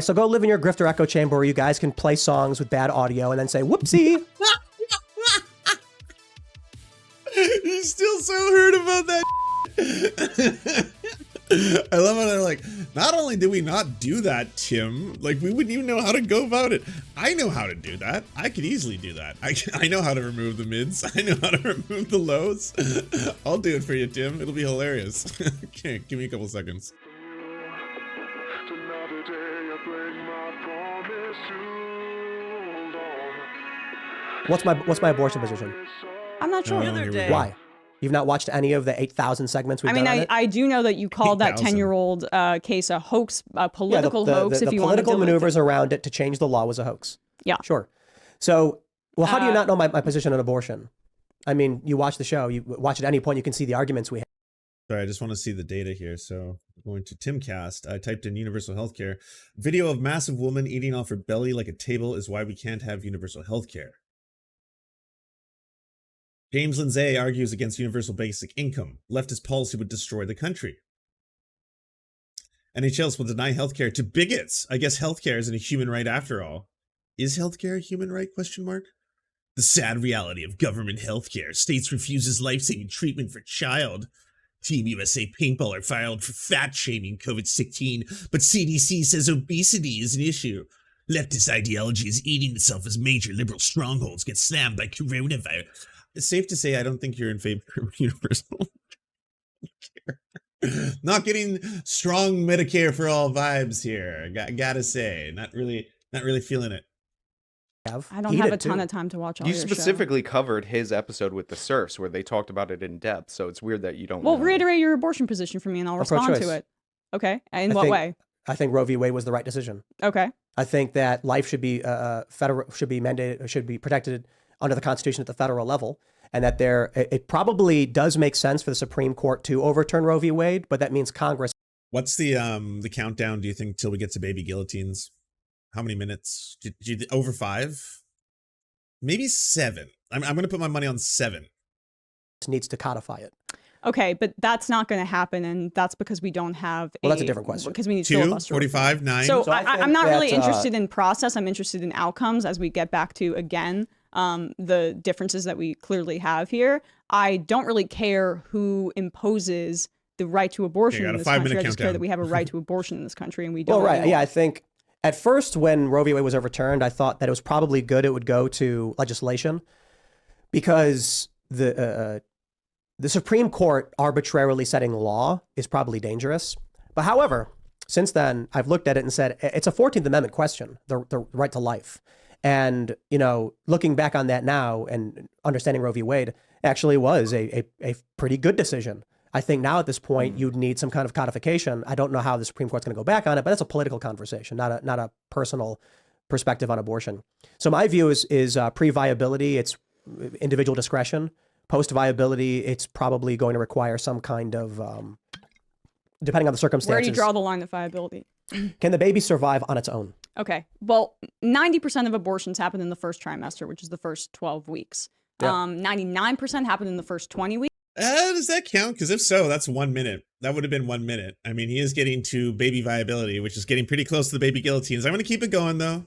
So go live in your grifter echo chamber where you guys can play songs with bad audio and then say, whoopsie. He's still so hurt about that. I love how they're like, not only did we not do that, Tim, like we wouldn't even know how to go about it. I know how to do that. I could easily do that. I know how to remove the mids. I know how to remove the lows. I'll do it for you, Tim. It'll be hilarious. Okay, give me a couple seconds. What's my abortion position? I'm not sure. Why? You've not watched any of the 8,000 segments we've done on it? I do know that you called that 10-year-old case a hoax, a political hoax, if you want to political maneuvers around it to change the law was a hoax. Yeah. Sure. So, well, how do you not know my position on abortion? I mean, you watch the show, you watch at any point, you can see the arguments we have. Sorry, I just want to see the data here. So going to Timcast, I typed in universal healthcare. Video of massive woman eating off her belly like a table is why we can't have universal healthcare. James Lindsay argues against universal basic income. Leftist policy would destroy the country. NHLs will deny healthcare to bigots. I guess healthcare isn't a human right after all. Is healthcare a human right? Question mark. The sad reality of government healthcare. States refuses life-saving treatment for child. Team USA paintballer filed for fat shaming COVID-16, but CDC says obesity is an issue. Leftist ideology is eating itself as major liberal strongholds get slammed by coronavirus. It's safe to say I don't think you're in favor of universal care. Not getting strong Medicare for all vibes here. Gotta say, not really feeling it. I don't have a ton of time to watch all you your specifically covered his episode with the Serfs where they talked about it in depth, so it's weird that you don't Well, reiterate your abortion position for me and I'll respond to it. Okay. In what way? I think Roe v. Wade was the right decision. Okay. I think that life should be mandated, should be protected under the Constitution at the federal level, and that it probably does make sense for the Supreme Court to overturn Roe v. Wade, but that means Congress. What's the countdown, do you think, till we get to baby guillotines? How many minutes? Over 5? Maybe 7. I'm going to put my money on 7. Needs to codify it. Okay, but that's not going to happen, and that's because we don't have Well, that's a different question. Because we need 2, 45, 9. So I'm not really interested in process. I'm interested in outcomes as we get back to, again, the differences that we clearly have here. I don't really care who imposes the right to abortion in this country. I just care that we have a right to abortion in this country, and we don't. Well, right. Anymore. Yeah, I think at first when Roe v. Wade was overturned, I thought that it was probably good it would go to legislation because the Supreme Court arbitrarily setting law is probably dangerous. But however, since then, I've looked at it and said it's a 14th Amendment question, the right to life. And, you know, looking back on that now and understanding Roe v. Wade actually was a pretty good decision. I think now at this point, you'd need some kind of codification. I don't know how the Supreme Court's going to go back on it, but that's a political conversation, not a personal perspective on abortion. So my view is pre-viability, it's individual discretion. Post-viability, it's probably going to require some kind of, depending on the circumstances. Where do you draw the line of viability? Can the baby survive on its own? Okay. Well, 90% of abortions happen in the first trimester, which is the first 12 weeks. Yeah. 99% happen in the first 20 weeks. Does that count? Because if so, that's 1 minute. That would have been 1 minute. I mean, he is getting to baby viability, which is getting pretty close to the baby guillotines. I'm going to keep it going, though.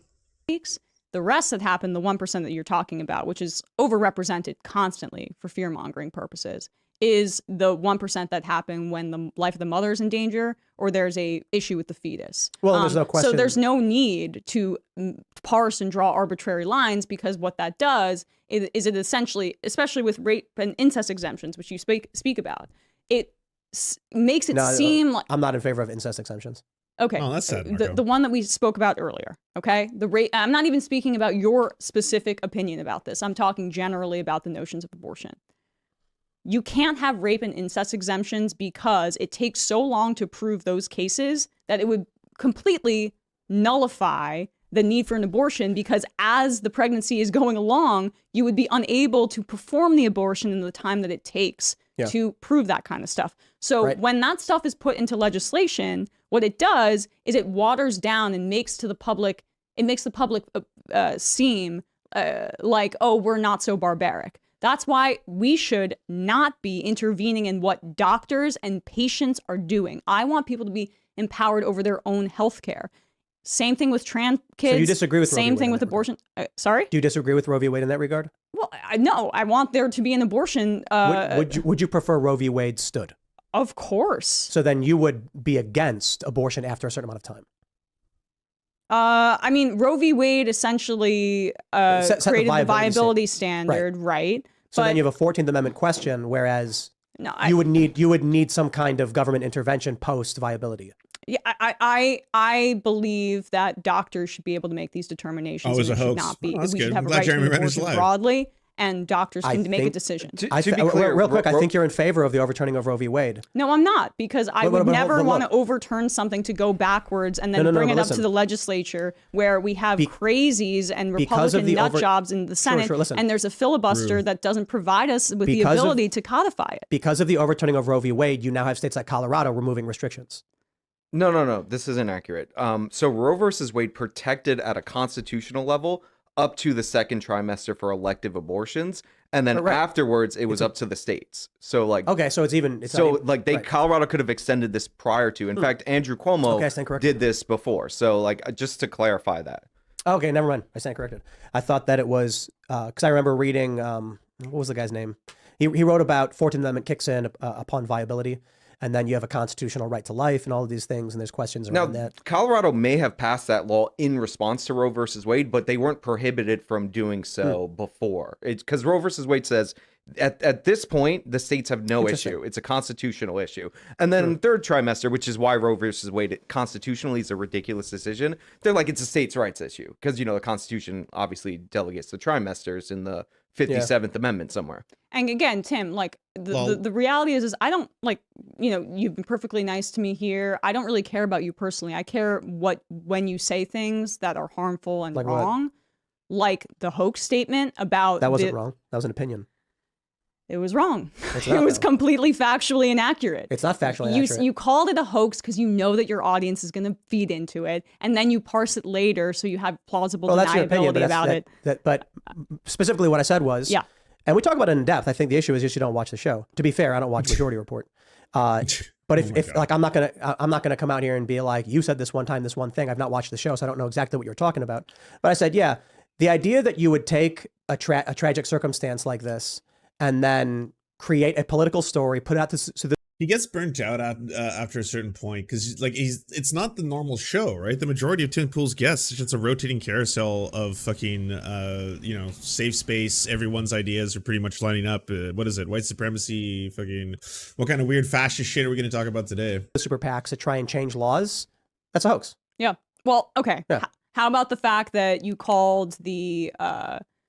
The rest that happened, the 1% that you're talking about, which is overrepresented constantly for fear-mongering purposes, is the 1% that happened when the life of the mother is in danger or there's a issue with the fetus. Well, there's no question. So there's no need to parse and draw arbitrary lines, because what that does is it essentially, especially with rape and incest exemptions, which you speak about, it makes it seem like... I'm not in favor of incest exemptions. Okay. Oh, that's sad, the one that we spoke about earlier. Okay. I'm not even speaking about your specific opinion about this. I'm talking generally about the notions of abortion. You can't have rape and incest exemptions because it takes so long to prove those cases that it would completely nullify the need for an abortion, because as the pregnancy is going along, you would be unable to perform the abortion in the time that it takes to prove that kind of stuff. So when that stuff is put into legislation, what it does is it waters down and makes the public seem like, oh, we're not so barbaric. That's why we should not be intervening in what doctors and patients are doing. I want people to be empowered over their own health care. Same thing with trans kids. So you disagree with Roe v. Same Wade thing in with that abortion. Sorry? Do you disagree with Roe v. Wade in that regard? Well, no, I want there to be an abortion. Would you prefer Roe v. Wade stood? Of course. So then you would be against abortion after a certain amount of time. I mean, Roe v. Wade essentially Set the created the viability viability standard, right? So But then you have a 14th Amendment question, whereas no, you would need some kind of government intervention post viability. yeah, I believe that doctors should be able to make these determinations. Oh, it was and a it should hoax. not be. Oh, that's We good. should I'm have a glad right to Jeremy an Renner's abortion alive. broadly, and doctors I can make a think- decision. To be clear, real quick, I think you're in favor of the overturning of Roe v. Wade. No, I'm not, because I But- would but- never but want to look. overturn something to go backwards and then No, bring but it up to listen. the legislature where we have crazies and because of Republican the nut over- jobs in the Senate, sure, listen. and there's a filibuster that doesn't provide us with the Because of- ability to codify it. Because of the overturning of Roe v. Wade, you now have states like Colorado removing restrictions. No. This isn't accurate. So Roe versus Wade protected at a constitutional level up to the second trimester for elective abortions, and then Correct. afterwards it was up to the states. So like, Okay, so it's even. It's so not even, like they right. Colorado could have extended this prior to. In fact, Andrew Cuomo Okay, I stand corrected. did this before. So like, just to clarify that. Okay, never mind. I stand corrected. I thought that it was because I remember reading. What was the guy's name? He wrote about 14th Amendment kicks in upon viability, and then you have a constitutional right to life and all of these things, and there's questions Now, around that. Colorado may have passed that law in response to Roe versus Wade, but they weren't prohibited from doing so before. It's because Roe versus Wade says at this point, the states have no Interesting. issue. It's a constitutional issue. And then in the third trimester, which is why Roe versus Wade constitutionally is a ridiculous decision, they're like, it's a states' rights issue. Because, you know, the Constitution obviously delegates the trimesters in the 57th Amendment somewhere. And again, Tim, like the reality is I don't like, you know, you've been perfectly nice to me here. I don't really care about you personally. I care when you say things that are harmful and Like what? wrong, like the hoax statement about That wasn't wrong. That was an opinion. It was wrong. It's It not, was though. completely factually inaccurate. It's not factually accurate. You called it a hoax because you know that your audience is going to feed into it, and then you parse it later so you have plausible Well, that's your opinion, deniability about it. But specifically, what I said was, Yeah. and we talk about it in depth. I think the issue is just you don't watch the show. To be fair, I don't watch Majority Report. But if like I'm not gonna come out here and be like, you said this one time, this one thing. I've not watched the show, so I don't know exactly what you're talking about. But I said, yeah, the idea that you would take a tragic circumstance like this and then create a political story, put it out to the He gets burnt out after a certain point because like it's not the normal show, right? The majority of Tim Pool's guests, it's just a rotating carousel of fucking you know, safe space. Everyone's ideas are pretty much lining up. What is it? White supremacy, fucking what kind of weird fascist shit are we going to talk about today? super PACs to try and change laws. That's a hoax. Yeah. Well, okay. Yeah. How about the fact that you called the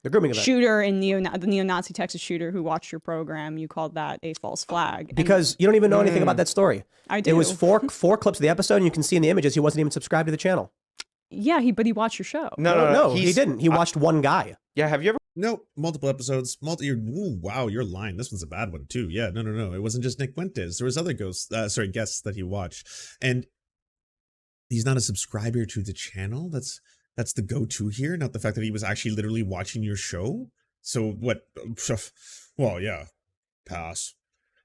grooming event. shooter in the neo-Nazi Texas shooter who watched your program, you called that a false flag? And Because you don't even know anything about that story. I do. It was four clips of the episode, and you can see in the images he wasn't even subscribed to the channel. Yeah, but he watched your show. No, he he's- didn't. He watched one guy. Yeah, have you ever? No, multiple episodes. Wow, you're lying. This one's a bad one too. Yeah, no. It wasn't just Nick Fuentes. There was other guests that he watched, and he's not a subscriber to the channel. That's the go-to here, not the fact that he was actually literally watching your show. So what? Well, yeah, pass.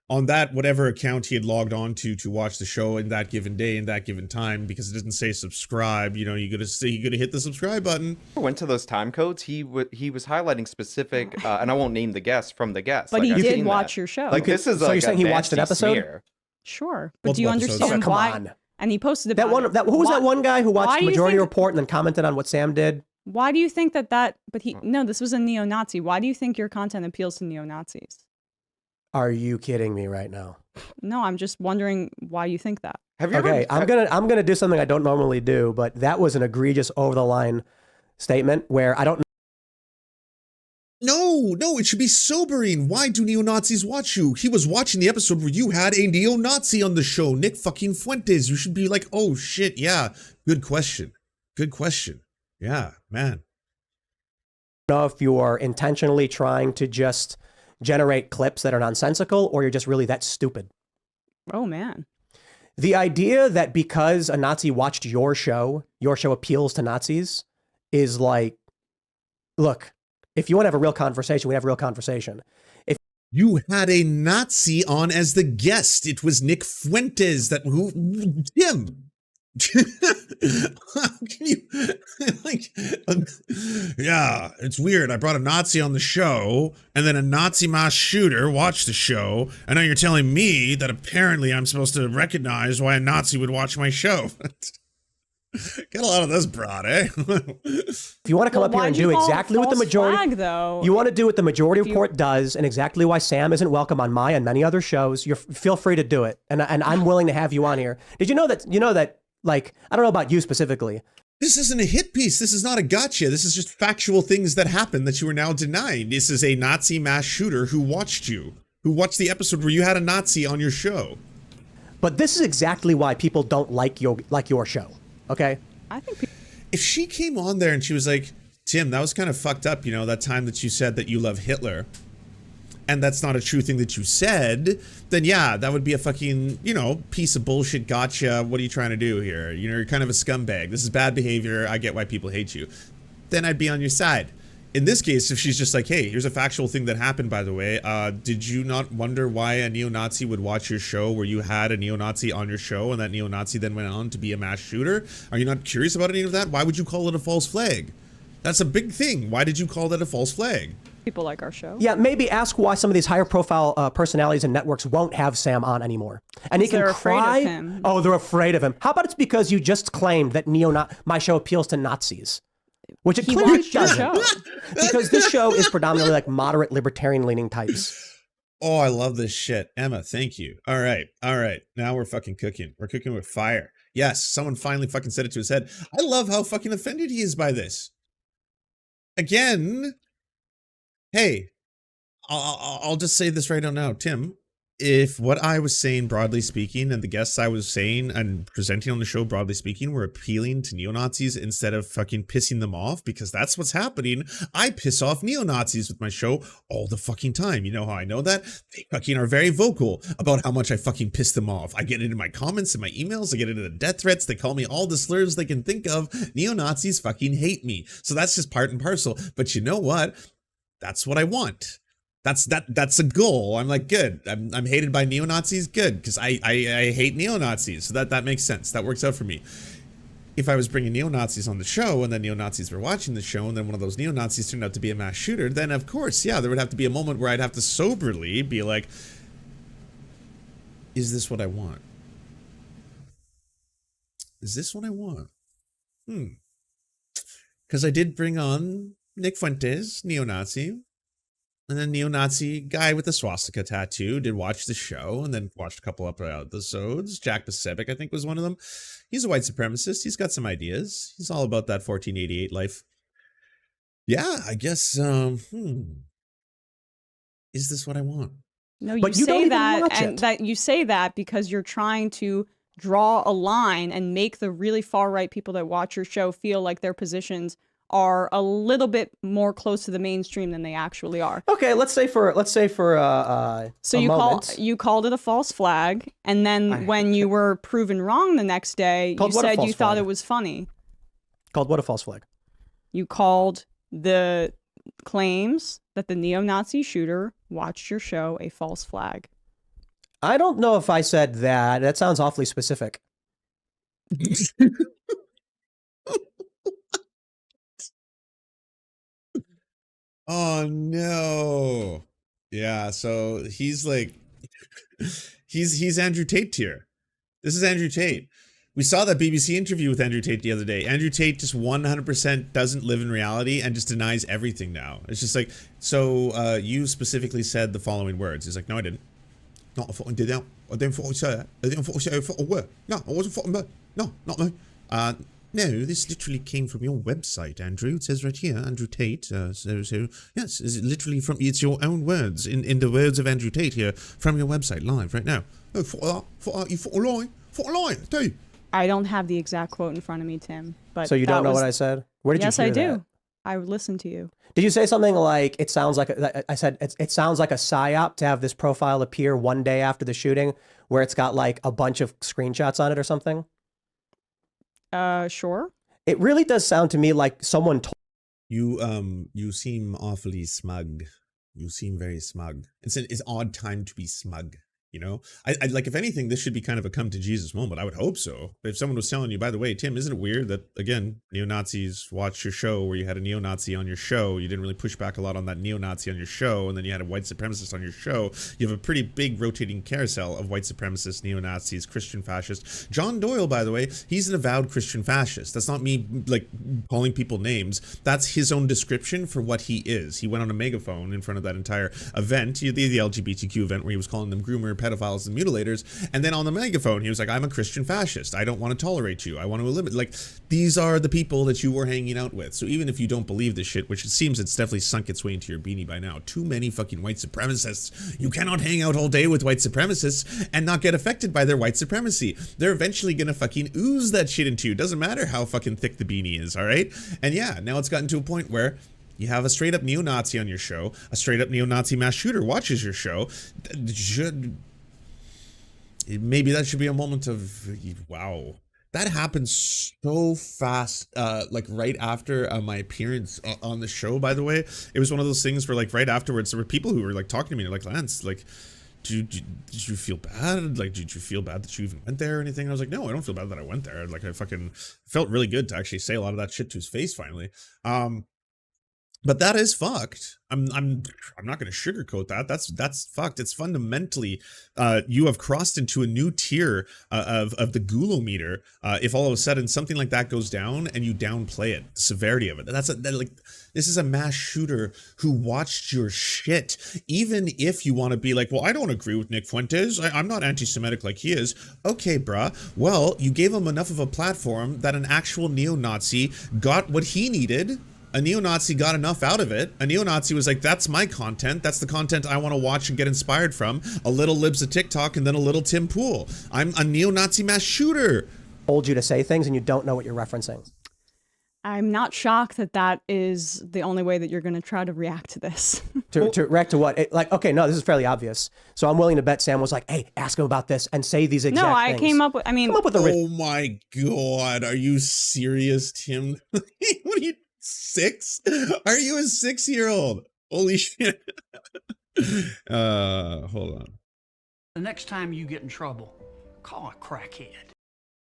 On that, whatever account he had logged on to watch the show in that given day, in that given time, because it didn't say subscribe, you know, you gotta hit the subscribe button. Went to those time codes. He was highlighting specific, and I won't name the guest from the guest. But like, he I've did seen watch that. your show. Like this is So like you're saying a he watched an nasty episode? smear. Sure, but do you Multiple episodes. understand Oh, come why? on. And he posted That about one. Who was that one guy who why watched do you Majority think- Report and then commented on what Sam did? Why do you think that? But no, this was a neo-Nazi. Why do you think your content appeals to neo-Nazis? Are you kidding me right now? No, I'm just wondering why you think that. Have you Okay, ever? I'm gonna do something I don't normally do, but that was an egregious, over the line statement where I don't. No, it should be sobering. Why do neo-Nazis watch you? He was watching the episode where you had a neo-Nazi on the show, Nick fucking Fuentes. You should be like, oh shit, yeah, good question. Yeah, man. know if you are intentionally trying to just generate clips that are nonsensical or you're just really that stupid. Oh man. The idea that because a Nazi watched your show appeals to Nazis is like, look, if you want to have a real conversation, we have a real conversation. You had a Nazi on as the guest. It was Nick Fuentes Tim. How can you like? Yeah, it's weird. I brought a Nazi on the show, and then a Nazi mass shooter watched the show, and now you're telling me that apparently I'm supposed to recognize why a Nazi would watch my show. Get a lot of this broad, eh? If you want to come up here and do exactly what the majority, you want to do what the majority report does, and exactly why Sam isn't welcome on my and many other shows. Feel free to do it, and I'm willing to have you on here. Did you know that? Like, I don't know about you specifically. This isn't a hit piece. This is not a gotcha. This is just factual things that happened that you are now denying. This is a Nazi mass shooter who watched the episode where you had a Nazi on your show. But this is exactly why people don't like your show. Okay? I think if she came on there and she was like, Tim, that was kind of fucked up, that time that you said that you love Hitler, and that's not a true thing that you said, then yeah, that would be a fucking, piece of bullshit gotcha. What are you trying to do here? You're kind of a scumbag. This is bad behavior. I get why people hate you. Then I'd be on your side. In this case, if she's just like, hey, here's a factual thing that happened, by the way, did you not wonder why a neo-Nazi would watch your show where you had a neo-Nazi on your show and that neo-Nazi then went on to be a mass shooter? Are you not curious about any of that? Why would you call it a false flag? That's a big thing. Why did you call that a false flag? people like our show. Yeah, maybe ask why some of these higher profile personalities and networks won't have Sam on anymore. And he can they're cry. afraid of him. Oh, they're afraid of him. How about it's because you just claimed that my show appeals to Nazis? Which it clearly doesn't. Because this show is predominantly like moderate libertarian leaning types. Oh, I love this shit. Emma, thank you. All right. All right. Now we're fucking cooking. We're cooking with fire. Yes, someone finally fucking said it to his head. I love how fucking offended he is by this. Again, hey, I'll just say this right now, Tim. If what I was saying, broadly speaking, and the guests I was saying and presenting on the show, broadly speaking, were appealing to neo-Nazis instead of fucking pissing them off, because that's what's happening. I piss off neo-Nazis with my show all the fucking time. You know how I know that? They fucking are very vocal about how much I fucking piss them off. I get it in my comments, in my emails, I get it in the death threats. They call me all the slurs they can think of. Neo-Nazis fucking hate me. So that's just part and parcel. But you know what? That's what I want. That's a goal. I'm like, good. I'm hated by neo-Nazis. Good, because I hate neo-Nazis. So that makes sense. That works out for me. If I was bringing neo-Nazis on the show and then neo-Nazis were watching the show and then one of those neo-Nazis turned out to be a mass shooter, then of course, yeah, there would have to be a moment where I'd have to soberly be like, is this what I want? Is this what I want? Because I did bring on Nick Fuentes, neo-Nazi. And then neo-Nazi guy with the swastika tattoo did watch the show and then watched a couple episodes. Jack Pacific, I think, was one of them. He's a white supremacist. He's got some ideas. He's all about that 1488 life. Yeah, I guess, is this what I want? No, you say that, and that you say that because you're trying to draw a line and make the really far-right people that watch your show feel like their positions are a little bit more close to the mainstream than they actually are. Okay, let's say for so you called it a false flag, and then when you were proven wrong the next day, you said you thought it was funny. Called what a false flag? You called the claims that the neo-Nazi shooter watched your show a false flag. I don't know if I said that. That sounds awfully specific. Oh no. Yeah, so he's like he's Andrew Tate tier. This is Andrew Tate. We saw that BBC interview with Andrew Tate the other day. Andrew Tate just 100% doesn't live in reality and just denies everything now. It's just like, so you specifically said the following words. He's like, no, I didn't. No, I thought I did that. I didn't thought I said that. I didn't thought I said a word. No, I wasn't thought. No, not me. No, this literally came from your website, Andrew. It says right here, Andrew Tate. So yes, it's literally from, it's your own words, in the words of Andrew Tate here, from your website, live, right now. Oh, you thought a lie, do you? I don't have the exact quote in front of me, Tim. But so you don't know what I said? Where did you hear that? Yes, I do. I would listen to you. Did you say something like, it sounds like, I said, it sounds like a psyop to have this profile appear one day after the shooting, where it's got like a bunch of screenshots on it or something? Sure. It really does sound to me like someone told you seem awfully smug. You seem very smug. It's an odd time to be smug. You know, I like, if anything, this should be kind of a come to Jesus moment. I would hope so. If someone was telling you, by the way, Tim, isn't it weird that, again, neo-Nazis watched your show where you had a neo-Nazi on your show, you didn't really push back a lot on that neo-Nazi on your show, and then you had a white supremacist on your show. You have a pretty big rotating carousel of white supremacists, neo-Nazis, Christian fascists. John Doyle, by the way, he's an avowed Christian fascist. That's not me like calling people names. That's his own description for what he is. He went on a megaphone in front of that entire event, the LGBTQ event, where he was calling them groomer, pedophiles, and mutilators, and then on the megaphone he was like, I'm a Christian fascist, I don't want to tolerate you, I want to eliminate, like, these are the people that you were hanging out with. So even if you don't believe this shit, which it seems it's definitely sunk its way into your beanie by now, too many fucking white supremacists. You cannot hang out all day with white supremacists and not get affected by their white supremacy. They're eventually gonna fucking ooze that shit into you. Doesn't matter how fucking thick the beanie is, all right? And yeah, now it's gotten to a point where you have a straight up neo-Nazi on your show, a straight up neo-Nazi mass shooter watches your show. Maybe that should be a moment of, wow. That happened so fast, like right after my appearance on the show, by the way. It was one of those things where, like, right afterwards, there were people who were like talking to me, like, Lance, like, did you feel bad? Like, did you feel bad that you even went there or anything? And I was like, no, I don't feel bad that I went there. Like, I fucking felt really good to actually say a lot of that shit to his face finally. But that is fucked. I'm not going to sugarcoat that. That's fucked. It's fundamentally, you have crossed into a new tier of the gulometer. If all of a sudden something like that goes down and you downplay it, the severity of it. Like, this is a mass shooter who watched your shit. Even if you want to be like, well, I don't agree with Nick Fuentes, I'm not anti-Semitic like he is. Okay, bruh. Well, you gave him enough of a platform that an actual neo-Nazi got what he needed. A neo-Nazi got enough out of it. A neo-Nazi was like, that's my content. That's the content I want to watch and get inspired from. A little Libs of TikTok and then a little Tim Pool. I'm a neo-Nazi mass shooter. Told you to say things and you don't know what you're referencing. I'm not shocked that that is the only way that you're going to try to react to this. To react to what? Like, okay, no, this is fairly obvious. So I'm willing to bet Sam was like, hey, ask him about this and say these exact No, things. I came up with, Come up with a Oh my God. Are you serious, Tim? What are you, 6? Are you a 6-year-old? Holy shit. Hold on. The next time you get in trouble, call a crackhead.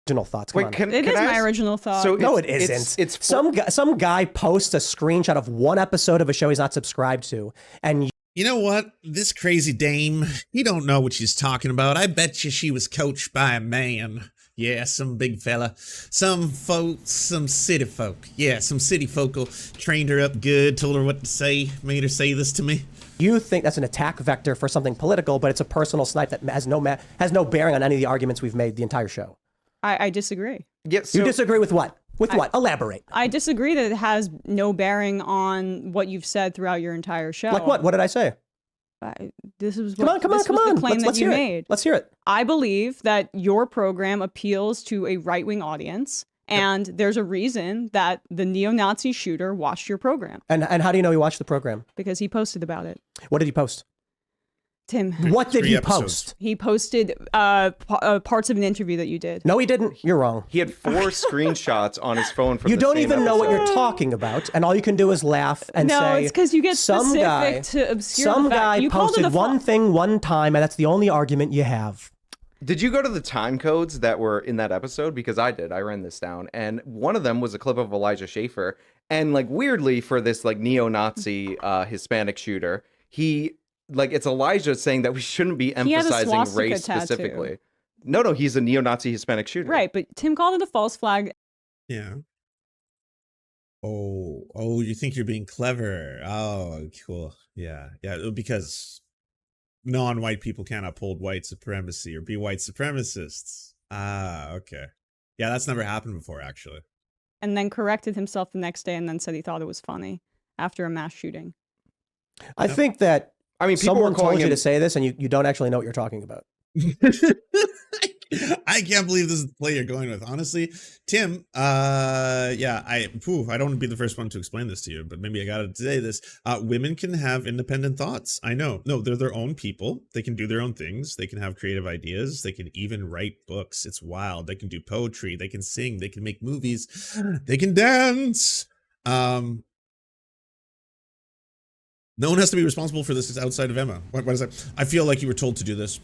Original thoughts. Come on. It is my original thought. So No, it isn't. It's some guy posts a screenshot of one episode of a show he's not subscribed to, and You know what? This crazy dame, you don't know what she's talking about. I bet you she was coached by a man. Yeah, some big fella. Some city folk. Yeah, some city folk trained her up good, told her what to say, made her say this to me. you think that's an attack vector for something political, but it's a personal snipe that has no bearing on any of the arguments we've made the entire show. I disagree. Yeah, so You disagree with what? With what? Elaborate. I disagree that it has no bearing on what you've said throughout your entire show. Like what? What did I say? This is Come what, on. the claim Let's that you hear made. it. Let's hear it. I believe that your program appeals to a right-wing audience, and there's a reason that the neo-Nazi shooter watched your program. And how do you know he watched the program? Because he posted about it. What did he post? Tim, What did 3 he episodes. post? he posted parts of an interview that you did. No, he didn't. You're wrong. he had 4 screenshots on his phone from You the don't same even know what episode. you're talking about, and all you can do is laugh and No, say, it's because you get some specific guy, to obscure some the fact. guy You called it posted a one thing one time, and that's the only argument you have. Did you go to the time codes that were in that episode? Because I did. I ran this down. And one of them was a clip of Elijah Schaefer. And like weirdly for this like neo-Nazi Hispanic shooter, it's Elijah saying that we shouldn't be had a emphasizing swastika race tattoo. specifically. No, he's a neo-Nazi Hispanic shooter. Right, but Tim called it a false flag. Yeah. Oh, you think you're being clever. Oh, cool. Yeah, because non-white people can't uphold white supremacy or be white supremacists. Ah, okay. Yeah, that's never happened before, actually. And then corrected himself the next day and then said he thought it was funny after a mass shooting. I think that I mean, people someone were calling told you him... to say this, and you don't actually know what you're talking about. I can't believe this is the play you're going with. Honestly, Tim, yeah, I don't want to be the first one to explain this to you, but maybe I gotta say this. Women can have independent thoughts. I know. No, they're their own people. They can do their own things. They can have creative ideas. They can even write books. It's wild. They can do poetry. They can sing. They can make movies. They can dance. No one has to be responsible for this outside of Emma. What is that? I feel like you were told to do this.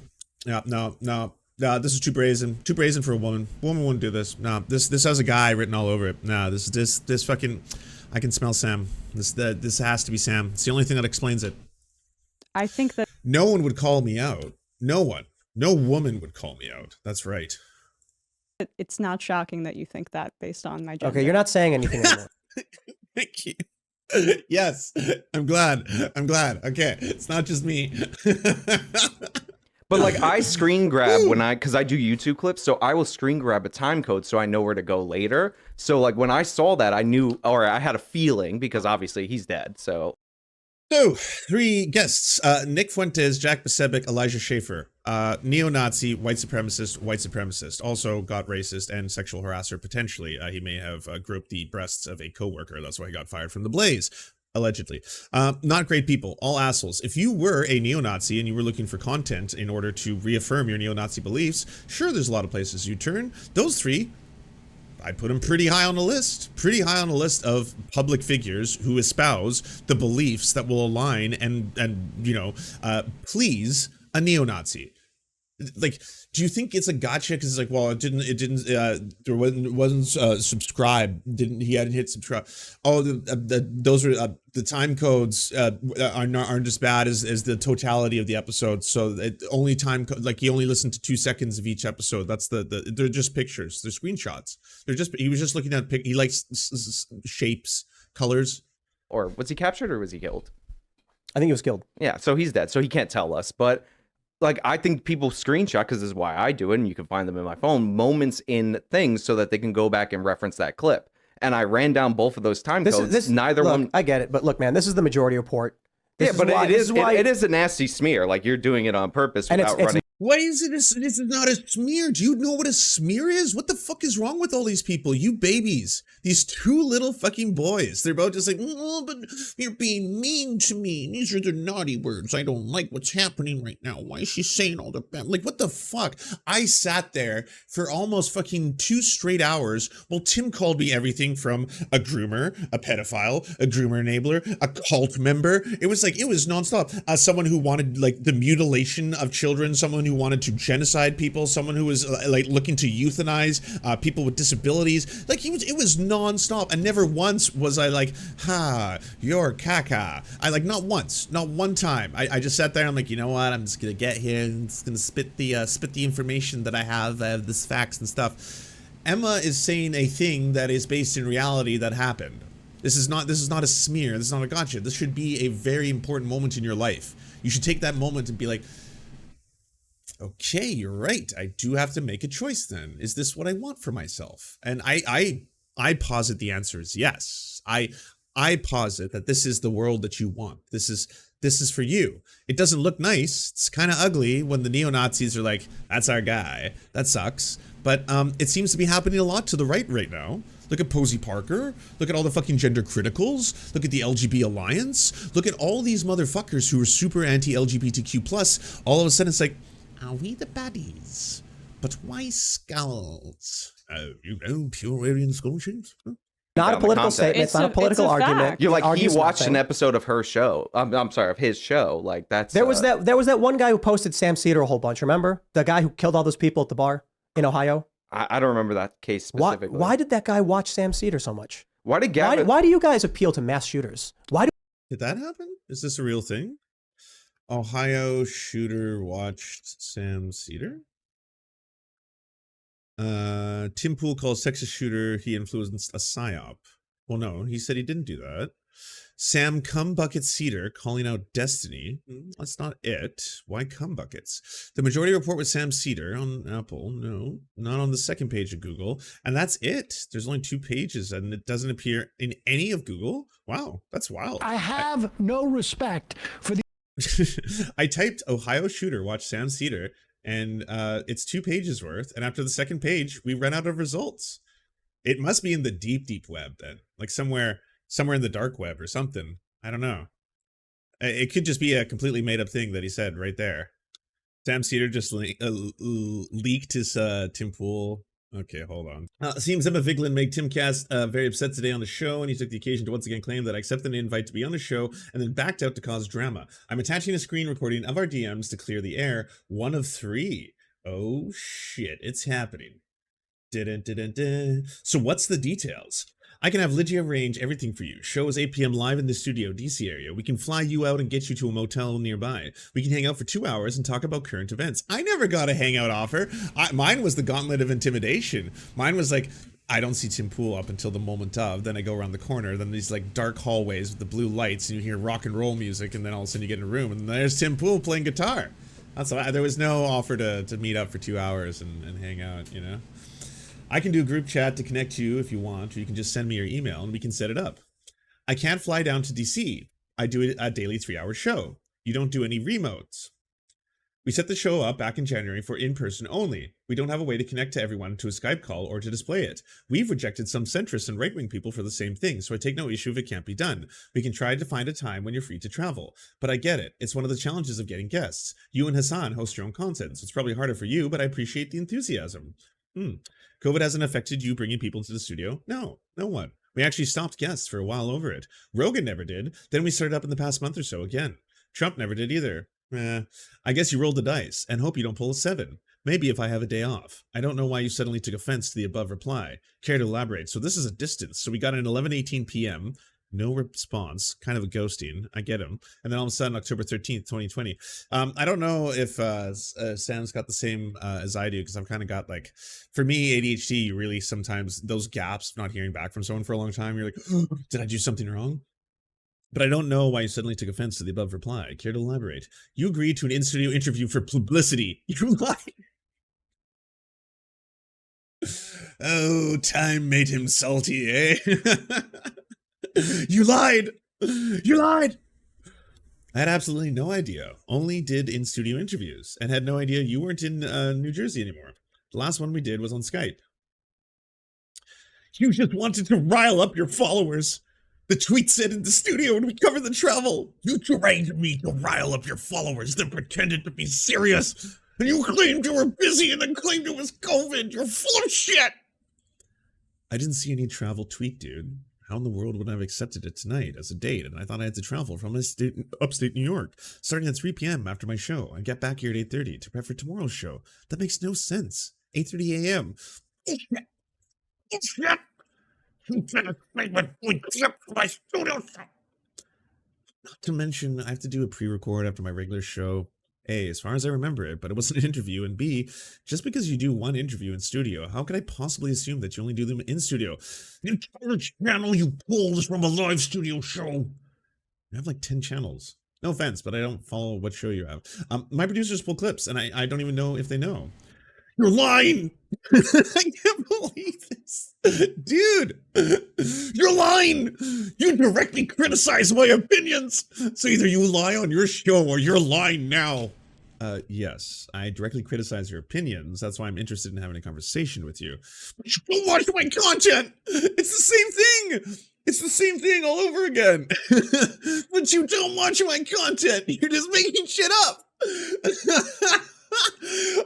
Yeah, no. This is too brazen. Too brazen for a woman. Woman wouldn't do this. No, this has a guy written all over it. No, this fucking. I can smell Sam. This has to be Sam. It's the only thing that explains it. I think that No one would call me out. No one. No woman would call me out. That's right. it's not shocking that you think that based on my gender. Okay, you're not saying anything anymore. Thank you. Yes, I'm glad. Okay, it's not just me. But like I screen grab because I do YouTube clips, so I will screen grab a time code so I know where to go later. So like when I saw that, I knew, or I had a feeling, because obviously he's dead. So 3 guests: Nick Fuentes, Jack Basebic, Elijah Schaefer. Neo-Nazi, white supremacist, also got racist and sexual harasser potentially. He may have groped the breasts of a coworker. That's why he got fired from the Blaze. Allegedly. Not great people, all assholes. If you were a neo-Nazi and you were looking for content in order to reaffirm your neo-Nazi beliefs, sure, there's a lot of places you turn. Those 3, I put them pretty high on the list. Pretty high on the list of public figures who espouse the beliefs that will align and please a neo-Nazi. Like, do you think it's a gotcha? Because it's like, well, there wasn't subscribe. He hadn't hit subscribe. Oh, those are the time codes aren't as bad as the totality of the episode. So only like he only listened to 2 seconds of each episode. That's they're just pictures. They're screenshots. He was just looking at he likes shapes, colors. or was he captured or was he killed? I think he was killed. Yeah, so he's dead, so he can't tell us. But like, I think people screenshot, because this is why I do it, and you can find them in my phone, moments in things so that they can go back and reference that clip. And I ran down both of those time codes. Neither look, one. I get it, but look, man, this is the majority report. It is a nasty smear. Like, you're doing it on purpose without running. Why is it? This is not a smear. Do you know what a smear is? What the fuck is wrong with all these people? You babies, these 2 little fucking boys. They're both just like, oh, but you're being mean to me. These are the naughty words. I don't like what's happening right now. Why is she saying all the bad? Like, what the fuck? I sat there for almost fucking 2 straight hours while Tim called me everything from a groomer, a pedophile, a groomer enabler, a cult member. It was nonstop. Someone who wanted like the mutilation of children, someone who wanted to genocide people, someone who was like looking to euthanize people with disabilities. Like it was nonstop, and never once was I like, ha, you're caca. I like, not once, not one time. I just sat there and I'm like, you know what? I'm just gonna get here and just gonna spit the information that I have, this facts and stuff. Emma is saying a thing that is based in reality that happened. This is not a smear. This is not a gotcha. This should be a very important moment in your life. You should take that moment and be like, okay, you're right. I do have to make a choice then. Is this what I want for myself? And I posit the answer is yes. I posit that this is the world that you want. This is for you. It doesn't look nice. It's kind of ugly when the neo-Nazis are like, that's our guy. That sucks. But it seems to be happening a lot to the right now. Look at Posey Parker. Look at all the fucking gender criticals. Look at the LGB Alliance. Look at all these motherfuckers who are super anti-LGBTQ+. All of a sudden it's like, are we the baddies? But why skulls? You know, pure Aryan scholarship? Huh? Not a political context. statement. It's not a political argument. fact. You're like, he Argues watched nothing. an episode of her show. I'm sorry, of his show. Like, that's There was that one guy who posted Sam Seder a whole bunch. Remember the guy who killed all those people at the bar in Ohio? I don't remember that case specifically. Why did that guy watch Sam Seder so much? Why did Gavin? Why do you guys appeal to mass shooters? Why do Did that happen? Is this a real thing? Ohio shooter watched Sam Seder? Tim Pool calls Texas shooter he influenced a psyop. Well, no, he said he didn't do that. Sam Cumbucket Cedar calling out Destiny. That's not it. Why Cumbuckets? The majority report with Sam Cedar on Apple. No, not on the second page of Google. And that's it. There's only 2 pages and it doesn't appear in any of Google. Wow, that's wild. I have no respect for the I typed Ohio shooter watch Sam Cedar and it's 2 pages worth. And after the second page, we ran out of results. It must be in the deep web then, like somewhere in the dark web or something. I don't know. It could just be a completely made up thing that he said right there. Sam Cedar just leaked his Tim Pool Okay, hold on. Seems Emma Vigeland made Tim Cass very upset today on the show, and he took the occasion to once again claim that I accepted an invite to be on the show and then backed out to cause drama. I'm attaching a screen recording of our DMs to clear the air. 1 of 3. Oh shit, it's happening. So what's the details? I can have Lygia arrange everything for you. Show is 8 p.m. live in the studio, DC area. We can fly you out and get you to a motel nearby. We can hang out for 2 hours and talk about current events. I never got a hangout offer. Mine was the gauntlet of intimidation. Mine was like, I don't see Tim Pool up until the moment of. Then I go around the corner. Then these like dark hallways with the blue lights, and you hear rock and roll music, and then all of a sudden you get in a room, and there's Tim Pool playing guitar. That's why there was no offer to meet up for 2 hours and hang out, you know? I can do a group chat to connect you if you want, or you can just send me your email and we can set it up. I can't fly down to DC. I do a daily 3-hour show. You don't do any remotes. We set the show up back in January for in-person only. We don't have a way to connect to everyone to a Skype call or to display it. We've rejected some centrist and right-wing people for the same thing, so I take no issue if it can't be done. We can try to find a time when you're free to travel. But I get it. It's one of the challenges of getting guests. You and Hassan host your own content, so it's probably harder for you, but I appreciate the enthusiasm. COVID hasn't affected you bringing people into the studio? No, no one. We actually stopped guests for a while over it. Rogan never did. Then we started up in the past month or so again. Trump never did either. I guess you rolled the dice and hope you don't pull a 7. Maybe if I have a day off. I don't know why you suddenly took offense to the above reply. Care to elaborate? So this is a distance. So we got an 11:18 p.m. No response, kind of a ghosting. I get him. And then all of a sudden, October 13th, 2020. I don't know if Sam's got the same as I do, because I've kind of got like, for me, ADHD, you really sometimes, those gaps, not hearing back from someone for a long time, you're like, did I do something wrong? But I don't know why you suddenly took offense to the above reply. Care to elaborate? You agreed to an in-studio interview for publicity. You lied. Oh, time made him salty, eh? You lied! You lied! I had absolutely no idea. Only did in-studio interviews, and had no idea you weren't in New Jersey anymore. The last one we did was on Skype. You just wanted to rile up your followers. The tweet said in the studio when we covered the travel. You trained me to rile up your followers, then pretended to be serious. And you claimed you were busy and then claimed it was COVID. You're full of shit! I didn't see any travel tweet, dude. How in the world would I have accepted it tonight as a date? And I thought I had to travel from upstate New York, starting at 3 p.m. after my show. I get back here at 8:30 to prep for tomorrow's show. That makes no sense. 8:30 a.m. It's not. Not to mention, I have to do a pre-record after my regular show. A, as far as I remember it, but it wasn't an interview. And B, just because you do one interview in studio, how could I possibly assume that you only do them in studio? The entire channel you pulled is from a live studio show. You have like 10 channels. No offense, but I don't follow what show you have. My producers pull clips, and I don't even know if they know. You're lying! I can't believe this. Dude! You're lying! You directly criticize my opinions! So either you lie on your show or you're lying now. Yes, I directly criticize your opinions. That's why I'm interested in having a conversation with you. But you don't watch my content! It's the same thing! It's the same thing all over again. But you don't watch my content! You're just making shit up!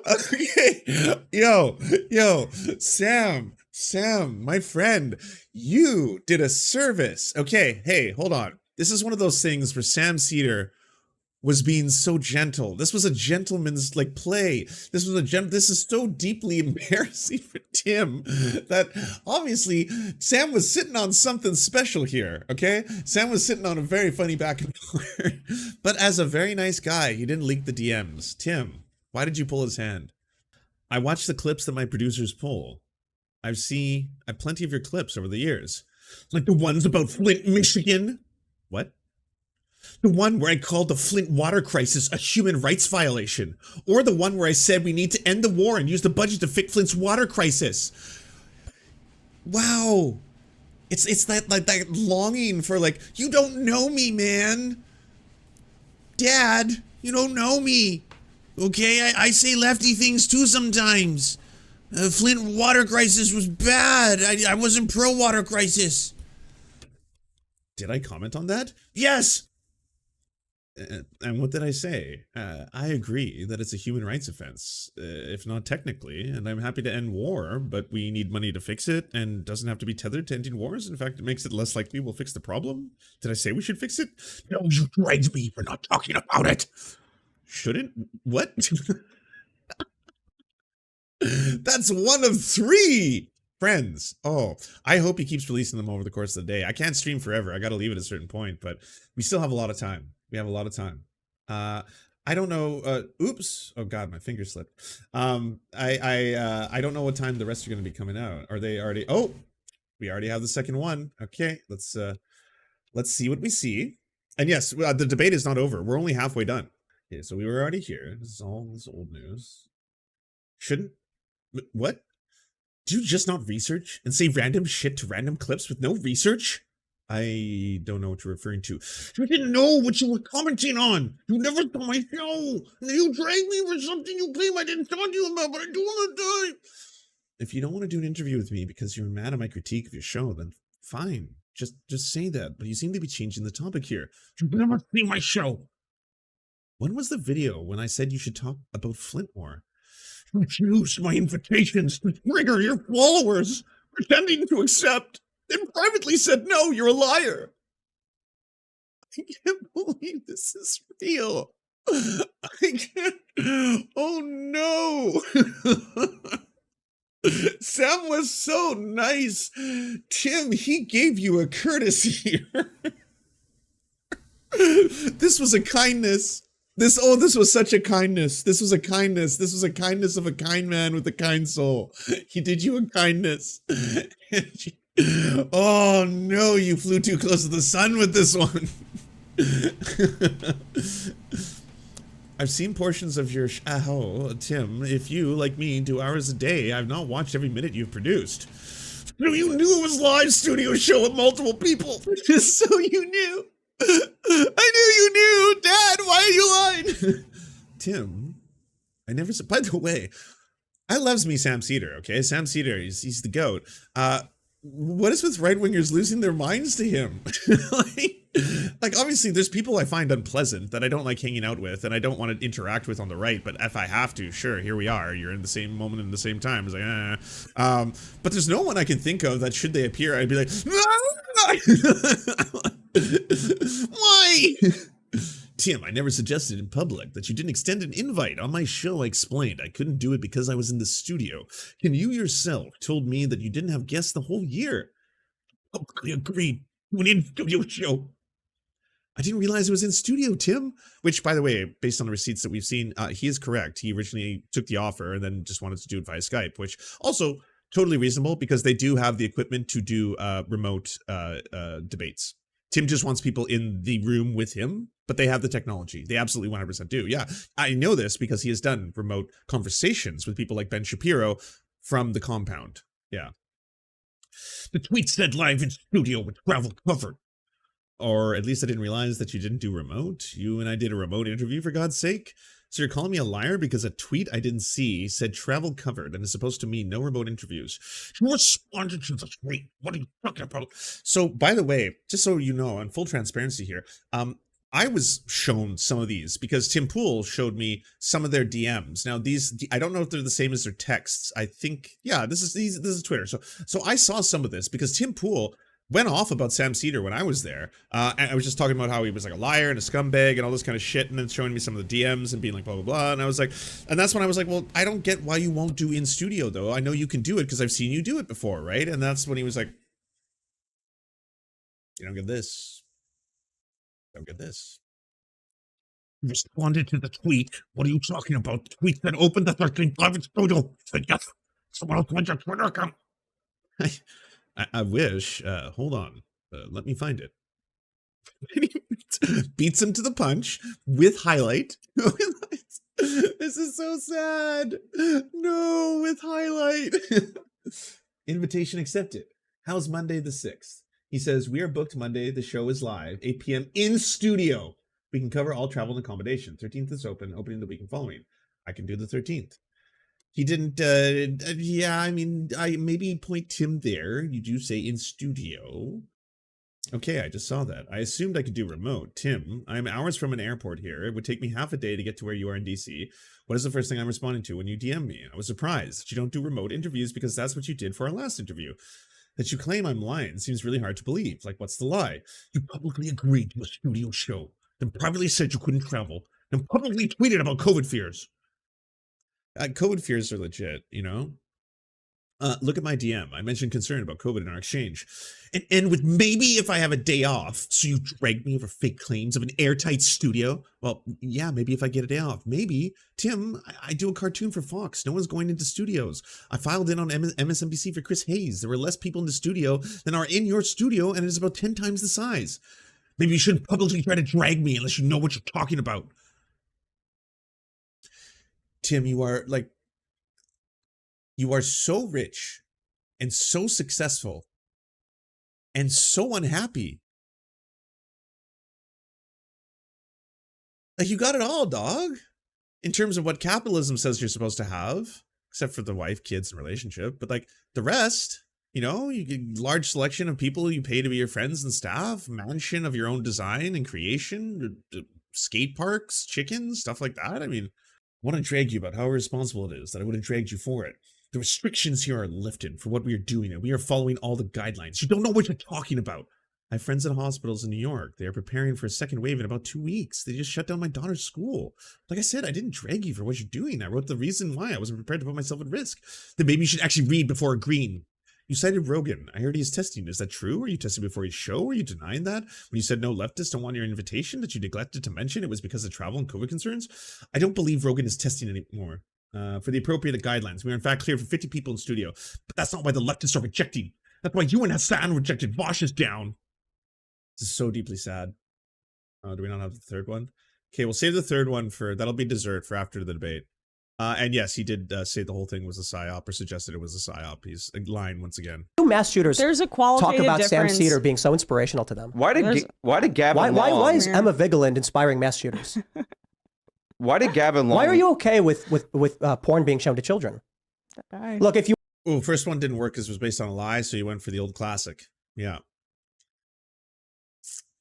Okay, yo, Sam, my friend, you did a service. Okay, hey, hold on. This is one of those things where Sam Seder was being so gentle. This was a gentleman's like play. This is so deeply embarrassing for Tim that obviously Sam was sitting on something special here, okay? Sam was sitting on a very funny back and forth. But as a very nice guy, he didn't leak the DMs. Tim, why did you pull his hand? I watched the clips that my producers pull. I've plenty of your clips over the years. Like the ones about Flint, Michigan. What? The one where I called the Flint water crisis a human rights violation. Or the one where I said we need to end the war and use the budget to fix Flint's water crisis. Wow. It's that like that longing for like, you don't know me, man. Dad, you don't know me. Okay, I say lefty things too sometimes. Flint water crisis was bad. I wasn't pro water crisis. Did I comment on that? Yes. And what did I say? I agree that it's a human rights offense, if not technically, and I'm happy to end war, but we need money to fix it, and doesn't have to be tethered to ending wars. In fact, it makes it less likely we'll fix the problem. Did I say we should fix it? No, you dragged me for not talking about it. Shouldn't? What? That's one of 3 friends. Oh, I hope he keeps releasing them over the course of the day. I can't stream forever. I got to leave at a certain point, but we still have a lot of time. We have a lot of time. I don't know. Oops. Oh God, my finger slipped. I don't know what time the rest are going to be coming out. Are they already? Oh, we already have the second one. Okay, let's see what we see. And yes, the debate is not over. We're only halfway done. Okay, so we were already here. This is all this old news. Shouldn't what? Do you just not research and say random shit to random clips with no research? I don't know what you're referring to. You didn't know what you were commenting on. You never saw my show. And you dragged me for something you claim I didn't talk to you about, but I do all the time. If you don't want to do an interview with me because you're mad at my critique of your show, then fine. Just say that. But you seem to be changing the topic here. You've never seen my show. When was the video when I said you should talk about Flint more? You refused my invitations to trigger your followers, pretending to accept, then privately said, no, you're a liar. I can't believe this is real. I can't. Oh no. Sam was so nice. Tim, he gave you a courtesy. This was a kindness. This was such a kindness. This was a kindness. This was a kindness of a kind man with a kind soul. He did you a kindness. Oh no, you flew too close to the sun with this one. I've seen portions of your Tim, if you, like me, do hours a day, I've not watched every minute you've produced. So you knew it was live studio show with multiple people. Just so you knew. I knew you knew, Dad. Why are you lying? Tim, I never said. By the way, I loves me Sam Seder. Okay, Sam Seder, he's the goat. What is with right wingers losing their minds to him? like obviously, there's people I find unpleasant that I don't like hanging out with, and I don't want to interact with on the right. But if I have to, sure, here we are. You're in the same moment in the same time. It's like, but there's no one I can think of that should they appear, I'd be like, why? Tim, I never suggested in public that you didn't extend an invite. On my show, I explained I couldn't do it because I was in the studio. And you yourself told me that you didn't have guests the whole year. I agreed to an in-studio show. I didn't realize it was in studio, Tim. Which, by the way, based on the receipts that we've seen, he is correct. He originally took the offer and then just wanted to do it via Skype, which also totally reasonable because they do have the equipment to do remote debates. Tim just wants people in the room with him, but they have the technology. They absolutely 100% do. Yeah, I know this because he has done remote conversations with people like Ben Shapiro from the compound. Yeah. The tweet said live in studio with travel covered. Or at least I didn't realize that you didn't do remote. You and I did a remote interview, for God's sake. So you're calling me a liar because a tweet I didn't see said travel covered and is supposed to mean no remote interviews. You responded to the tweet. What are you talking about? So, by the way, just so you know, on full transparency here, I was shown some of these because Tim Pool showed me some of their DMs. Now, these, I don't know if they're the same as their texts. I think, yeah, this is Twitter. So I saw some of this because Tim Pool went off about Sam Seder when I was there. And I was just talking about how he was like a liar and a scumbag and all this kind of shit, and then showing me some of the DMs and being like, blah, blah, blah. And I was like, and that's when I was like, well, I don't get why you won't do in studio, though. I know you can do it because I've seen you do it before, right? And that's when he was like, you don't get this. Don't get this. You responded to the tweet. What are you talking about? The tweet that opened the 13 private studio. Said yes. Someone else went your Twitter account. I wish. Hold on. Let me find it. Beats him to the punch with highlight. This is so sad. No, with highlight. Invitation accepted. How's Monday the 6th? He says, we are booked Monday. The show is live, 8 p.m. in studio. We can cover all travel and accommodation. 13th is open, opening the weekend following. I can do the 13th. He didn't, yeah, I mean, I maybe point Tim there. You do say in studio. Okay, I just saw that. I assumed I could do remote. Tim, I'm hours from an airport here. It would take me half a day to get to where you are in DC. What is the first thing I'm responding to when you DM me? I was surprised that you don't do remote interviews because that's what you did for our last interview. That you claim I'm lying seems really hard to believe. Like, what's the lie? You publicly agreed to a studio show, then privately said you couldn't travel, then publicly tweeted about COVID fears. COVID fears are legit, you know? Look at my DM. I mentioned concern about COVID in our exchange. And end with maybe if I have a day off, so you drag me over fake claims of an airtight studio. Well, yeah, maybe if I get a day off. Maybe. Tim, I do a cartoon for Fox. No one's going into studios. I filed in on MSNBC for Chris Hayes. There were less people in the studio than are in your studio, and it is about 10 times the size. Maybe you shouldn't publicly try to drag me unless you know what you're talking about. Tim, you are so rich and so successful and so unhappy. Like, you got it all, dog, in terms of what capitalism says you're supposed to have, except for the wife, kids, and relationship. But like the rest, you know, you get large selection of people you pay to be your friends and staff, mansion of your own design and creation, skate parks, chickens, stuff like that. I mean, I want to drag you about how irresponsible it is that I would have dragged you for it. The restrictions here are lifted for what we are doing, and we are following all the guidelines. You don't know what you're talking about. I have friends in hospitals in New York. They are preparing for a second wave in about 2 weeks. They just shut down my daughter's school. Like I said, I didn't drag you for what you're doing. I wrote the reason why. I wasn't prepared to put myself at risk. Then maybe you should actually read before agreeing. You cited Rogan. I heard he's testing. Is that true? Are you testing before his show? Are you denying that? When you said no leftists don't want your invitation that you neglected to mention it was because of travel and COVID concerns? I don't believe Rogan is testing anymore. For the appropriate guidelines. We are in fact clear for 50 people in studio. But that's not why the leftists are rejecting. That's why you and Hassan rejected. Vosh is down. This is so deeply sad. Do we not have the third one? Okay, we'll save the third one for, that'll be dessert for after the debate. And yes, he did say the whole thing was a psyop, or suggested it was a psyop. He's lying once again. Mass shooters There's a talk qualitative about difference. Sam Seder being so inspirational to them. Why did Gavin Why Long? is Emma Vigeland inspiring mass shooters? Why did Gavin Long? Why are you okay with porn being shown to children? Look, if you Oh, first one didn't work because it was based on a lie, so you went for the old classic. Yeah.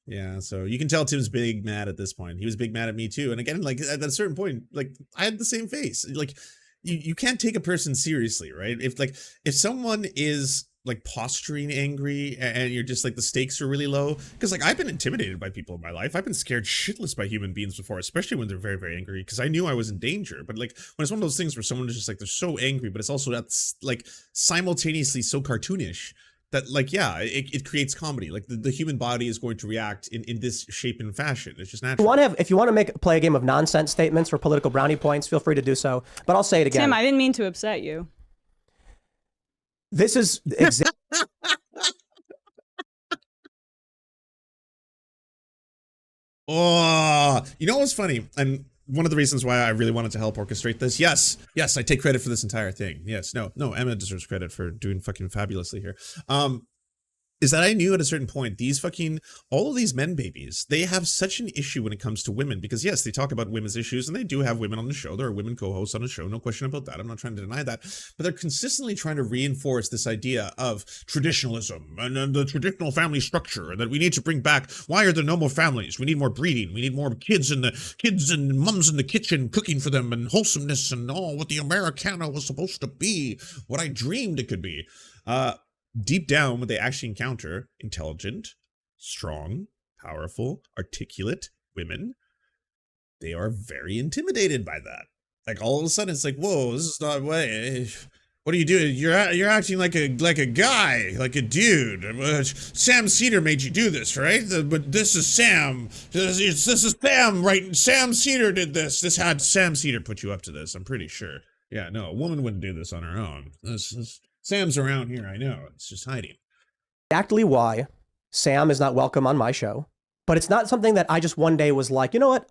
Yeah, so you can tell Tim's big mad at this point. He was big mad at me too. And again, like at a certain point, like I had the same face. Like you can't take a person seriously, right? If someone is like posturing angry and you're just like the stakes are really low, because like I've been intimidated by people in my life. I've been scared shitless by human beings before, especially when they're very, very angry, because I knew I was in danger. But like when it's one of those things where someone is just like, they're so angry, but it's also that's like simultaneously so cartoonish that like, yeah, it creates comedy. Like the human body is going to react in this shape and fashion. It's just natural. if you want to play a game of nonsense statements for political brownie points, feel free to do so. But I'll say it again. Tim, I didn't mean to upset you. This is Oh, you know what's funny? And one of the reasons why I really wanted to help orchestrate this. Yes, I take credit for this entire thing. Yes, no, Emma deserves credit for doing fucking fabulously here. Is that I knew at a certain point, all of these men babies, they have such an issue when it comes to women, because yes, they talk about women's issues and they do have women on the show. There are women co-hosts on the show. No question about that. I'm not trying to deny that, but they're consistently trying to reinforce this idea of traditionalism and the traditional family structure, and that we need to bring back, why are there no more families? We need more breeding. We need more kids and mums in the kitchen cooking for them, and wholesomeness, and what the Americana was supposed to be, what I dreamed it could be. Deep down, when they actually encounter intelligent, strong, powerful, articulate women, they are very intimidated by that. Like all of a sudden, it's like, whoa, this is not way. What are you doing? You're acting like a guy, like a dude. Sam Seder made you do this, right? But this is Sam. This is Sam, right? Sam Seder did this. This had Sam Seder put you up to this. I'm pretty sure. Yeah, no, a woman wouldn't do this on her own. Sam's around here, I know. It's just hiding. exactly why Sam is not welcome on my show. But it's not something that I just one day was like, you know what?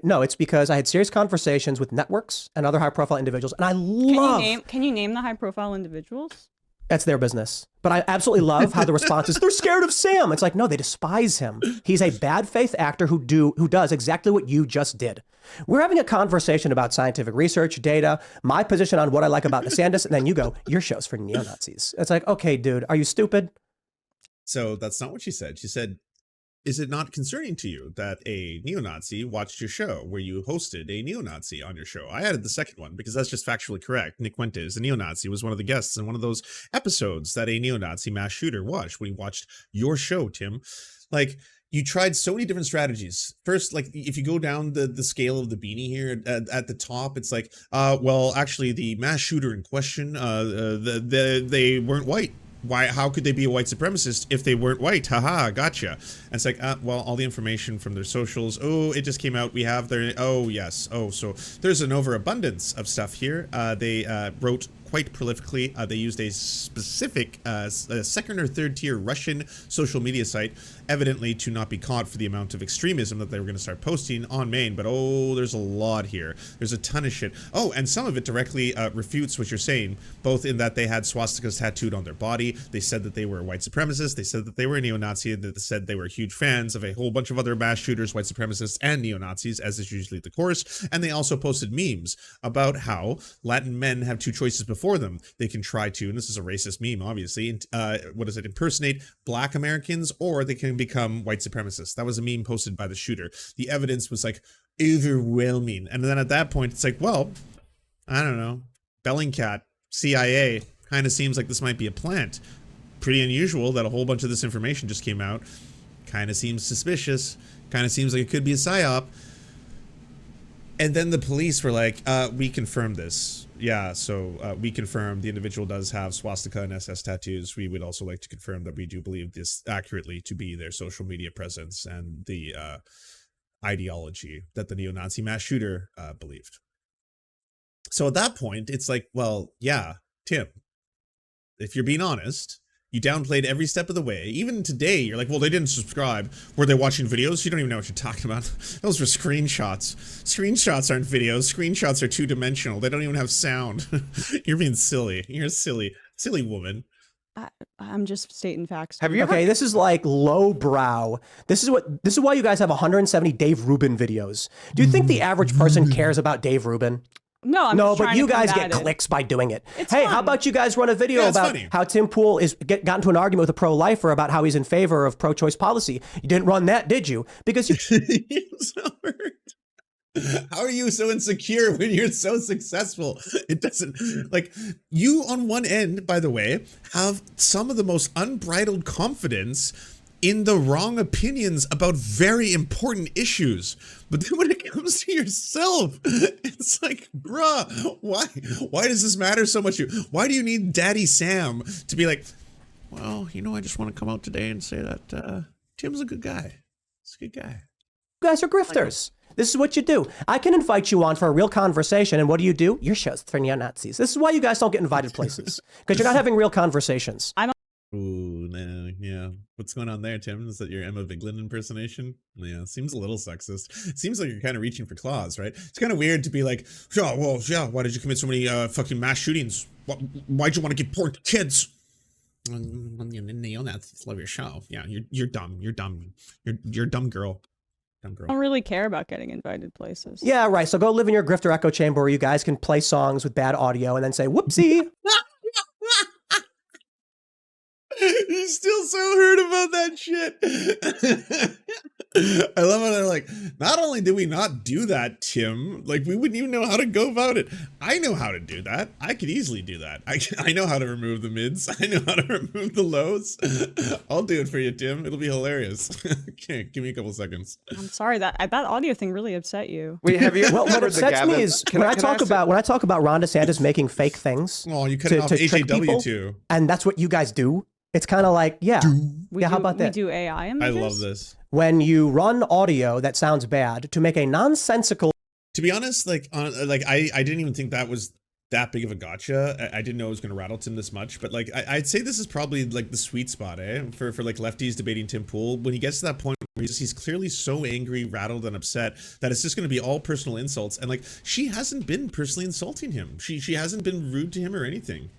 No, it's because I had serious conversations with networks and other high-profile individuals, and I love. Can you name the high-profile individuals? That's their business. But I absolutely love how the response is, they're scared of Sam. It's like, no, they despise him. He's a bad faith actor who does exactly what you just did. We're having a conversation about scientific research, data, my position on what I like about DeSantis, and then you go, your show's for neo-Nazis. It's like, okay, dude, are you stupid? So that's not what she said. She said, is it not concerning to you that a neo-Nazi watched your show where you hosted a neo-Nazi on your show? I added the second one because that's just factually correct. Nick Fuentes, a neo-Nazi, was one of the guests in one of those episodes that a neo-Nazi mass shooter watched when he watched your show, Tim. Like, you tried so many different strategies. First, like, if you go down the scale of the beanie here at the top, it's like, well, actually, the mass shooter in question, they weren't white. Why? How could they be a white supremacist if they weren't white? Haha, gotcha. And it's like, well, all the information from their socials. Oh, it just came out. We have their. Oh, yes. Oh, so there's an overabundance of stuff here. They wrote quite prolifically. They used a specific second or third tier Russian social media site, evidently to not be caught for the amount of extremism that they were going to start posting on main. But oh, there's a lot here. There's a ton of shit. Oh, and some of it directly refutes what you're saying, both in that they had swastikas tattooed on their body. They said that they were white supremacists. They said that they were a neo-Nazi. They said they were huge fans of a whole bunch of other mass shooters, white supremacists, and neo-Nazis, as is usually the course. And they also posted memes about how Latin men have two choices before them. They can try to, and this is a racist meme, obviously, impersonate black Americans, or they can become white supremacists. That was a meme posted by the shooter. The evidence was like overwhelming. And then at that point, it's like, well, I don't know, Bellingcat, CIA, kind of seems like this might be a plant. Pretty unusual that a whole bunch of this information just came out. Kind of seems suspicious. Kind of seems like it could be a psyop. And then the police were like, we confirmed this. Yeah, so we confirm the individual does have swastika and SS tattoos. We would also like to confirm that we do believe this accurately to be their social media presence and the ideology that the neo-Nazi mass shooter believed. So at that point, it's like, well, yeah, Tim, if you're being honest, you downplayed every step of the way. Even today, you're like, well, they didn't subscribe. Were they watching videos? You don't even know what you're talking about. Those were screenshots. Screenshots aren't videos. Screenshots are two-dimensional. They don't even have sound. You're being silly. You're a silly woman. I'm just stating facts. Have you ever? Okay, this is like lowbrow. This is why you guys have 170 Dave Rubin videos. Do you think the average person cares about Dave Rubin? No, I'm No, just but trying you to guys combat get it. clicks by doing it. It's Hey, fun. how about you guys run a video Yeah, it's about funny. how Tim Pool got into an argument with a pro-lifer about how he's in favor of pro-choice policy? You didn't run that, did you? Because you You're so hurt. How are you so insecure when you're so successful? It doesn't, like, you on one end, by the way, have some of the most unbridled confidence in the wrong opinions about very important issues. But then when it comes to yourself, it's like, bruh, why does this matter so much? Why do you need Daddy Sam to be like, well, you know, I just want to come out today and say that Tim's a good guy. He's a good guy. guys are grifters. This is what you do. I can invite you on for a real conversation, and what do? Your show's for neo-Nazis. This is why you guys don't get invited places, because you're not having real conversations. Ooh, no, yeah. What's going on there, Tim? Is that your Emma Vigeland impersonation? Yeah, seems a little sexist. Seems like you're kind of reaching for claws, right? It's kind of weird to be like, yeah, well, yeah, why did you commit so many fucking mass shootings? Why'd you want to give porn to kids? Neo-Nazis love your show. Yeah, you're dumb. You're dumb. You're a dumb girl. Dumb girl. I don't really care about getting invited places. Yeah, right. So go live in your grifter echo chamber where you guys can play songs with bad audio and then say, whoopsie. He's still so hurt about that shit. I love how they're like, not only did we not do that, Tim, like we wouldn't even know how to go about it. I know how to do that. I could easily do that. I know how to remove the mids. I know how to remove the lows. I'll do it for you, Tim. It'll be hilarious. Okay, give me a couple seconds. I'm sorry that audio thing really upset you. Wait, have you ever Well, what heard the upsets me Gavin- is Can when I can talk ask about Ron DeSantis making fake things, Oh, you cut it off to trick HAW people? too. and that's what you guys do. It's kind of like, yeah, We yeah. How do- about that? We do AI I images? love this. When you run audio that sounds bad to make a nonsensical To be honest, I didn't even think that was that big of a gotcha. I didn't know it was going to rattle Tim this much, but like I'd say this is probably like the sweet spot, for like lefties debating Tim Pool. When he gets to that point where he's clearly so angry, rattled, and upset that it's just going to be all personal insults, and like she hasn't been personally insulting him. She hasn't been rude to him or anything.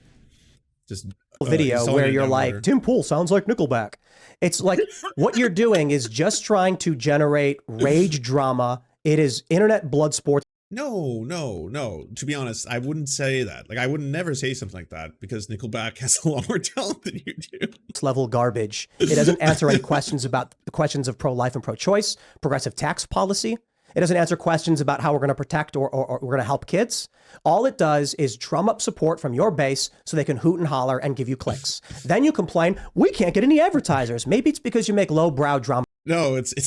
Just video insulting where him you're down like, there. Tim Pool sounds like Nickelback. It's like what you're doing is just trying to generate rage drama. It is internet blood sports. No. To be honest, I wouldn't say that. Like, I would never say something like that because Nickelback has a lot more talent than you do. Level garbage. It doesn't answer any questions about the questions of pro-life and pro-choice, progressive tax policy. It doesn't answer questions about how we're going to protect or we're going to help kids. All it does is drum up support from your base so they can hoot and holler and give you clicks. Then you complain, we can't get any advertisers. Maybe it's because you make low-brow drama. No, it's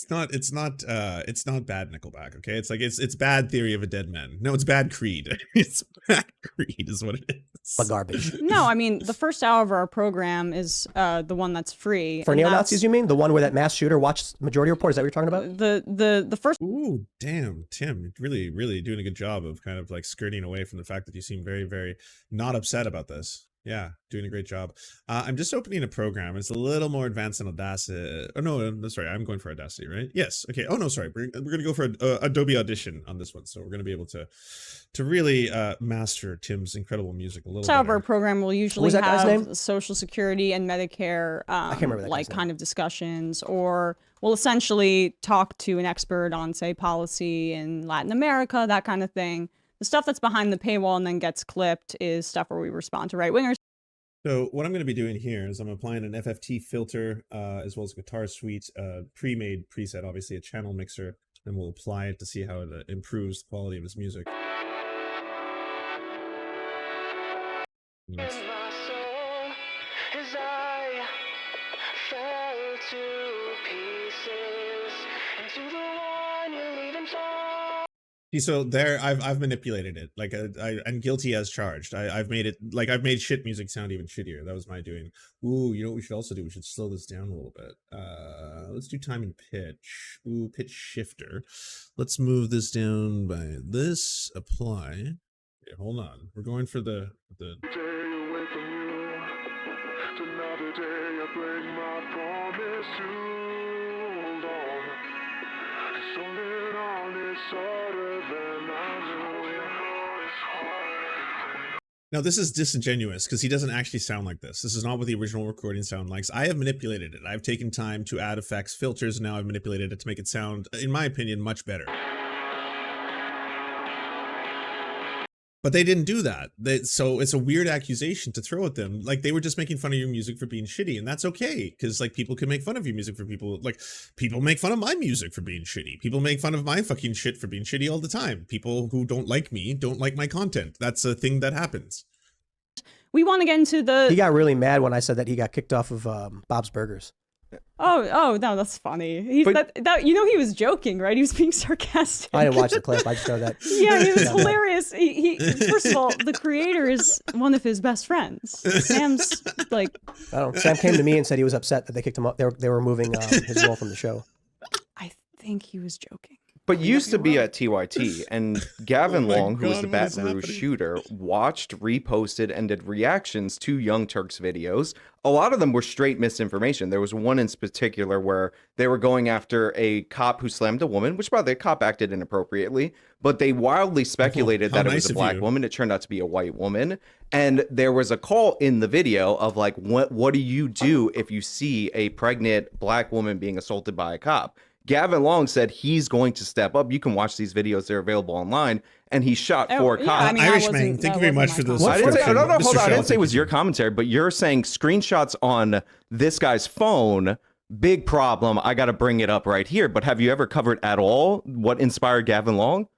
not bad Nickelback, okay? It's like it's bad Theory of a Dead Man. No, it's bad Creed. It's bad Creed is what it is. But garbage. No, I mean, the first hour of our program is the one that's free. For and neo-Nazis, you mean? The one where that mass shooter watched Majority Report? Is that what you're talking about? The first. Ooh, damn, Tim, really, really doing a good job of kind of like skirting away from the fact that you seem very, very not upset about this. Yeah, doing a great job. I'm just opening a program. It's a little more advanced than Audacity. Oh, no, sorry. I'm going for Audacity, right? Yes. Okay. Oh, no, sorry. We're going to go for Adobe Audition on this one. So we're going to be able to really master Tim's incredible music a little bit. Our program will usually that guy's have name? Social Security and Medicare I can't remember that like guy's kind of discussions, or we'll essentially talk to an expert on, say, policy in Latin America, that kind of thing. The stuff that's behind the paywall and then gets clipped is stuff where we respond to right-wingers. So what I'm going to be doing here is I'm applying an FFT filter as well as a guitar suite, pre-made preset, obviously a channel mixer, and we'll apply it to see how it improves the quality of his music. In my soul, as I fell to pieces, into the one you leave in torn. See, so there, I've manipulated it. Like I'm guilty as charged. I've made it like I've made shit music sound even shittier. That was my doing. Ooh, you know what we should also do? We should slow this down a little bit. Let's do time and pitch. Ooh, pitch shifter. Let's move this down by this. Apply. Okay, hold on. We're going for the. Day away from you, to another day I break my promise to hold on. 'Cause holding on is harder than I knew. Now this is disingenuous because he doesn't actually sound like this. This is not what the original recording sound like. I have manipulated it. I've taken time to add effects, filters, and now I've manipulated it to make it sound, in my opinion, much better. But they didn't do that. So it's a weird accusation to throw at them. Like they were just making fun of your music for being shitty, and that's okay because like people can make fun of your music for people. Like people make fun of my music for being shitty. People make fun of my fucking shit for being shitty all the time. People who don't like me don't like my content. That's a thing that happens. We want to get into the. He got really mad when I said that he got kicked off of Bob's Burgers. Oh no, that's funny. He was joking, right? He was being sarcastic. I didn't watch the clip. I just know that. Yeah, he was hilarious. He first of all, the creator is one of his best friends. Sam's like. I don't know. Sam came to me and said he was upset that they kicked him up. They were removing his role from the show. I think he was joking. But used to be at TYT, and Gavin Long, who was the God, what is Baton Rouge happening? shooter, watched, reposted, and did reactions to Young Turks videos. A lot of them were straight misinformation. There was one in particular where they were going after a cop who slammed a woman, which, by the way, the cop acted inappropriately, but they wildly speculated how that it nice was a of black you. woman. It turned out to be a white woman. And there was a call in the video of like, what do you do if you see a pregnant black woman being assaulted by a cop? Gavin Long said he's going to step up. You can watch these videos; they're available online. And he shot four cops. I mean, that Irishman, wasn't- thank that you very wasn't much my for those. comment. I didn't say, subscription. no, Mr. hold on. I Shaw, didn't say it was thank your you. commentary, but you're saying screenshots on this guy's phone. Big problem. I got to bring it up right here. But have you ever covered at all what inspired Gavin Long?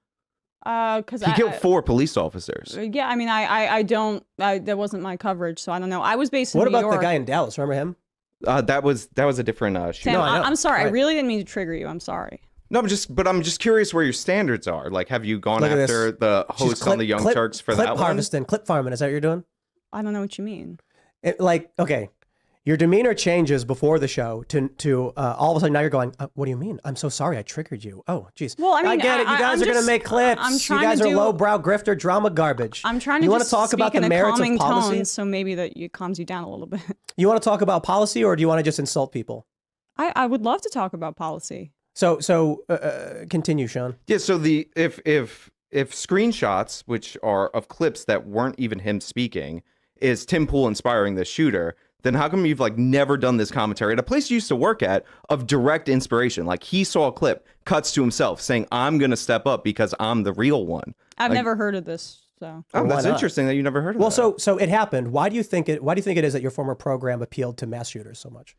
Because He killed 4 police officers. Yeah, I mean, I don't. That wasn't my coverage, so I don't know. I was based in What New about York. the guy in Dallas? Remember him? That was a different shooter. Sam, No, I know. I'm sorry. I Right. really didn't mean to trigger you. I'm sorry. No, I'm just curious where your standards are. Like, have you gone Look at after this. the She's host on the Young Turks for clip that one? harvesting, clip farming. Is that what you're doing? I don't know what you mean. Okay, your demeanor changes before the show to all of a sudden now you're going, what do you mean? I'm so sorry I triggered you. Oh, geez. Well, I mean, get it. You guys I'm are going to just- make clips. I'm You trying guys to are do- lowbrow grifter drama garbage. I'm trying to You wanna just talk speak about in the a merits of calming policy? tone, so maybe that it calms you down a little bit. You want to talk about policy or do you want to just insult people? I would love to talk about policy. So continue, Sean. Yeah, so if screenshots, which are of clips that weren't even him speaking, is Tim Pool inspiring the shooter, then how come you've like never done this commentary at a place you used to work at of direct inspiration? Like he saw a clip, cuts to himself saying, I'm going to step up because I'm the real one. I've Like, never heard of this. So oh, Why that's not? interesting that you never heard of Well, that. so it happened. Why do you think it is that your former program appealed to mass shooters so much?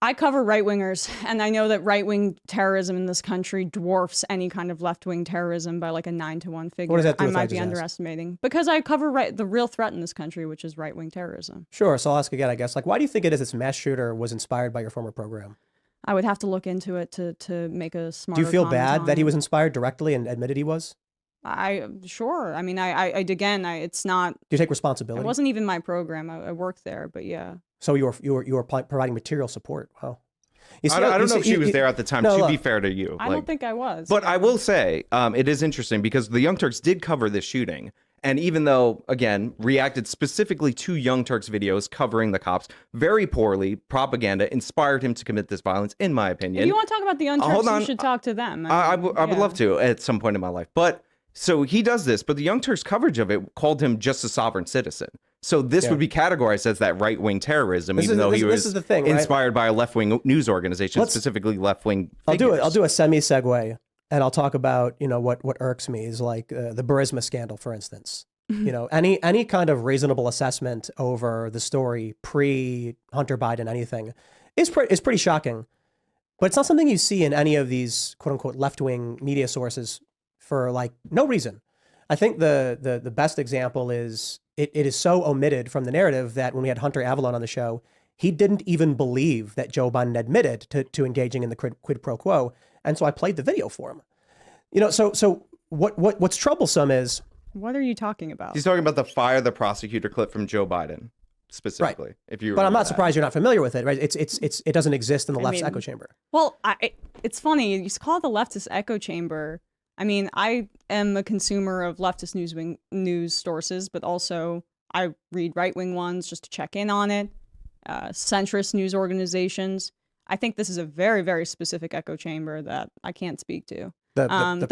I cover right-wingers, and I know that right-wing terrorism in this country dwarfs any kind of left-wing terrorism by like a 9-to-1 figure. What does that do I with what I might be just asked? underestimating because I cover the real threat in this country, which is right-wing terrorism. Sure. So I'll ask again, I guess. Like, why do you think it is this mass shooter was inspired by your former program? I would have to look into it to make a smarter Do you feel comment bad on that he it. was inspired directly and admitted he was? Sure. I mean, it's not. Do you take It responsibility? wasn't even my program. I worked there, but yeah. So you were providing material support. Wow. You see, I don't know you if see- she was you- there at the time, no, to be look. fair to you. I Like, don't think I was. But yeah. I will say, it is interesting because the Young Turks did cover this shooting. And even though, again, reacted specifically to Young Turks videos covering the cops very poorly, propaganda inspired him to commit this violence, in my opinion. If you want to talk about the Young Turks, hold on. you should talk to them. I mean, would yeah. love to at some point in my life. But so he does this, but the Young Turks coverage of it called him just a sovereign citizen. So this Yeah. would be categorized as that right-wing terrorism, This even is- though this- he this was is the thing, right? inspired by a left-wing news organization, Let's- specifically left-wing I'll do figures. a semi segue, and I'll talk about what irks me is like the Burisma scandal, for instance. Any kind of reasonable assessment over the story pre Hunter Biden anything is pretty shocking, but it's not something you see in any of these quote unquote left wing media sources for like no reason. I think the best example is it is so omitted from the narrative that when we had Hunter Avalon on the show, he didn't even believe that Joe Biden admitted to engaging in the quid pro quo, and so I played the video for him. So what's troublesome is. What are you talking about? He's talking about the fire the prosecutor clip from Joe Biden, specifically. If you, But I'm remember not that. surprised you're not familiar with it, right? It doesn't exist in the left's mean- echo chamber. Well, it's funny. You call it the leftist echo chamber. I mean, I am a consumer of leftist news sources, but also I read right-wing ones just to check in on it. Centrist news organizations. I think this is a very, very specific echo chamber that I can't speak to. The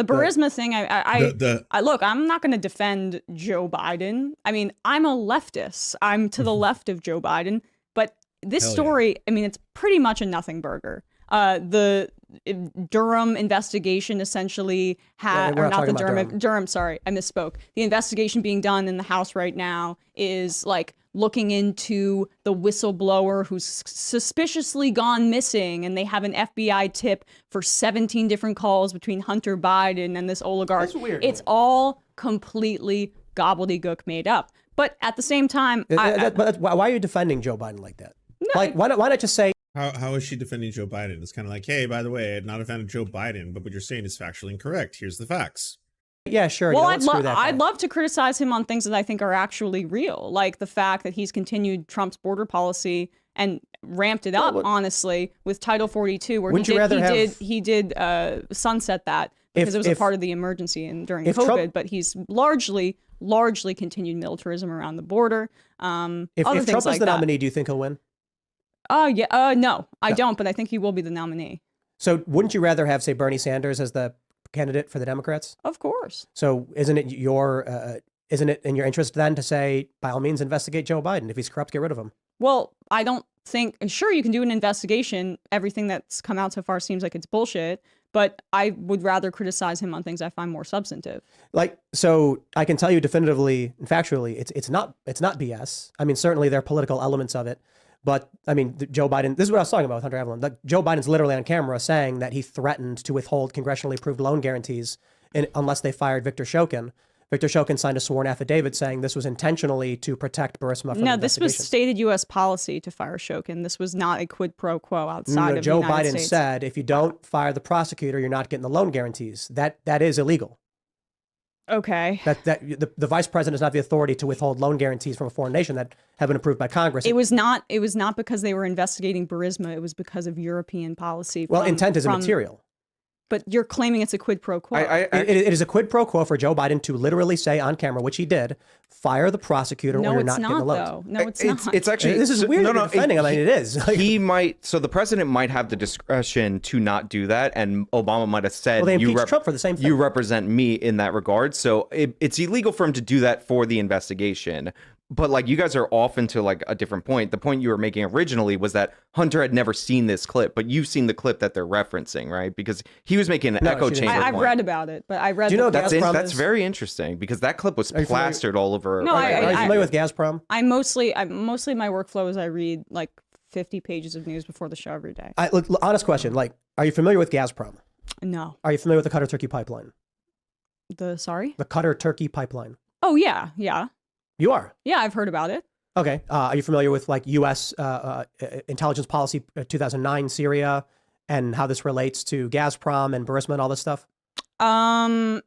Burisma thing, I look, I'm not going to defend Joe Biden. I mean, I'm a leftist. I'm to the left of Joe Biden. But this Hell yeah. story, I mean, it's pretty much a nothing burger. The Durham investigation essentially had, we're or not not the talking about Durham, sorry, I misspoke. The investigation being done in the House right now is like looking into the whistleblower who's suspiciously gone missing, and they have an FBI tip for 17 different calls between Hunter Biden and this oligarch. That's weird. It's all completely gobbledygook made up. But at the same time, Why are you defending Joe Biden like that? Like, why not just say, How is she defending Joe Biden? It's kind of like, hey, by the way, I'm not a fan of Joe Biden, but what you're saying is factually incorrect. Here's the facts. yeah, sure. well, let's screw that guy. I'd love to criticize him on things that I think are actually real, like the fact that he's continued Trump's border policy and ramped it up, honestly, with Title 42, where Wouldn't you rather have- he did sunset that because it was a part of the emergency and during COVID, Trump- but he's largely continued militarism around the border. Other if things Trump like is the that. nominee, do you think he'll win? No, I don't, but I think he will be the nominee. So wouldn't you rather have, say, Bernie Sanders as the candidate for the Democrats? Of course. So isn't it in your interest then to say, by all means, investigate Joe Biden? If he's corrupt, get rid of him. Well, I don't think, sure, you can do an investigation. Everything that's come out so far seems like it's bullshit, but I would rather criticize him on things I find more substantive. Like, so I can tell you definitively and factually, it's not BS. I mean, certainly there are political elements of it, but I mean, Joe Biden, this is what I was talking about with Hunter Avalon. Like, Joe Biden's literally on camera saying that he threatened to withhold congressionally approved loan guarantees unless they fired Victor Shokin. Victor Shokin signed a sworn affidavit saying this was intentionally to protect Burisma from No, this was investigations. stated U.S. policy to fire Shokin. This was not a quid pro quo outside of the Joe United Biden States. said, if you don't fire the prosecutor, you're not getting the loan guarantees. That is illegal. Okay. That the vice president has not the authority to withhold loan guarantees from a foreign nation that have been approved by Congress. It was not because they were investigating Burisma. It was because of European policy. Well, from- intent is from- immaterial. But you're claiming it's a quid pro quo. It is a quid pro quo for Joe Biden to literally say on camera, which he did, fire the prosecutor no, or you're it's not getting the not, loans. though. No, it's not. It's actually This is weird. No, you're no, defending him. I mean, it is. He might. So the president might have the discretion to not do that, and Obama might have said, Well, they "You impeached Trump for the same thing." You represent me in that regard." So it's illegal for him to do that for the investigation. But like you guys are off into like a different point. The point you were making originally was that Hunter had never seen this clip, but you've seen the clip that they're referencing, right? Because he was making an echo she didn't. chamber I've point. read about it, but I read. Do you know the Gazprom clip. That's very interesting because that clip was you familiar- plastered all over. No, Are you familiar with Gazprom? I mostly my workflow is I read like 50 pages of news before the show every day. Look, honest question. Like, are you familiar with Gazprom? No, Are you familiar with the Qatar-Turkey pipeline? sorry. The Qatar-Turkey pipeline. Oh yeah, yeah, You are. yeah. I've heard about it. Okay. Are you familiar with like U.S. Intelligence policy 2009 Syria and how this relates to Gazprom and Burisma and all this stuff?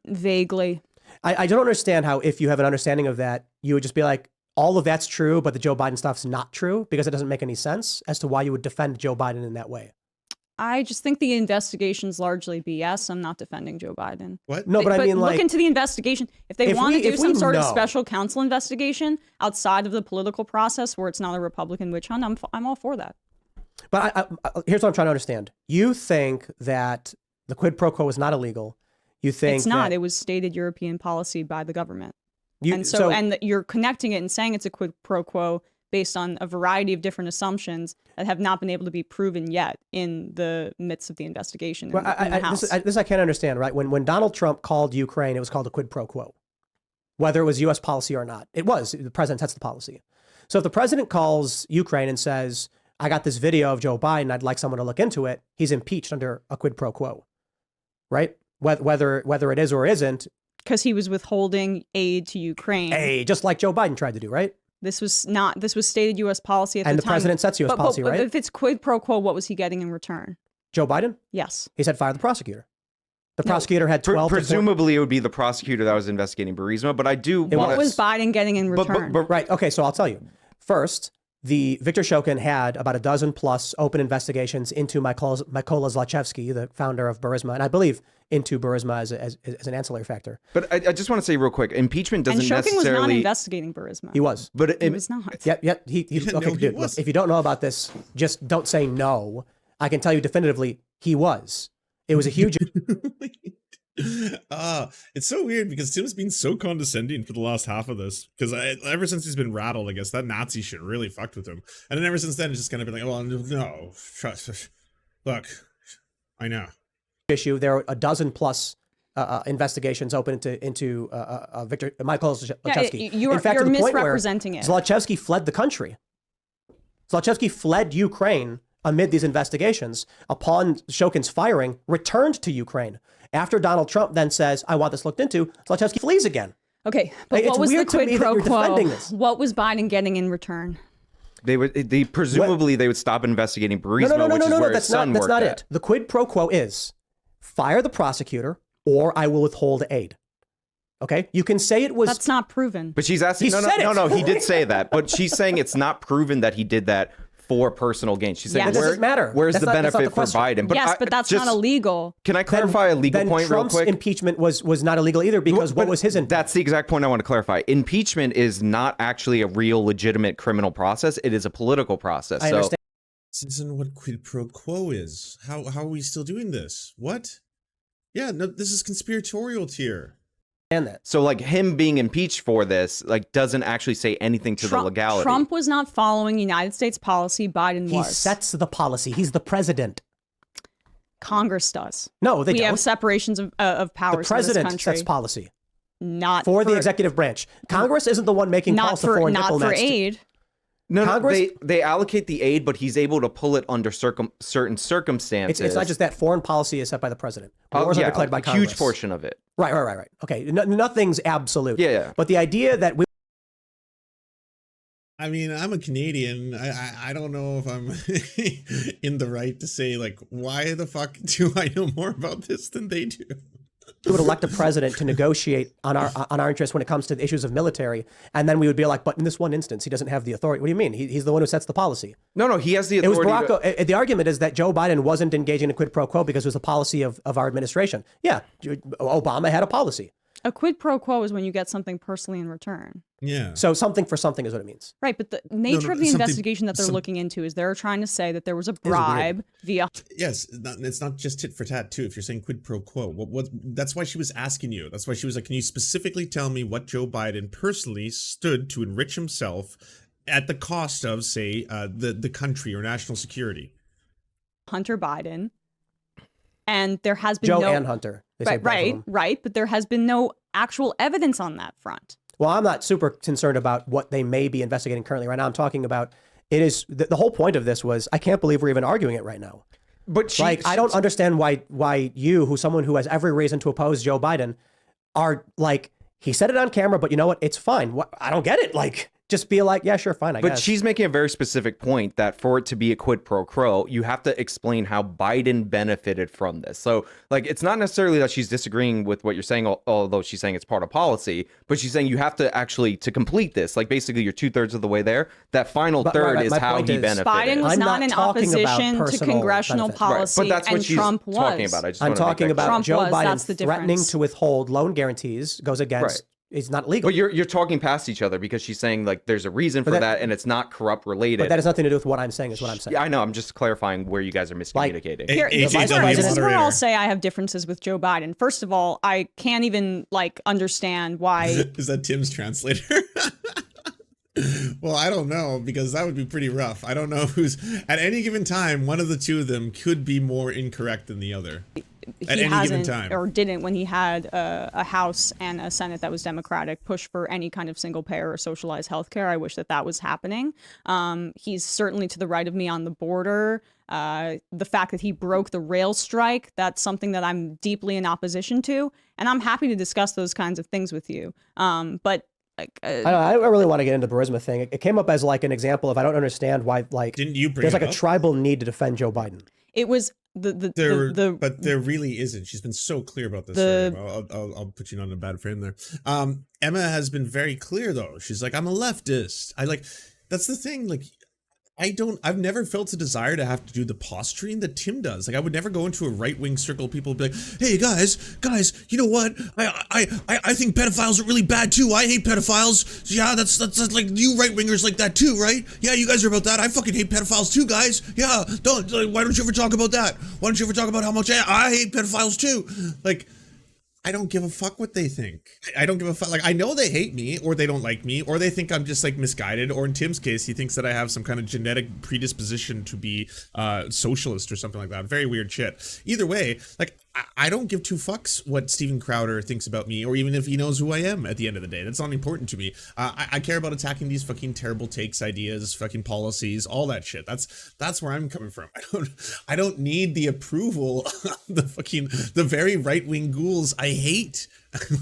Vaguely. I don't understand how, if you have an understanding of that, you would just be like, all of that's true, but the Joe Biden stuff's not true, because it doesn't make any sense as to why you would defend Joe Biden in that way. I just think the investigation's largely BS. I'm not defending Joe Biden. What? No, but I mean, look like, into the investigation. If they if want we- to do if some we sort of know- special counsel investigation outside of the political process where it's not a Republican witch hunt, I'm all for that. but here's what I'm trying to understand. You think that the quid pro quo is not illegal. You think It's not. that It was stated European policy by the government. you, And so, you're connecting it and saying it's a quid pro quo based on a variety of different assumptions that have not been able to be proven yet in the midst of the investigation in, well, in the House. this I can't understand, right? When Donald Trump called Ukraine, it was called a quid pro quo, whether it was U.S. policy or not. It was. The president sets the policy. So if the president calls Ukraine and says, I got this video of Joe Biden, I'd like someone to look into it, he's impeached under a quid pro quo, right? Whether it is or isn't, Because he was withholding aid to Ukraine. just like Joe Biden tried to do, right? This was stated U.S. policy at And the the time. president sets U.S. policy, but right? if it's quid pro quo, what was he getting in return? Joe Biden, Yes. he said fire the prosecutor. The No. prosecutor had 12 to 14 Presumably, it would be the prosecutor that was investigating Burisma, but I do want What was Biden getting in return? Right. Okay. So I'll tell you. First, the Viktor Shokin had about a dozen plus open investigations into Mykola Zlochevsky, the founder of Burisma, and I believe into Burisma as an ancillary factor. But I just want to say real quick, impeachment and doesn't Shokin was not necessarily. investigating Burisma. He was. But He was not. Yep. He Yeah, okay, no, he dude. Look, was. if you don't know about this, just don't say no. I can tell you definitively, he was. It was a huge. It's so weird because Tim's been so condescending for the last half of this. Because ever since he's been rattled, I guess that Nazi shit really fucked with him. And then ever since then, it's just kind of been like, well, no, trust. Look, I know. issue. There are a dozen plus investigations open into Viktor Michael Zlochevsky. You're In fact, to the point where misrepresenting it. Zlochevsky fled the country. Zlochevsky fled Ukraine amid these investigations. Upon Shokin's firing, returned to Ukraine. After Donald Trump then says, I want this looked into, Zlochevsky flees again. Okay, but It's what was the weird to me quid that pro you're quo? defending this. What was Biden getting in return? They presumably they would stop investigating Burisma, which is where his that's son not worked it. at. The quid pro quo is fire the prosecutor or I will withhold aid. Okay? You can say it was That's not proven. But she's asking. He No, said it. no. He did say that, but she's saying it's not proven that he did that for personal gain. She's saying, Yes. That doesn't matter. Where's That's the not benefit the for question. Biden? Yes, but that's not illegal. Can I clarify a legal then point Trump's real quick? impeachment was not illegal either because what But was his intent? That's the exact point I want to clarify. Impeachment is not actually a real legitimate criminal process. It is a political process. I understand. This isn't what quid pro quo is. How are we still doing this? What? Yeah, no, this is conspiratorial tier. that. So like him being impeached for this, like doesn't actually say anything to the legality. Trump was not following United States policy. Biden He was. sets the policy. He's the president. Congress does. No, they We don't. have separations of The powers in this president country. sets policy Not for the executive branch. Congress isn't the one making not calls to for foreign not for diplomats. aid. No, Congress- they allocate the aid, but he's able to pull it under certain circumstances. It's not just that foreign policy is set by the president. Wars are yeah, declared by a Congress. huge portion of it. Right. Okay, nothing's absolute. Yeah. But the idea that we I mean, I'm a Canadian. I don't know if I'm in the right to say, like, why the fuck do I know more about this than they do? would elect a president to negotiate on our interests when it comes to the issues of military, and then we would be like, but in this one instance, he doesn't have the authority. What do you mean? He's the one who sets the policy. No, he has the It was authority. Barack. The argument is that Joe Biden wasn't engaging in quid pro quo because it was a policy of our administration. Yeah, Obama had a policy. A quid pro quo is when you get something personally in return. Yeah. So something for something is what it means. Right, but the nature of the something- investigation that they're looking into is they're trying to say that there was a weird. bribe via Yes, it's not just tit for tat too. If you're saying quid pro quo, what? That's why she was asking you. That's why she was like, "Can you specifically tell me what Joe Biden personally stood to enrich himself at the cost of, say, the country or national security?" Hunter Biden, and there has been Joe no and Hunter. They say right, both of right, them. right, but there has been no actual evidence on that front. Well, I'm not super concerned about what they may be investigating currently. Right now, I'm talking about it is the whole point of this was I can't believe we're even arguing it right now. But I don't understand why you, who's someone who has every reason to oppose Joe Biden, are like, he said it on camera, but you know what? It's fine. What? I don't get it. Like, just be like, yeah, sure, fine, I guess. But she's making a very specific point that for it to be a quid pro quo, you have to explain how Biden benefited from this. So, like, it's not necessarily that she's disagreeing with what you're saying, although she's saying it's part of policy, but she's saying you have to actually, to complete this, like, basically you're 2/3 of the way there, that final third is my how point he is, benefited. Biden was I'm not not in talking about opposition to personal congressional benefits. policy, But that's what and she's Trump was. talking about. I just I'm wanna make talking that about clear. Trump Joe was, Biden that's the threatening difference. to withhold loan guarantees goes against, it's not legal. But you're talking past each other because she's saying, like, there's a reason for that, and it's not corrupt related. But that has nothing to do with what I'm saying, is what I'm saying. Yeah, I know. I'm just clarifying where you guys are miscommunicating. Here, this is where, AJW this is where I'll moderator. say I have differences with Joe Biden. First of all, I can't even like understand why. Is that Tim's translator? Well, I don't know, because that would be pretty rough. I don't know who's at any given time. One of the two of them could be more incorrect than the other. At he any given hasn't time. or didn't when he had a House and a Senate that was Democratic push for any kind of single payer or socialized healthcare. I wish that was happening. He's certainly to the right of me on the border. The fact that he broke the rail strike, that's something that I'm deeply in opposition to, and I'm happy to discuss those kinds of things with you. But like, I don't really want to get into the Burisma thing. It came up as like an example of I don't understand why, like, Didn't you bring there's it like a up? tribal need to defend Joe Biden. it was But there really isn't. She's been so clear about this. I'll put you on a bad frame there. Emma has been very clear though. She's like, I'm a leftist. That's the thing. Like, I've never felt a desire to have to do the posturing that Tim does. Like, I would never go into a right-wing circle. People would be like, hey guys, you know what? I think pedophiles are really bad too. I hate pedophiles. Yeah, that's like, you right-wingers like that too, right? Yeah, you guys are about that. I fucking hate pedophiles too, guys. Yeah, why don't you ever talk about that? Why don't you ever talk about how much I hate pedophiles too? Like, I don't give a fuck what they think. I don't give a fuck. Like, I know they hate me, or they don't like me, or they think I'm just like misguided, or in Tim's case, he thinks that I have some kind of genetic predisposition to be socialist or something like that. Very weird shit. Either way, like, I don't give two fucks what Steven Crowder thinks about me, or even if he knows who I am at the end of the day. That's not important to me. I care about attacking these fucking terrible takes, ideas, fucking policies, all that shit. That's where I'm coming from. I don't need the approval of the very right-wing ghouls I hate.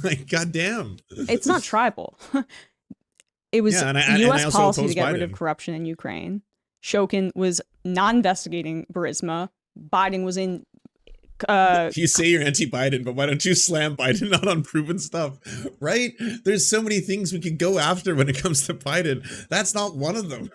Like, goddamn. it's not tribal. It was Yeah, and I U.S. also policy to oppose get rid of Biden. corruption in Ukraine. Shokin was not investigating Burisma. Biden was in. You say you're anti-Biden, but why don't you slam Biden on unproven stuff, right? There's so many things we could go after when it comes to Biden. That's not one of them.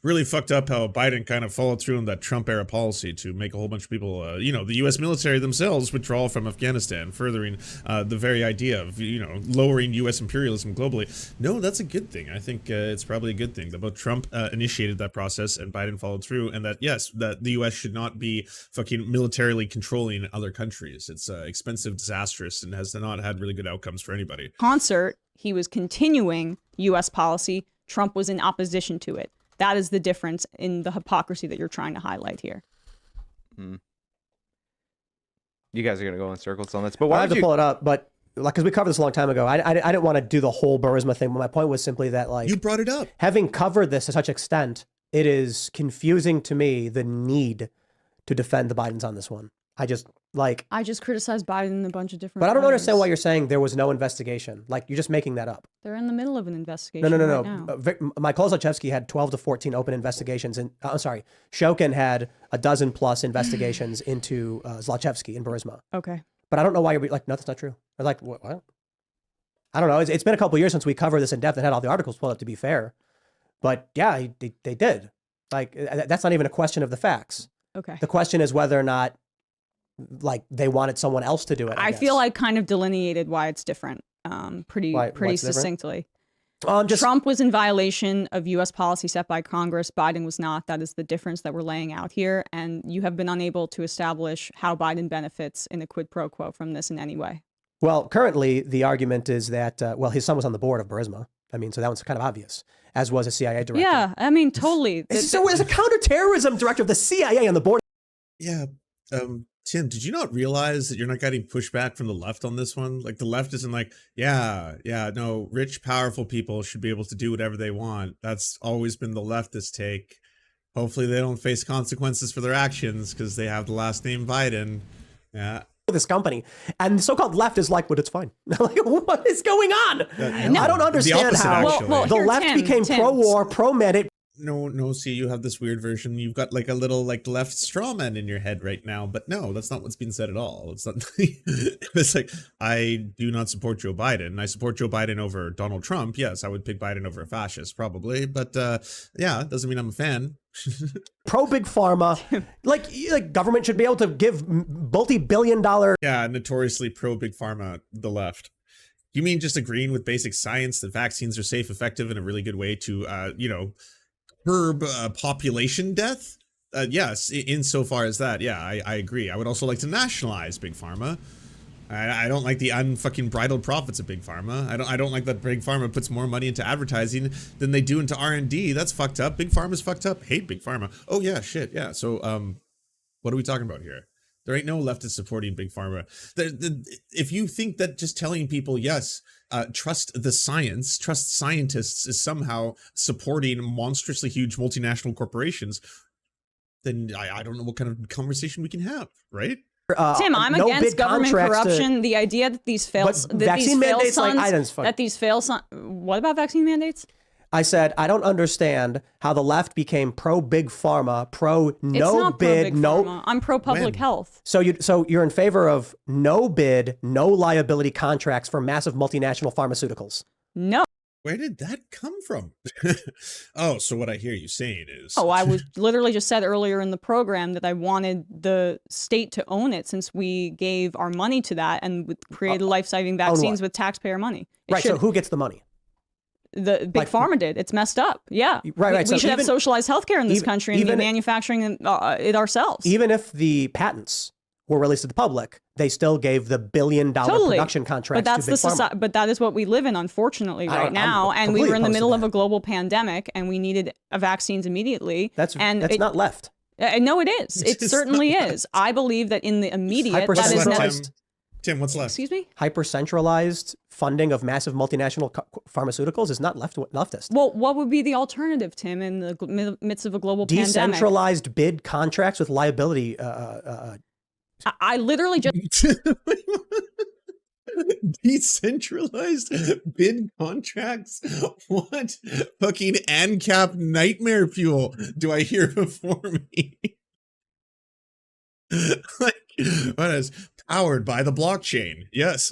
Really fucked up how Biden kind of followed through on that Trump era policy to make a whole bunch of people, the U.S. military themselves withdraw from Afghanistan, furthering the very idea of, lowering U.S. imperialism globally. No, that's a good thing. I think it's probably a good thing that both Trump initiated that process and Biden followed through, and that, yes, that the U.S. should not be fucking militarily controlling other countries. It's expensive, disastrous, and has not had really good outcomes for anybody. Concert, he was continuing U.S. policy. Trump was in opposition to it. That is the difference in the hypocrisy that you're trying to highlight here. You guys are gonna go in circles on this, but I why have would to you? pull it up, but like, because we covered this a long time ago, I didn't want to do the whole Burisma thing, but my point was simply that, like, You brought it up. having covered this to such extent, it is confusing to me the need to defend the Bidens on this one. I just criticized Biden in a bunch of different but I don't ways. understand why you're saying there was no investigation. Like, you're just making that up. They're in the middle of an investigation. No. right now. Michael Zlochevsky had 12 to 14 open investigations, and Shokin had a dozen plus investigations into Zlochevsky in Burisma. Okay. But I don't know why you're like, no, that's not true. Or like, what? I don't know. It's been a couple of years since we covered this in depth and had all the articles pulled up, to be fair. But yeah, they did. Like, that's not even a question of the facts. Okay. The question is whether or not like they wanted someone else to do it. I guess. feel I kind of delineated why it's different pretty What's different? succinctly. Just Trump was in violation of U.S. policy set by Congress. Biden was not. That is the difference that we're laying out here. And you have been unable to establish how Biden benefits in a quid pro quo from this in any way. well, currently the argument is that well, his son was on the board of Burisma. I mean, so that one's kind of obvious, as was a CIA director. Yeah, I mean, totally. So as a counterterrorism director of the CIA on the board. Yeah. Tim, did you not realize that you're not getting pushback from the left on this one? Like the left isn't like, no, rich, powerful people should be able to do whatever they want. That's always been the leftist take. Hopefully they don't face consequences for their actions because they have the last name Biden. Yeah. This company, and the so-called left is like, but it's fine. Like, what is going on? I don't understand opposite, how actually. the here, left Tim, became pro-war, pro-med. No, see, you have this weird version. You've got like a little like left straw man in your head right now, but no, that's not what's being said at all. It's not. It's like, I do not support Joe Biden. I support Joe Biden over Donald Trump. Yes, I would pick Biden over a fascist probably, but yeah, it doesn't mean I'm a fan. Pro big pharma, like government should be able to give multi-billion-dollar. Yeah, notoriously pro big pharma, the left. You mean just agreeing with basic science that vaccines are safe, effective, and a really good way to, curb population death? Yes, insofar as that, yeah, I agree. I would also like to nationalize big pharma. I don't like the unfucking bridled profits of big pharma. I don't like that big pharma puts more money into advertising than they do into R&D. That's fucked up. Big pharma's fucked up. Hate big pharma. Oh yeah, shit. Yeah. So what are we talking about here? There ain't no leftist supporting big pharma. If you think that just telling people yes, trust the science, trust scientists is somehow supporting monstrously huge multinational corporations, then I don't know what kind of conversation we can have, right? Tim, I'm no against big government contracts corruption. The idea that these fail, But vaccine mandates, like, I don't- that these fail, what about vaccine mandates? I said, I don't understand how the left became pro big pharma, pro It's no not bid, pro-big no. pharma. I'm pro public When? health. So you're in favor of no bid, no liability contracts for massive multinational pharmaceuticals. No. Where did that come from? Oh, so what I hear you saying is... Oh, I was literally just said earlier in the program that I wanted the state to own it since we gave our money to that and created life-saving vaccines with taxpayer money. Right. So who gets the money? The big pharma did. It's messed up. Yeah. Right. We So should have even- socialized healthcare in this even- country and even- be manufacturing it ourselves. Even if the patents were released to the public, they still gave the billion-dollar Totally. production contracts But that's to big pharma. but that is what we live in, unfortunately, right now. And we completely were in the opposed to middle of that. a global pandemic, and we needed vaccines immediately. That's it, not left. No, it is. It It's certainly not is. I believe that in the immediate, that What's is left, hyper-centralized. Tim, what's left? Excuse me. Hyper-centralized funding of massive multinational pharmaceuticals is not leftist. Well, what would be the alternative, Tim, in the midst of a global pandemic? Decentralized bid contracts with liability. I literally just Decentralized bid contracts? What fucking ANCAP nightmare fuel do I hear before me? Like, what is powered by the blockchain? Yes.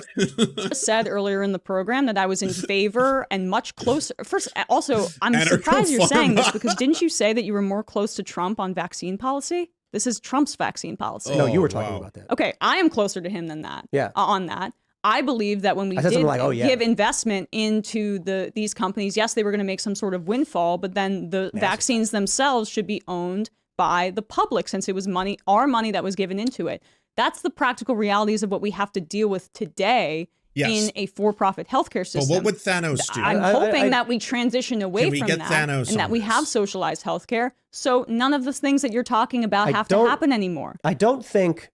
said earlier in the program that I was in favor and much closer. First, also, I'm surprised you're saying this because didn't you say that you were more close to Trump on vaccine policy? This is Trump's vaccine policy. No, you were Oh, talking wow. about that. Okay, I am closer to him than that. Yeah. On that. I believe that when we I said did something like, oh, yeah. give investment into these companies, yes, they were going to make some sort of windfall, but then the vaccines themselves should be owned by the public since it was our money that was given into it. That's the practical realities of what we have to deal with today Yes. in a for-profit healthcare system. But what would Thanos do? I'm hoping that we transition away Can we from get that Thanos and that on we this? have socialized healthcare. So none of the things that you're talking about have to happen anymore. I don't think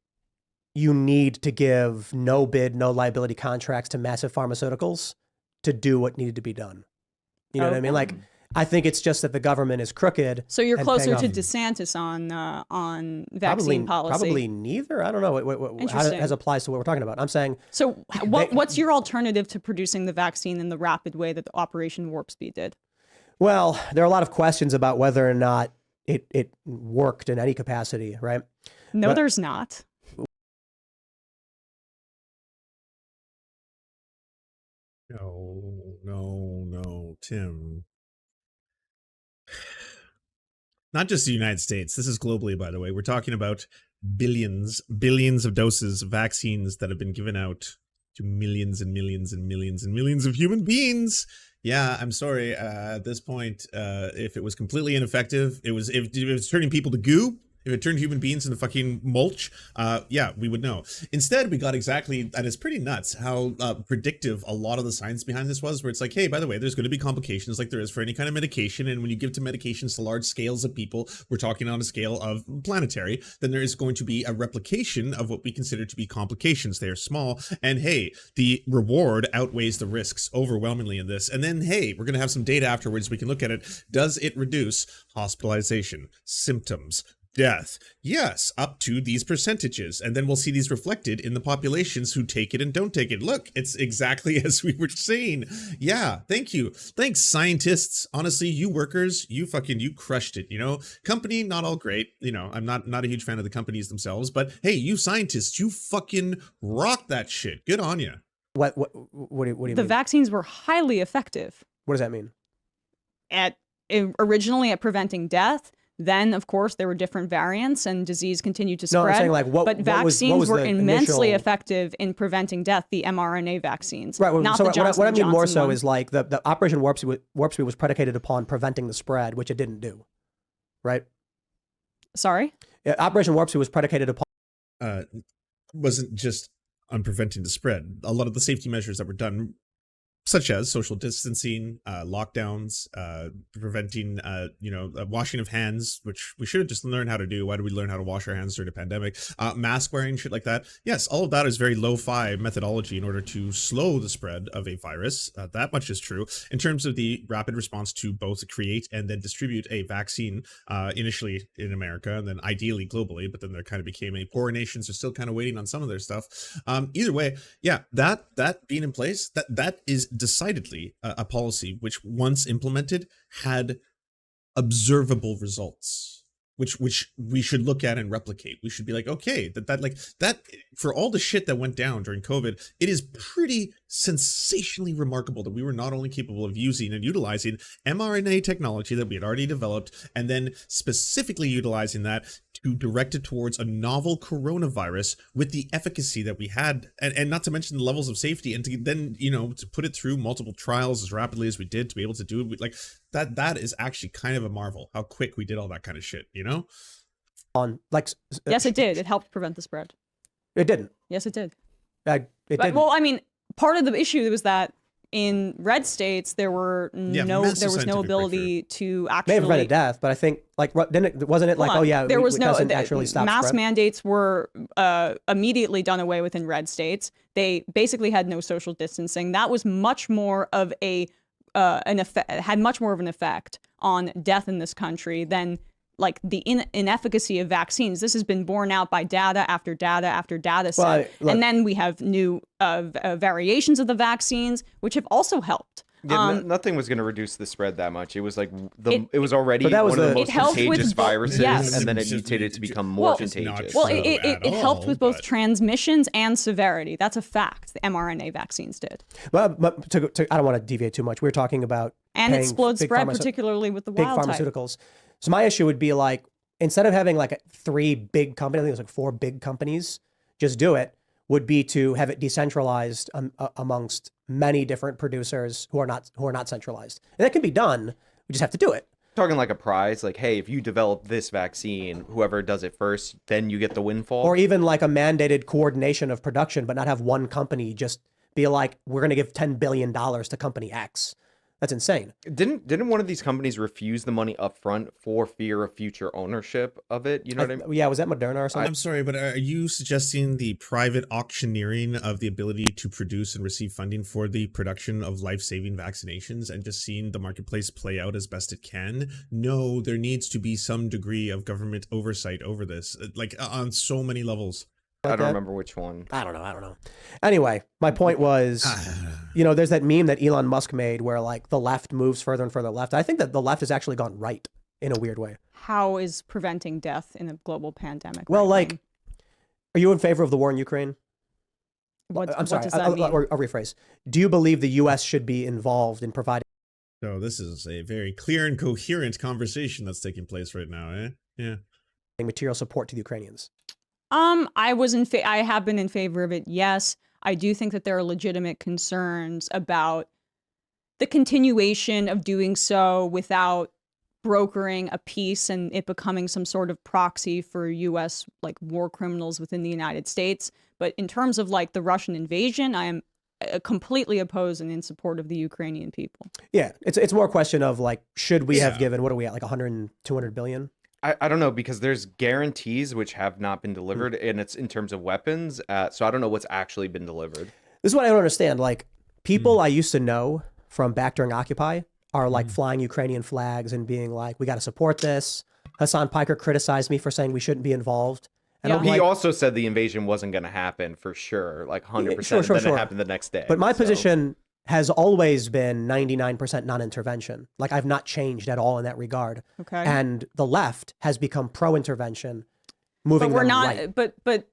you need to give no bid, no liability contracts to massive pharmaceuticals to do what needed to be done. You know what I mean? Like, I think it's just that the government is crooked. So you're and closer paying to off- DeSantis on vaccine policy. Probably neither. I don't know how it Interesting. as applies to what we're talking about. I'm saying So what's your alternative to producing the vaccine in the rapid way that Operation Warp Speed did? well, there are a lot of questions about whether or not it worked in any capacity, right? No, But- there's not. No, Tim. Not just the United States. This is globally, by the way. We're talking about billions of doses of vaccines that have been given out to millions and millions and millions and millions of human beings. Yeah, I'm sorry. At this point, if it was completely ineffective, if it was turning people to goo, if it turned human beings into fucking mulch, yeah, we would know. Instead, we got exactly, and it's pretty nuts how predictive a lot of the science behind this was, where it's like, hey, by the way, there's going to be complications like there is for any kind of medication. And when you give to medications to large scales of people, we're talking on a scale of planetary, then there is going to be a replication of what we consider to be complications. They are small. And hey, the reward outweighs the risks overwhelmingly in this. And then, hey, we're going to have some data afterwards. We can look at it. Does it reduce hospitalization, symptoms, death? Yes, up to these percentages. And then we'll see these reflected in the populations who take it and don't take it. Look, it's exactly as we were saying. Yeah, thank you. Thanks, scientists. Honestly, you workers, you crushed it, you know? Company, not all great. You know, I'm not a huge fan of the companies themselves, but hey, you scientists, you fucking rock that shit. Good on you. What do you mean? The vaccines were highly effective What does that mean? originally at preventing death. Then, of course, there were different variants and disease continued to No, spread. I'm saying, like, but vaccines was were the immensely initial... effective in preventing death, the mRNA vaccines. Right. Well, not so the Johnson what I mean more Johnson so one. is like the Operation Warp Speed was predicated upon preventing the spread, which it didn't do. Right? Sorry? Yeah, Operation Warp Speed was predicated upon... Wasn't just on preventing the spread. A lot of the safety measures that were done, such as social distancing, lockdowns, preventing, washing of hands, which we should have just learned how to do. Why did we learn how to wash our hands during a pandemic? Mask wearing, shit like that. Yes, all of that is very lo-fi methodology in order to slow the spread of a virus. That much is true. In terms of the rapid response to both create and then distribute a vaccine, initially in America and then ideally globally, but then there kind of became a poorer nations are still kind of waiting on some of their stuff. Either way, yeah, that being in place, that is decidedly a policy which once implemented had observable results, which we should look at and replicate. We should be like, okay, that for all the shit that went down during COVID, it is pretty sensationally remarkable that we were not only capable of using and utilizing mRNA technology that we had already developed, and then specifically utilizing that to direct it towards a novel coronavirus with the efficacy that we had, and not to mention the levels of safety, and to then, to put it through multiple trials as rapidly as we did to be able to do it. Like that is actually kind of a marvel how quick we did all that kind of shit, on like... Yes, it did. It helped prevent the spread. It didn't. Yes, it did. It didn't. Well, I mean, part of the issue was that in red states there was no ability to actually... May have prevented death, but I think wasn't it like, oh yeah, there was it no doesn't actually stop mask spread? mandates were immediately done away with in red states. They basically had no social distancing. That was much more of an effect, had much more of an effect on death in this country than like the inefficacy of vaccines. This has been borne out by data after data after data set. And then we have new variations of the vaccines, which have also helped. Yeah, nothing was going to reduce the spread that much. It was like it was already one of the most contagious viruses, and then it mutated to become more contagious. Well, it helped with both transmissions and severity. That's a fact. The mRNA vaccines did. But I don't want to deviate too much. We're talking about and it slowed spread, particularly with the big wild pharmaceuticals. So my issue would be like, instead of having like 3 big companies, I think it was like 4 big companies, just do it, would be to have it decentralized amongst many different producers who are not centralized. And that can be done. We just have to do it. Talking like a prize, like, hey, if you develop this vaccine, whoever does it first, then you get the windfall. Or even like a mandated coordination of production, but not have one company just be like, we're going to give $10 billion to company X. That's insane. Didn't one of these companies refuse the money up front for fear of future ownership of it? You know what I mean? Yeah, was that Moderna or something? I'm sorry, but are you suggesting the private auctioneering of the ability to produce and receive funding for the production of life-saving vaccinations and just seeing the marketplace play out as best it can? No, there needs to be some degree of government oversight over this, like on so many levels. I don't remember which one. I don't know. Anyway, my point was, there's that meme that Elon Musk made where like the left moves further and further left. I think that the left has actually gone right in a weird way. How is preventing death in a global pandemic? Well, like, are you in favor of the war in Ukraine? I'm sorry, what does that mean? I'll rephrase. Do you believe the U.S. should be involved in providing... So this is a very clear and coherent conversation that's taking place right now, eh? Yeah. ...material support to the Ukrainians? I have been in favor of it. Yes, I do think that there are legitimate concerns about the continuation of doing so without brokering a peace and it becoming some sort of proxy for U.S. like war criminals within the United States. But in terms of like the Russian invasion, I am completely opposed and in support of the Ukrainian people. Yeah, it's more a question of like, should we have given, what are we at, like 100 and 200 billion? I don't know, because there's guarantees which have not been delivered, and it's in terms of weapons. So I don't know what's actually been delivered. This is what I don't understand. Like, people I used to know from back during Occupy are like flying Ukrainian flags and being like, we got to support this. Hassan Piker criticized me for saying we shouldn't be involved. And I'm He like, also said the invasion wasn't going to happen for sure, like 100%. Sure. Then it happened the next day. But my position has always been 99% non-intervention. Like, I've not changed at all in that regard. Okay. And the left has become pro-intervention, moving But we're them not. right. But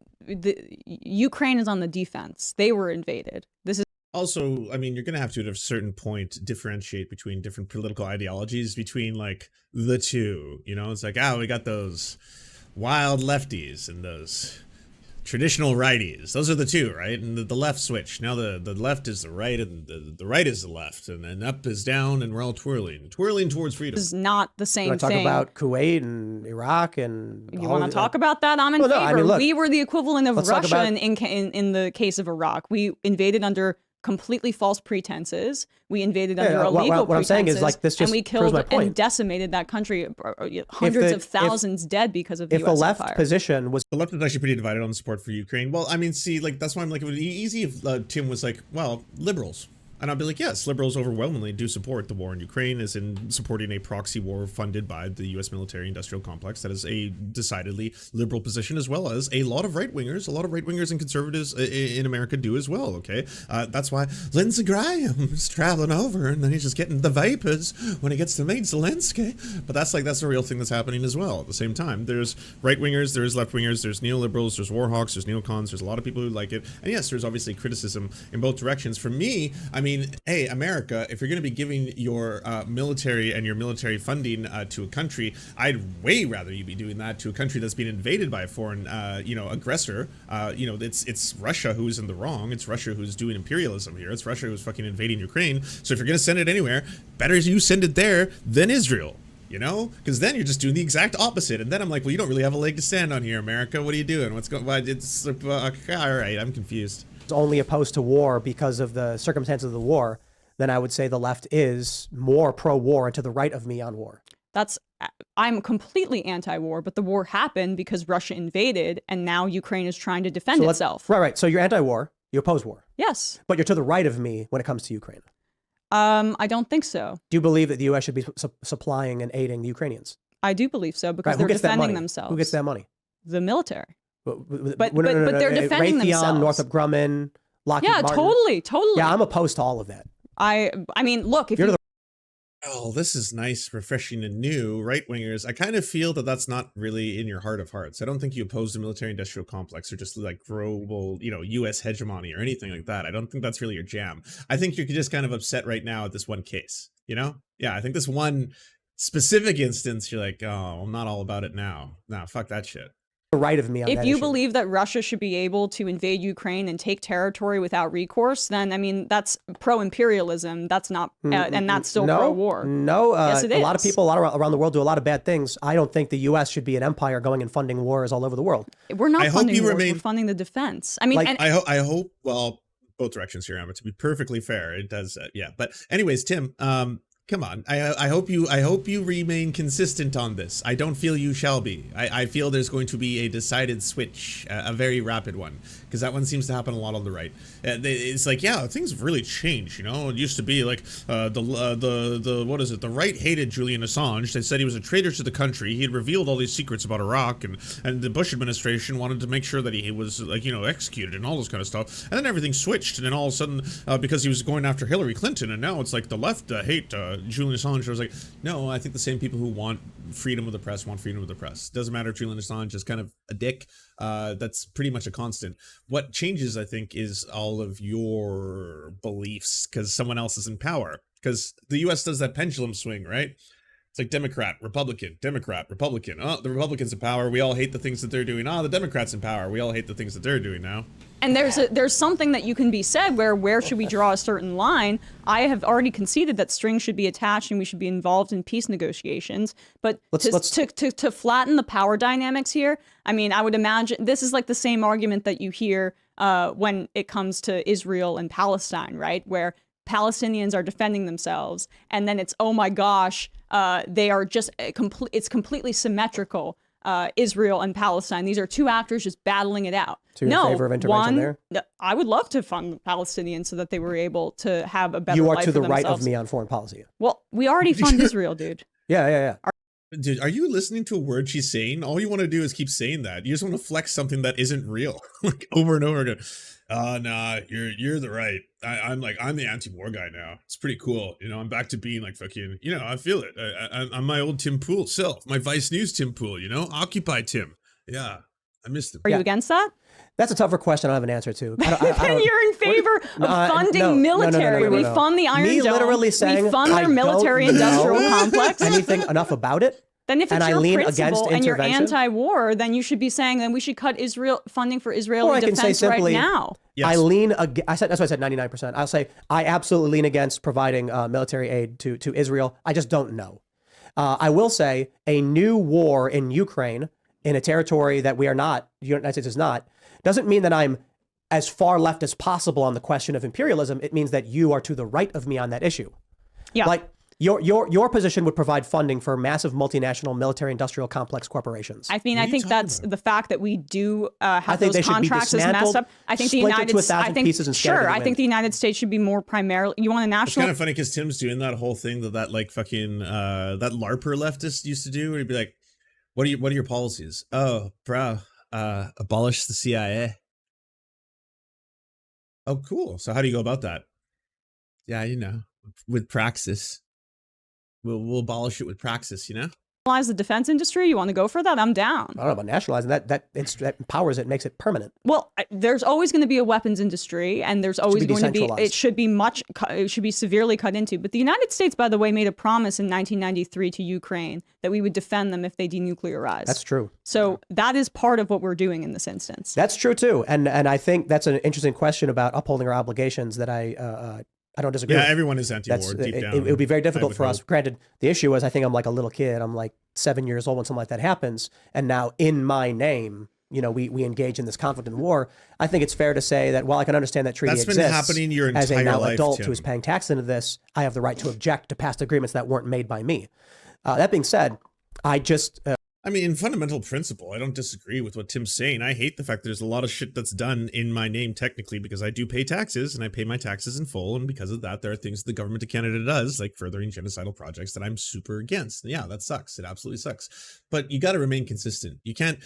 Ukraine is on the defense. They were invaded. This is Also, I mean, you're going to have to, at a certain point, differentiate between different political ideologies, between like the two, you know, it's like, we got those wild lefties and those traditional righties. Those are the two, right? And the left switch. Now the left is the right and the right is the left, and then up is down, and we're all twirling towards freedom. is not the same Want to talk thing. about Kuwait and Iraq and You want to talk about that? I'm in Well, no, favor. I mean, look, we were the equivalent of let's talk Russia about- in the case of Iraq. We invaded under completely false pretenses. We invaded under illegal pretenses. What I'm saying is, like, this just and we proves killed my point. and decimated that country. Hundreds of thousands dead because of the If the US left empire. position was The left is actually pretty divided on support for Ukraine. Well, I mean, see, like, that's why I'm like, it would be easy if Tim was like, well, liberals. And I'd be like, yes, liberals overwhelmingly do support the war in Ukraine, as in supporting a proxy war funded by the U.S. military-industrial complex. That is a decidedly liberal position, as well as a lot of right-wingers. A lot of right-wingers and conservatives in America do as well, okay? That's why Lindsey Graham is traveling over, and then he's just getting the vapors when he gets to meet Zelensky. But that's the real thing that's happening as well at the same time. There's right-wingers, there's left-wingers, there's neoliberals, there's warhawks, there's neocons, there's a lot of people who like it. And yes, there's obviously criticism in both directions. For me, I mean, hey, America, if you're going to be giving your military and your military funding to a country, I'd way rather you be doing that to a country that's been invaded by a foreign, aggressor. It's Russia who's in the wrong. It's Russia who's doing imperialism here. It's Russia who's fucking invading Ukraine. So if you're going to send it anywhere, better you send it there than Israel. You know, because then you're just doing the exact opposite. And then I'm like, well, you don't really have a leg to stand on here, America. What are you doing? What's going on? It's all right. I'm confused. only opposed to war because of the circumstances of the war, then I would say the left is more pro-war and to the right of me on war. I'm completely anti-war, but the war happened because Russia invaded, and now Ukraine is trying to defend itself. Right. So you're anti-war, you oppose war. Yes. But you're to the right of me when it comes to Ukraine. I don't think so. Do you believe that the U.S. should be supplying and aiding the Ukrainians? I do believe so because Right, they're who gets that defending money? themselves. Who gets that money? The military. But they're defending Raytheon, themselves. Northrop Grumman, Lockheed Yeah, Martin. totally. Yeah, I'm opposed to all of that. I mean, look, if You're you the Oh, this is nice, refreshing, and new. Right-wingers, I kind of feel that that's not really in your heart of hearts. I don't think you oppose the military-industrial complex or just like global, U.S. hegemony or anything like that. I don't think that's really your jam. I think you're just kind of upset right now at this one case, Yeah, I think this one specific instance, you're like, oh, I'm not all about it now. Nah, fuck that shit. right of me on if that you issue. believe that Russia should be able to invade Ukraine and take territory without recourse, then I mean that's pro-imperialism. That's not, and that's still pro-war. No, Yes, it a lot of is. people, a lot around the world do a lot of bad things. I don't think the U.S. should be an empire going and funding wars all over the world. We're not I hope funding you wars, remain- we're funding the defense. I mean, Like- and, I hope, well, both directions here, Emma, to be perfectly fair. It does, yeah. But anyways, Tim, come on. I hope you remain consistent on this. I don't feel you shall be. I feel there's going to be a decided switch, a very rapid one, because that one seems to happen a lot on the right. It's like, yeah, things have really changed. It used to be like the right hated Julian Assange. They said he was a traitor to the country. He had revealed all these secrets about Iraq, and the Bush administration wanted to make sure that he was executed and all this kind of stuff. And then everything switched, and then all of a sudden, because he was going after Hillary Clinton, and now it's like the left hate Julian Assange. I was like, no, I think the same people who want freedom of the press want freedom of the press. Doesn't matter if Julian Assange is kind of a dick. That's pretty much a constant. What changes, I think, is all of your beliefs because someone else is in power. Because the U.S. does that pendulum swing, right? It's like Democrat, Republican. Oh, the Republicans in power. We all hate the things that they're doing. Oh, the Democrats in power. We all hate the things that they're doing now. And there's something that you can be said where should we draw a certain line? I have already conceded that strings should be attached and we should be involved in peace negotiations. But to flatten the power dynamics here, I mean, I would imagine this is like the same argument that you hear when it comes to Israel and Palestine, right? Where Palestinians are defending themselves, and then it's, oh my gosh, they are just it's completely symmetrical. Israel and Palestine. These are two actors just battling it out. So you're in favor of intervention there? I would love to fund the Palestinians so that they were able to have a better life. You are to the for right themselves. of me on foreign policy. Well, we already fund Israel, dude. Yeah. Dude, are you listening to a word she's saying? All you want to do is keep saying that. You just want to flex something that isn't real, like over and over again. Nah, you're the right. I'm the anti-war guy now. It's pretty cool. You know, I'm back to being like fucking, you know, I feel it. I'm my old Tim Pool self, my Vice News Tim Pool, you know, Occupy Tim. Yeah, I missed him. Are you against that? That's a tougher question I don't have an answer to. Then you're in favor of funding military. We fund the Iron Dome. Literally saying, we fund their military-industrial complex. Anything enough about it? Then if it's your principle and you're intervention? anti-war, then you should be saying then we should cut Israel funding for Or Israeli I can say defense simply, right now. Yes. I lean. That's why I said 99%. I'll say I absolutely lean against providing military aid to Israel. I just don't know. I will say a new war in Ukraine, in a territory that we are not, the United States is not, doesn't mean that I'm as far left as possible on the question of imperialism. It means that you are to the right of me on that issue. Yeah. Like your position would provide funding for massive multinational military industrial complex corporations. I mean, I think that's the fact that we do have think those contracts is messed up. I think the United States should be more primarily. You want a national? It's kind of funny because Tim's doing that whole thing that like fucking that LARPer leftist used to do, where he'd be like, "What are your policies? Oh, bro, abolish the CIA." Oh, cool. So how do you go about that? Yeah, you know, with praxis. We'll abolish it with praxis, you know? Nationalize the defense industry? You want to go for that? I'm down. I don't know about nationalizing that. That empowers it, makes it permanent. Well, there's always going to be a weapons industry, and there's always going to be. It should be severely cut into. But the United States, by the way, made a promise in 1993 to Ukraine that we would defend them if they denuclearized. That's true. So that is part of what we're doing in this instance. That's true too, and I think that's an interesting question about upholding our obligations that I don't disagree. Yeah, with. everyone is anti-war deep down. It would be very difficult for us. Granted, the issue is I think I'm like a little kid. I'm like 7 years old when something like that happens. And now in my name, you know, we engage in this conflict and war. I think it's fair to say that while I can understand that treaty exists, been happening your entire as a now life, adult Tim. who is paying tax into this, I have the right to object to past agreements that weren't made by me. That being said, I just... I mean, in fundamental principle, I don't disagree with what Tim's saying. I hate the fact that there's a lot of shit that's done in my name technically because I do pay taxes and I pay my taxes in full. And because of that, there are things the government of Canada does, like furthering genocidal projects, that I'm super against. And yeah, that sucks. It absolutely sucks. But you got to remain consistent. You can't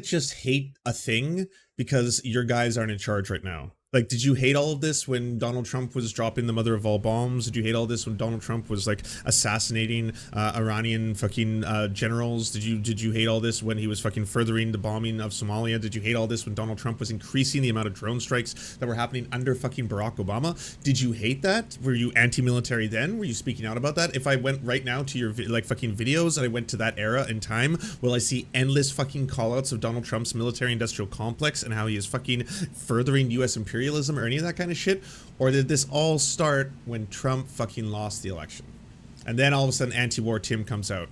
just hate a thing because your guys aren't in charge right now. Like, did you hate all of this when Donald Trump was dropping the mother of all bombs? Did you hate all this when Donald Trump was like assassinating Iranian fucking generals? Did you hate all this when he was fucking furthering the bombing of Somalia? Did you hate all this when Donald Trump was increasing the amount of drone strikes that were happening under fucking Barack Obama? Did you hate that? Were you anti-military then? Were you speaking out about that? If I went right now to your like fucking videos and I went to that era in time, will I see endless fucking callouts of Donald Trump's military-industrial complex and how he is fucking furthering U.S. imperialism or any of that kind of shit? Or did this all start when Trump fucking lost the election? And then all of a sudden anti-war Tim comes out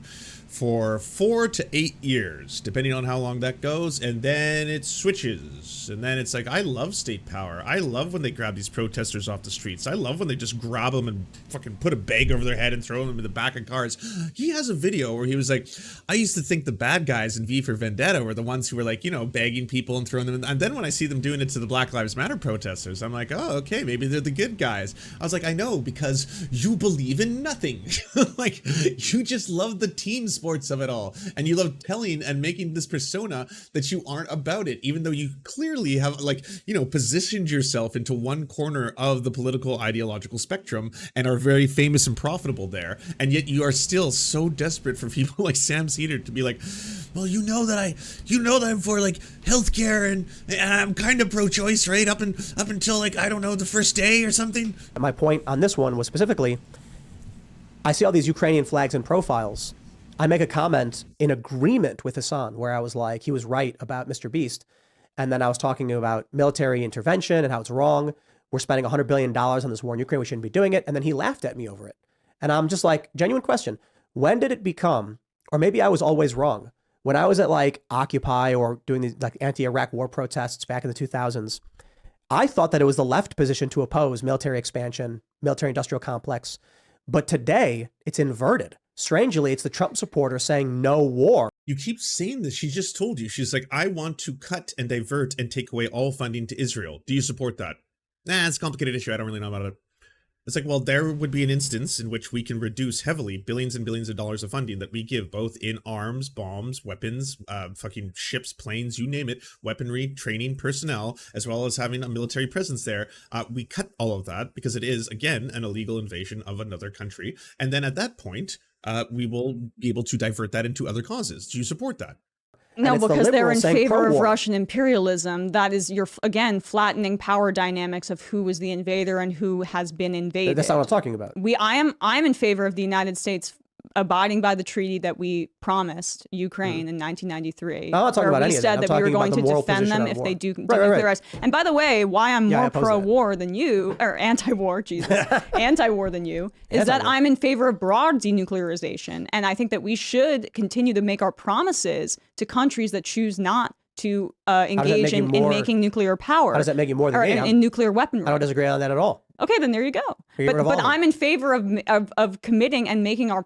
for 4 to 8 years, depending on how long that goes, and then it switches. And then it's like, I love state power. I love when they grab these protesters off the streets. I love when they just grab them and fucking put a bag over their head and throw them in the back of cars. He has a video where he was like, I used to think the bad guys in V for Vendetta were the ones who were like, you know, bagging people and throwing them in. And then when I see them doing it to the Black Lives Matter protesters, I'm like, oh, okay, maybe they're the good guys. I was like, I know, because you believe in nothing. Like, you just love the team sports of it all, and you love telling and making this persona that you aren't about it, even though you clearly have, like, you know, positioned yourself into one corner of the political ideological spectrum and are very famous and profitable there, and yet you are still so desperate for people like Sam Seder to be like, well, you know that I'm for like healthcare and I'm kind of pro-choice, right? Up until like, I don't know, the first day or something. My point on this one was specifically, I see all these Ukrainian flags and profiles. I make a comment in agreement with Assange where I was like, he was right about Mr. Beast. And then I was talking about military intervention and how it's wrong. We're spending $100 billion on this war in Ukraine. We shouldn't be doing it. And then he laughed at me over it. And I'm just like, genuine question. When did it become, or maybe I was always wrong, when I was at like Occupy or doing these like anti-Iraq war protests back in the 2000s, I thought that it was the left position to oppose military expansion, military industrial complex. But today it's inverted. Strangely, it's the Trump supporter saying no war. You keep saying this. She just told you. She's like, I want to cut and divert and take away all funding to Israel. Do you support that? Nah, it's a complicated issue. I don't really know about it. It's like, well, there would be an instance in which we can reduce heavily billions and billions of dollars of funding that we give both in arms, bombs, weapons, fucking ships, planes, you name it, weaponry, training, personnel, as well as having a military presence there. We cut all of that because it is, again, an illegal invasion of another country. And then at that point, we will be able to divert that into other causes. Do you support that? No, because they're in favor of pro-war. Russian imperialism. That is, you're again flattening power dynamics of who was the invader and who has been invaded. That's not what I'm talking about. I'm in favor of the United States abiding by the treaty that we promised Ukraine in 1993. I'm not talking where about we any of said that. that we were I'm talking going to about the moral defend them position if on they war. do Right. denuclearize. And by the way, why I'm Yeah, I more oppose that. pro-war than you, or anti-war, Jesus, anti-war than you, is that Anti-war. I'm in favor of broad denuclearization. And I think that we should continue to make our promises to countries that choose not to engage make you in more- making nuclear power. How does that make you more than or me? in nuclear weaponry? I don't disagree on that at all. Okay, then there you go. You're But revolving. I'm in favor of committing and making our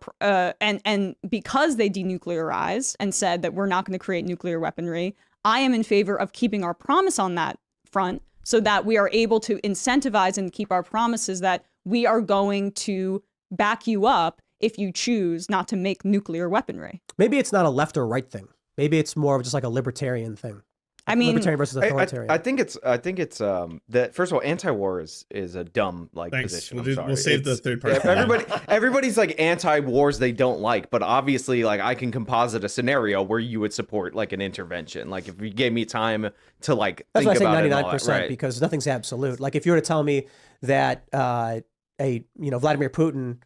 and because they denuclearized and said that we're not going to create nuclear weaponry, I am in favor of keeping our promise on that front so that we are able to incentivize and keep our promises that we are going to back you up if you choose not to make nuclear weaponry. Maybe it's not a left or right thing. Maybe it's more of just like a libertarian thing. I mean, Libertarian versus authoritarian. I think it's that first of all, anti-war is a dumb Thanks. position. We'll, I'm do, sorry. we'll save the It's- third part. yeah, everybody's like anti-wars they don't like, but obviously like I can composite a scenario where you would support like an intervention. Like if you gave me time to like That's think why I about say it and all that, 99% right. because nothing's absolute. Like if you were to tell me that Vladimir Putin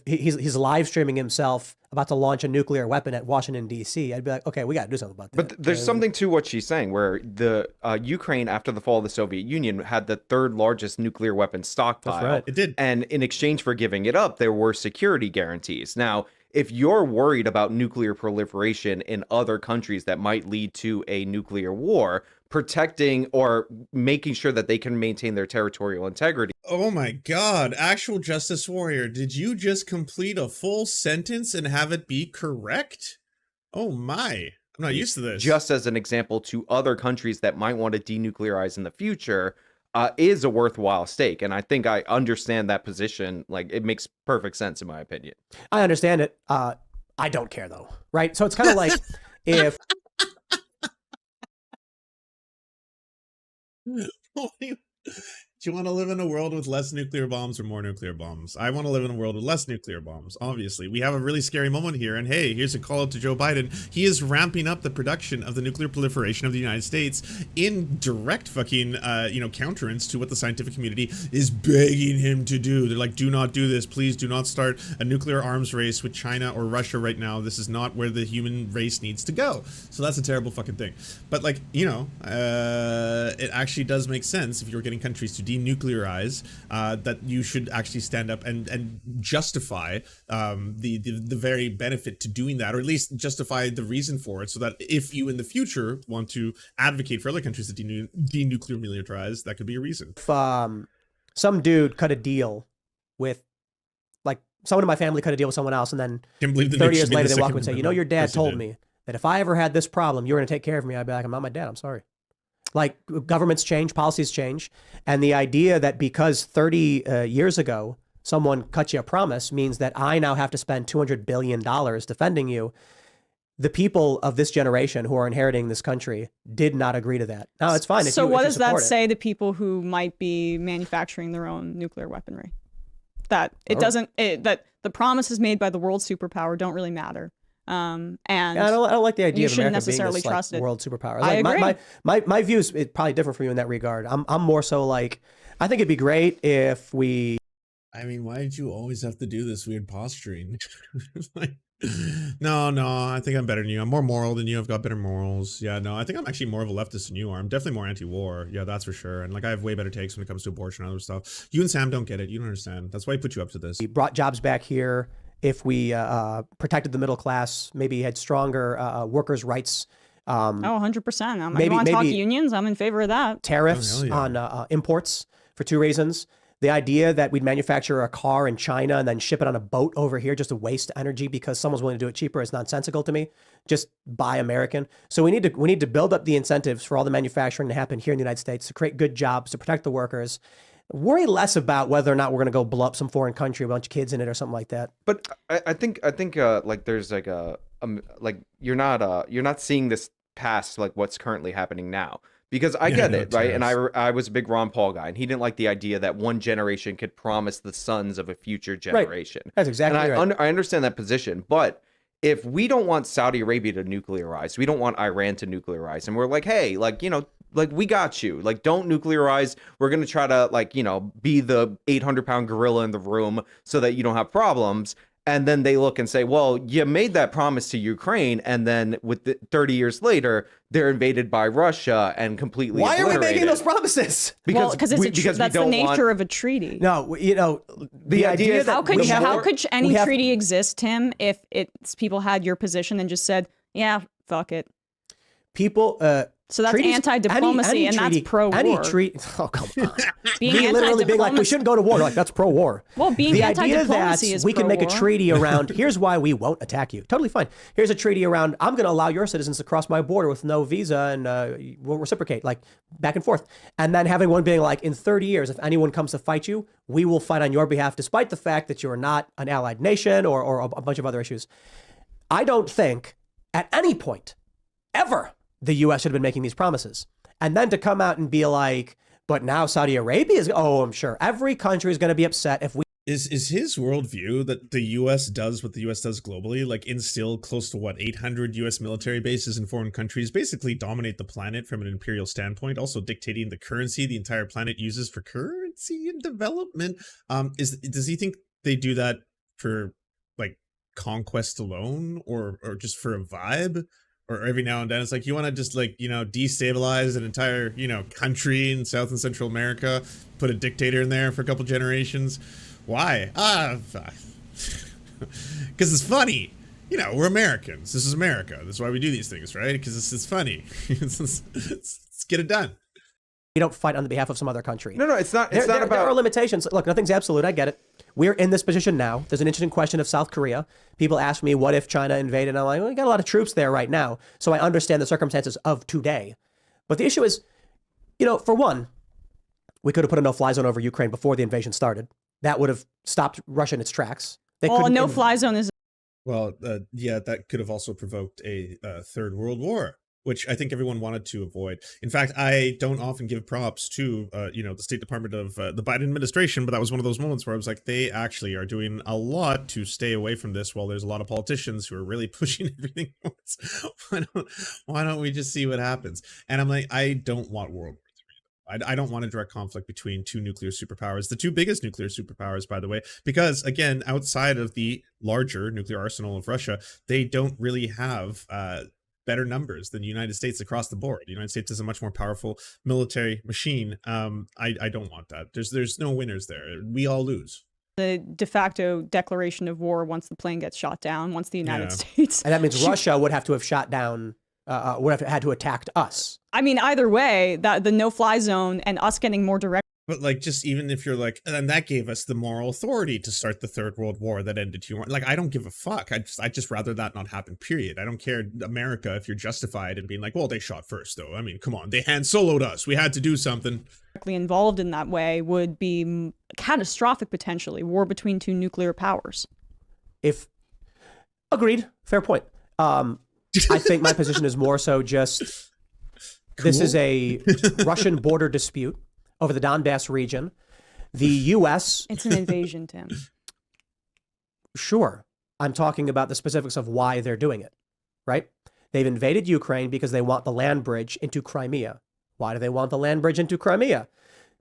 he's live streaming himself about to launch a nuclear weapon at Washington D.C., I'd be like, okay, we got to do something about that. But there's something to what she's saying, where the Ukraine, after the fall of the Soviet Union, had the third largest nuclear weapons stockpile. That's right. It did. And in exchange for giving it up, there were security guarantees. Now, if you're worried about nuclear proliferation in other countries that might lead to a nuclear war, protecting or making sure that they can maintain their territorial integrity. Oh my God, actual Justice Warrior, did you just complete a full sentence and have it be correct? Oh my, I'm not used to this. Just as an example to other countries that might want to denuclearize in the future, is a worthwhile stake. And I think I understand that position. Like, it makes perfect sense in my opinion. I understand it. I don't care though, right? So it's kind of like if Do you want to live in a world with less nuclear bombs or more nuclear bombs? I want to live in a world with less nuclear bombs, obviously. We have a really scary moment here, and hey, here's a call out to Joe Biden. He is ramping up the production of the nuclear proliferation of the United States in direct fucking, counterance to what the scientific community is begging him to do. They're like, do not do this. Please do not start a nuclear arms race with China or Russia right now. This is not where the human race needs to go. So that's a terrible fucking thing. But like, it actually does make sense if you're getting countries to denuclearize, that you should actually stand up and justify the very benefit to doing that, or at least justify the reason for it, so that if you in the future want to advocate for other countries to denuclear militarize, that could be a reason. if some dude cut a deal with, like, someone in my family cut a deal with someone else, and then Can't believe the 30 news years should be later the they walk up Second and say, Amendment. your dad Yes, it told did. me that if I ever had this problem, you were going to take care of me. I'd be like, I'm not my dad. I'm sorry. Like, governments change, policies change. And the idea that because 30 years ago, someone cut you a promise means that I now have to spend $200 billion defending you. The people of this generation who are inheriting this country did not agree to that. No, it's fine. So what does that support it. say to people who might be manufacturing their own nuclear weaponry? That it Oh. doesn't, that the promises made by the world superpower don't really matter. And Yeah, I don't like the idea you of shouldn't America being necessarily this like, trust it. world superpower. I Like, agree. my view is probably different from you in that regard. I'm more so like, I think it'd be great if we. I mean, why did you always have to do this weird posturing? Like, no, I think I'm better than you. I'm more moral than you. I've got better morals. Yeah, no, I think I'm actually more of a leftist than you are. I'm definitely more anti-war. Yeah, that's for sure. And like, I have way better takes when it comes to abortion and other stuff. You and Sam don't get it. You don't understand. That's why I put you up to this. We brought jobs back here. If we protected the middle class, maybe had stronger workers' rights. Oh, 100%. Maybe- You want to talk maybe- unions? I'm in favor of that. Tariffs Oh, hell yeah. on imports for two reasons. The idea that we'd manufacture a car in China and then ship it on a boat over here just to waste energy because someone's willing to do it cheaper is nonsensical to me. Just buy American. So we need to build up the incentives for all the manufacturing to happen here in the United States to create good jobs, to protect the workers. Worry less about whether or not we're going to go blow up some foreign country, a bunch of kids in it or something like that. But I think like there's like like you're not seeing this past like what's currently happening now. Because I get it, right? And I was a big Ron Paul guy, and he didn't like the idea that one generation could promise the sons of a future generation. That's exactly and right. I understand that position, but if we don't want Saudi Arabia to nuclearize, we don't want Iran to nuclearize, and we're like, hey, like, you know, like, we got you. Like, don't nuclearize. We're going to try to, like, you know, be the 800-pound gorilla in the room so that you don't have problems. And then they look and say, well, you made that promise to Ukraine. And then 30 years later, they're invaded by Russia and completely Why are we making obliterated. those promises? Because Because that's the nature of a treaty. No, you know, The idea is that How could we have- how could any we have- treaty exist, Tim, if it's people had your position and just said, yeah, fuck it. people So that's treaties- anti-diplomacy, any and that's treaty- pro-war. Any treaty, oh come on! Being Me literally being like, we anti-diplomacy- shouldn't go to war. Like, that's pro-war. Well, being the idea that anti-diplomacy is we can make a pro-war. treaty around. Here's why we won't attack you. Totally fine. Here's a treaty around. I'm going to allow your citizens to cross my border with no visa, and we'll reciprocate, like back and forth. And then having one being like, in 30 years, if anyone comes to fight you, we will fight on your behalf, despite the fact that you're not an allied nation or a bunch of other issues. I don't think at any point ever the U.S. should have been making these promises. And then to come out and be like, but now Saudi Arabia is, oh, I'm sure every country is going to be upset if we. Is his worldview that the U.S. does what the U.S. does globally, like instill close to what 800 U.S. military bases in foreign countries, basically dominate the planet from an imperial standpoint, also dictating the currency the entire planet uses for currency and development? Does he think they do that for like conquest alone, or just for a vibe? Or every now and then it's like, you want to just like, you know, destabilize an entire, you know, country in South and Central America, put a dictator in there for a couple generations. Why? Because it's funny. You know, we're Americans. This is America. That's why we do these things, right? Because it's funny. Let's get it done. We don't fight on the behalf of some other country. No, it's not. It's There not about. are limitations. Look, nothing's absolute. I get it. We're in this position now. There's an interesting question of South Korea. People ask me, what if China invaded? And I'm like, well, we got a lot of troops there right now. So I understand the circumstances of today. But the issue is, you know, for one, we could have put a no-fly zone over Ukraine before the invasion started. That would have stopped Russia in its tracks. They Well, a couldn't no-fly zone is Well, yeah, that could have also provoked a third world war, which I think everyone wanted to avoid. In fact, I don't often give props to, you know, the State Department of the Biden administration, but that was one of those moments where I was like, they actually are doing a lot to stay away from this, while there's a lot of politicians who are really pushing everything else. Why don't we just see what happens? And I'm like, I don't want World War III. I don't want a direct conflict between two nuclear superpowers, the two biggest nuclear superpowers, by the way, because, again, outside of the larger nuclear arsenal of Russia, they don't really have better numbers than the United States across the board. The United States is a much more powerful military machine. I don't want that. There's no winners there. We all lose. the de facto declaration of war once the plane gets shot down, once the United Yeah. States. And that means Russia would have to have shot down, would have had to attack us. I mean, either way, that the no-fly zone and us getting more direct. But like, just even if you're like, and that gave us the moral authority to start the Third World War that ended 2 Like, I don't give a fuck. I just rather that not happen, period. I don't care, America, if you're justified in being like, well, they shot first, though. I mean, come on, they Han Soloed us. We had to do something. Directly involved in that way would be catastrophic, potentially, war between two nuclear powers. Agreed, fair point. I think my position is more so just, this is a Russian border dispute over the Donbass region. The U.S. It's an invasion, Tim. Sure. I'm talking about the specifics of why they're doing it, right? They've invaded Ukraine because they want the land bridge into Crimea. Why do they want the land bridge into Crimea?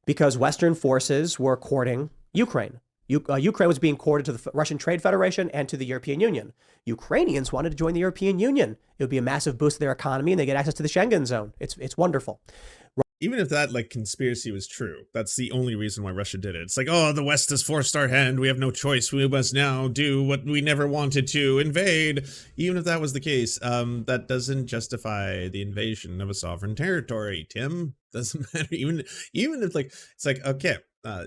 Because Western forces were courting Ukraine. Ukraine was being courted to the Russian Trade Federation and to the European Union. Ukrainians wanted to join the European Union. It would be a massive boost to their economy, and they get access to the Schengen zone. It's wonderful. Even if that like conspiracy was true, that's the only reason why Russia did it. It's like, oh, the West has forced our hand. We have no choice. We must now do what we never wanted to, invade. Even if that was the case, that doesn't justify the invasion of a sovereign territory. Tim, doesn't matter. Even if like it's like, okay,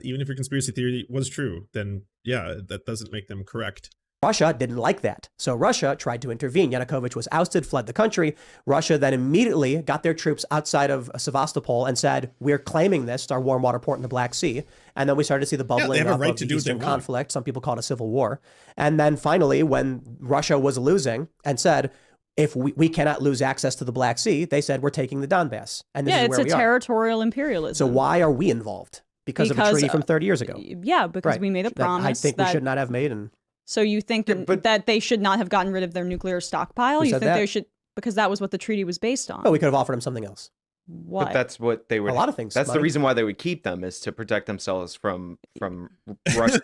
even if your conspiracy theory was true, then yeah, that doesn't make them correct. Russia didn't like that. So Russia tried to intervene. Yanukovych was ousted, fled the country. Russia then immediately got their troops outside of Sevastopol and said, we're claiming this, our warm water port in the Black Sea. And then we started to see the bubbling up of the Eastern conflict. Some people call it a civil war. And then finally, when Russia was losing and said, if we cannot lose access to the Black Sea, they said, we're taking the Donbass. And this is where we are. It's a territorial imperialism. So why are we involved? Because of a treaty from 30 years ago. Yeah, because we made a promise I think we should not have made. And so you think that they should not have gotten rid of their nuclear stockpile? You think they should, because that was what the treaty was based on? Oh, we could have offered them something else. What? But that's what they would. A lot of things. That's the reason why they would keep them, is to protect themselves from Russia.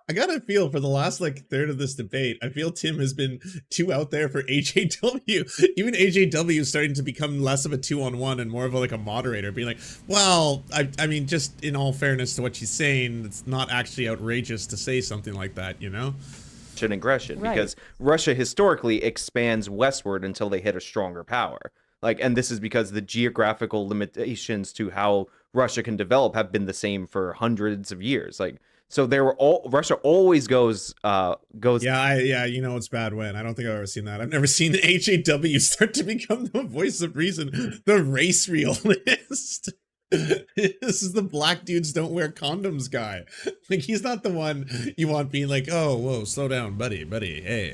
I got a feel for the last like third of this debate. I feel Tim has been too out there for HAW. Even HAW is starting to become less of a 2-on-1 and more of like a moderator, being like, well, I mean, just in all fairness to what she's saying, it's not actually outrageous to say something like that, you know? And aggression, Right. because Russia historically expands westward until they hit a stronger power. Like, and this is because the geographical limitations to how Russia can develop have been the same for hundreds of years. Like, so Russia always goes. Yeah, you know it's bad when. I don't think I've ever seen that. I've never seen HAW start to become the voice of reason, the race realist. This is the black dudes don't wear condoms guy. Like, he's not the one you want being like, oh, whoa, slow down, buddy. Hey,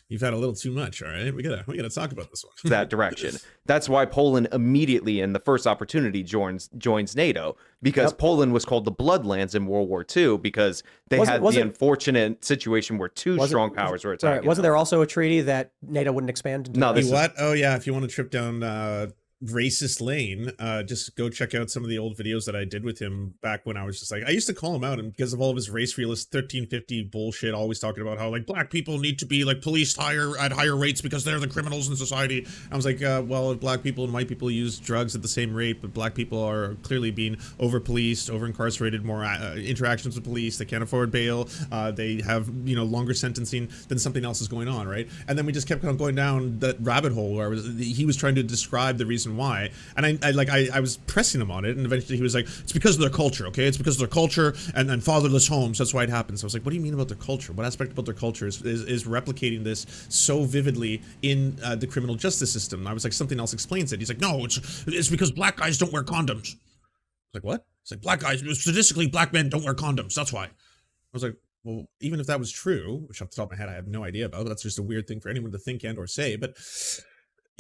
you've had a little too much. All right, we gotta talk about this one. That direction. That's why Poland immediately, in the first opportunity, joins NATO, because Poland was called the Bloodlands in World War II because they had the unfortunate situation where two strong powers were attacking. Wasn't there also a treaty that NATO wouldn't expand? No, what? Oh yeah, if you want to trip down racist lane, just go check out some of the old videos that I did with him back when I was just like, I used to call him out, and because of all of his race realist 1350 bullshit, always talking about how like black people need to be like policed at higher rates because they're the criminals in society. I was like, well, if black people and white people use drugs at the same rate, but black people are clearly being over policed, over incarcerated, more interactions with police, they can't afford bail, they have, you know, longer sentencing, then something else is going on, right? And then we just kept on going down that rabbit hole where he was trying to describe the reason why, and I was pressing him on it, and eventually he was like, it's because of their culture, okay? It's because of their culture and fatherless homes, that's why it happens. I was like, what do you mean about their culture? What aspect about their culture is replicating this so vividly in the criminal justice system? And I was like, something else explains it. He's like, no, it's because black guys don't wear condoms. I was like, what? It's like, black guys, statistically, black men don't wear condoms, that's why. I was like, well, even if that was true, which off the top of my head I have no idea about, that's just a weird thing for anyone to think and or say, but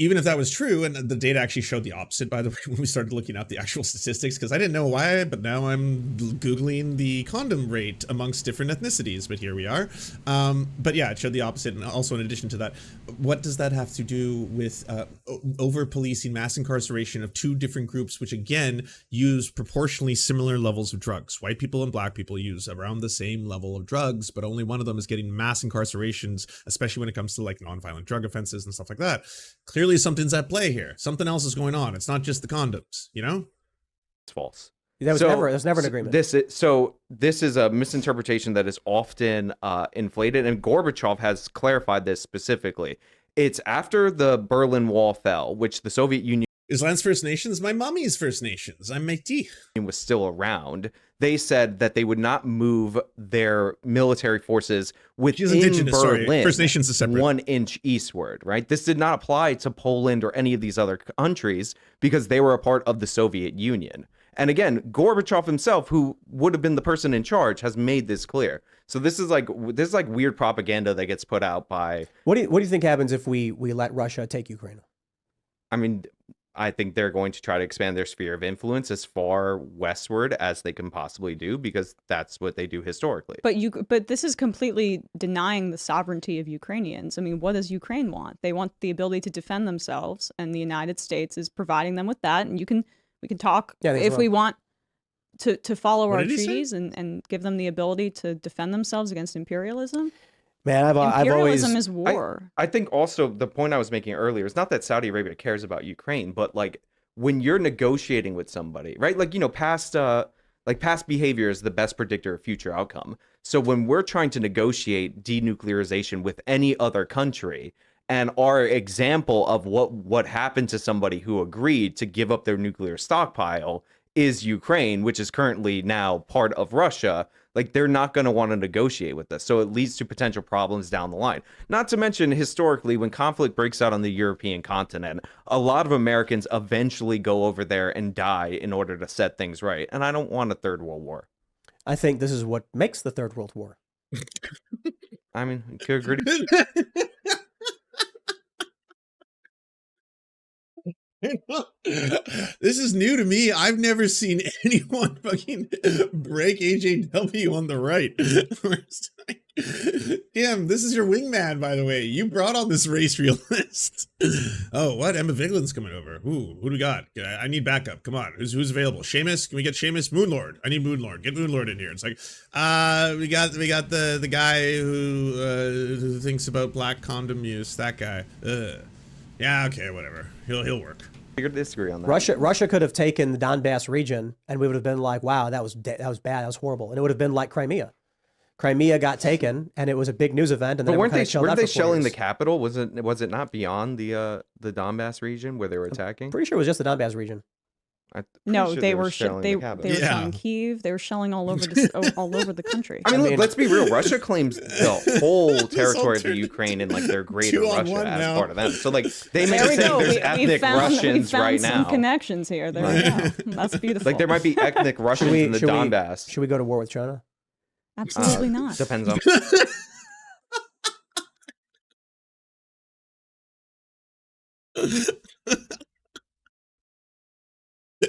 even if that was true, and the data actually showed the opposite, by the way, when we started looking at the actual statistics, because I didn't know why, but now I'm Googling the condom rate amongst different ethnicities, but here we are. But yeah, it showed the opposite. And also, in addition to that, what does that have to do with over-policing, mass incarceration of two different groups, which again, use proportionally similar levels of drugs? White people and black people use around the same level of drugs, but only one of them is getting mass incarcerations, especially when it comes to like nonviolent drug offenses and stuff like that. Clearly something's at play here. Something else is going on. It's not just the condoms, you know? It's false. There's never an agreement. This is a misinterpretation that is often inflated, and Gorbachev has clarified this specifically. It's after the Berlin Wall fell, which the Soviet Union Islam's First Nations, my mommy's First Nations. I'm Métis. Was still around. They said that they would not move their military forces within Berlin, First Nations is separate. 1 inch eastward, right? This did not apply to Poland or any of these other countries because they were a part of the Soviet Union. And again, Gorbachev himself, who would have been the person in charge, has made this clear. So this is like weird propaganda that gets put out by. What do you think happens if we let Russia take Ukraine? I mean, I think they're going to try to expand their sphere of influence as far westward as they can possibly do, because that's what they do historically. But this is completely denying the sovereignty of Ukrainians. I mean, what does Ukraine want? They want the ability to defend themselves, and the United States is providing them with that. And we can talk if we want to follow What our did he say? treaties and give them the ability to defend themselves against imperialism. Man, I've always Imperialism is war. I think also the point I was making earlier is not that Saudi Arabia cares about Ukraine, but like when you're negotiating with somebody, right? Like, you know, past behavior is the best predictor of future outcome. So when we're trying to negotiate denuclearization with any other country, and our example of what happened to somebody who agreed to give up their nuclear stockpile is Ukraine, which is currently now part of Russia, like they're not going to want to negotiate with us. So it leads to potential problems down the line. Not to mention, historically, when conflict breaks out on the European continent, a lot of Americans eventually go over there and die in order to set things right. And I don't want a third world war. I think this is what makes the Third World War. I mean, could agree. This is new to me. I've never seen anyone fucking break AJW on the right. Damn, this is your wingman, by the way. You brought on this race realist. Oh, what? Emma VIGELAND's coming over. Ooh, who do we got? I need backup. Come on, who's available? Seamus? Can we get Seamus? Moonlord. I need Moonlord. Get Moonlord in here. It's like, we got the guy who thinks about black condom use. That guy. Yeah, okay, whatever. He'll work. I could disagree on that. Russia could have taken the Donbass region, and we would have been like, wow, that was bad, that was horrible, and it would have been like Crimea. Crimea got taken, and it was a big news event. And but then weren't they shelling shelling the capital? Was it not beyond the Donbass region where they were attacking? Pretty sure it was just the Donbass region. No, sure they were shelling they the were capital. shelling Kyiv. They were shelling all over the all over the country. I mean, look, let's be real. Russia claims the whole territory of the Ukraine and like their greater Russia as now. part of them. So like they may There we say go. there's We ethnic found Russians right some now. connections here. There we go. That's beautiful. Like there might be ethnic Russians in the Donbass. Should we go to war with China? Absolutely not. Depends on.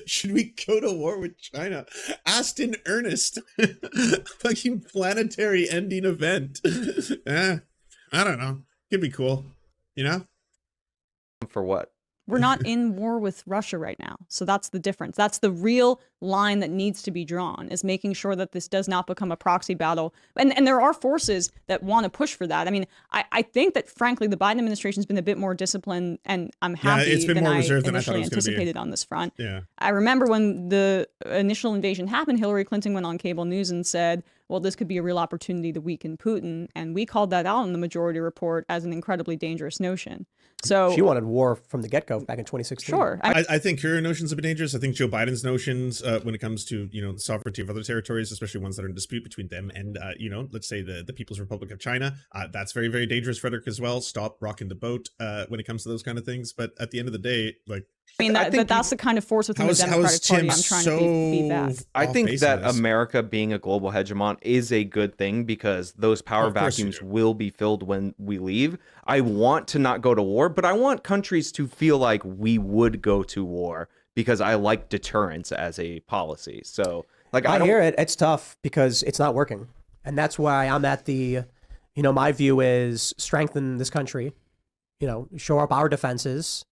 Should we go to war with China? Asked in earnest. Fucking planetary ending event. I don't know. Could be cool. You know? For what? We're not in war with Russia right now. So that's the difference. That's the real line that needs to be drawn, is making sure that this does not become a proxy battle. And there are forces that want to push for that. I mean, I think that, frankly, the Biden administration's been a bit more disciplined, and I'm happy it's been than more I reserved than I thought initially it was gonna be. anticipated on this front. Yeah. I remember when the initial invasion happened, Hillary Clinton went on cable news and said, well, this could be a real opportunity to weaken Putin. And we called that out in the Majority Report as an incredibly dangerous notion. So She wanted war from the get-go back in 2016. sure. I think her notions have been dangerous. I think Joe Biden's notions, when it comes to, you know, the sovereignty of other territories, especially ones that are in dispute between them and, you know, let's say the People's Republic of China, that's very, very dangerous, Frederick, as well. Stop rocking the boat when it comes to those kind of things. But at the end of the day, like, I mean, but that's the kind of force within the Democratic Party I'm trying to beat back. I think that America being a global hegemon is a good thing because those power vacuums will be filled when we leave. I want to not go to war, but I want countries to feel like we would go to war because I like deterrence as a policy. So, like, I hear it. It's tough because it's not working. And that's why I'm at the, you know, my view is strengthen this country, you know, shore up our defenses,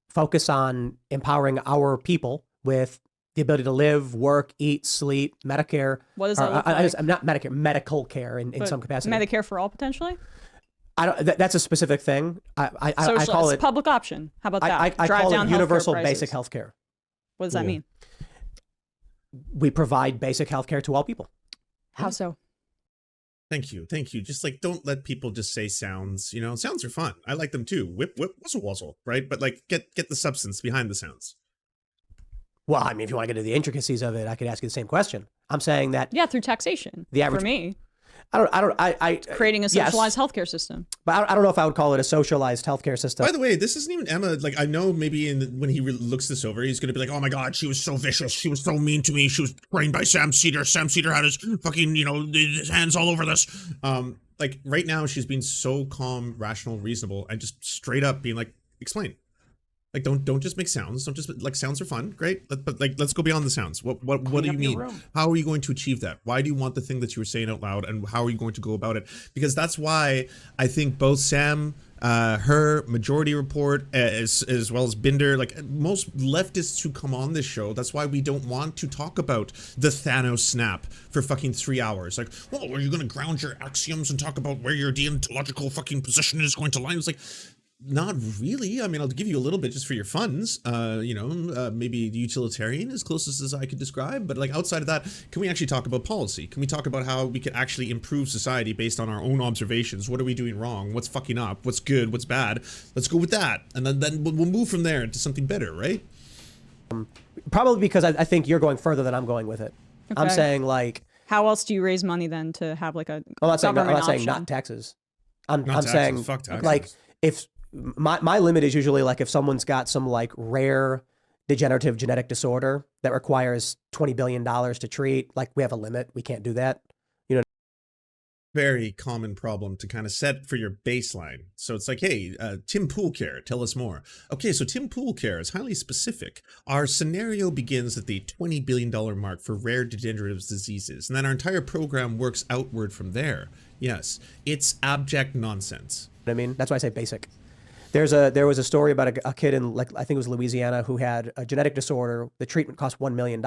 focus on empowering our people with the ability to live, work, eat, sleep, Medicare. What does that look like? I'm not Medicare, medical care in some capacity. Medicare for all, potentially? I don't. That's a specific thing. I call it public option. How about that? I Drive call down it universal healthcare basic prices. health care. What does that mean? We provide basic health care to all people. How so? Thank you. Just like, don't let people just say sounds. You know, sounds are fun. I like them too. Whip, wuzzle, wuzzle, right? But like, get the substance behind the sounds. Well, I mean, if you want to get into the intricacies of it, I could ask you the same question. I'm saying that through taxation. The average, for me, I creating a socialized healthcare system. But I don't know if I would call it a socialized healthcare system. By the way, this isn't even Emma. Like, I know maybe when he looks this over, he's going to be like, oh my God, she was so vicious. She was so mean to me. She was trained by Sam Seder. Sam Seder had his fucking, you know, his hands all over this. Like right now she's being so calm, rational, reasonable, and just straight up being like, explain. Like, don't just make sounds. Don't just, like, sounds are fun, great, but like, let's go beyond the sounds. What do you mean? How are you going to achieve that? Why do you want the thing that you were saying out loud, and how are you going to go about it? Because that's why I think both Sam her Majority Report, as well as Binder, like most leftists who come on this show. That's why we don't want to talk about the Thanos snap for fucking 3 hours. Like, well, are you going to ground your axioms and talk about where your deontological fucking position is going to lie? It's like, not really. I mean, I'll give you a little bit just for your funds. Maybe utilitarian as closest as I could describe. But like outside of that, can we actually talk about policy? Can we talk about how we could actually improve society based on our own observations? What are we doing wrong? What's fucking up? What's good? What's bad? Let's go with that. And then we'll move from there into something better, right? Probably because I think you're going further than I'm going with it. I'm Okay. saying like, How else do you raise money then to have like a I'm not saying government saying not option? taxes. I'm taxes, saying fuck taxes. like if my limit is usually like if someone's got some like rare degenerative genetic disorder that requires $20 billion to treat, like we have a limit. We can't do that. Very common problem to kind of set for your baseline. So it's like, hey, Tim Poolcare, tell us more. Okay, so Tim Poolcare is highly specific. Our scenario begins at the $20 billion mark for rare degenerative diseases, and then our entire program works outward from there. Yes, it's abject nonsense. I mean, that's why I say basic. There was a story about a kid in like I think it was Louisiana who had a genetic disorder. The treatment cost $1 million,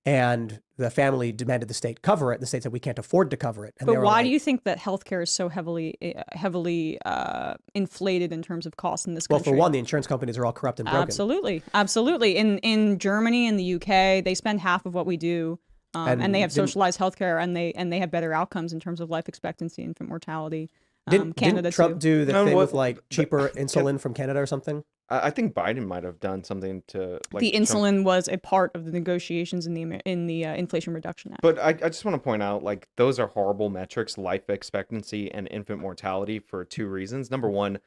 and the family demanded the state cover it. The state said we can't afford to cover it. And they But were why like, do you think that healthcare is so heavily inflated in terms of cost in this Well, country? for one, the insurance companies are all corrupt and broken. Absolutely. In Germany and the UK, they spend half of what we do, and they have socialized healthcare, and they have better outcomes in terms of life expectancy, infant mortality. Didn't Canada Trump too. do the No, thing what- with like cheaper insulin from Canada or something? I think Biden might have done something to like The Trump. insulin was a part of the negotiations in the Inflation Reduction Act. But I just want to point out, like, those are horrible metrics, life expectancy and infant mortality, for two reasons. Number one,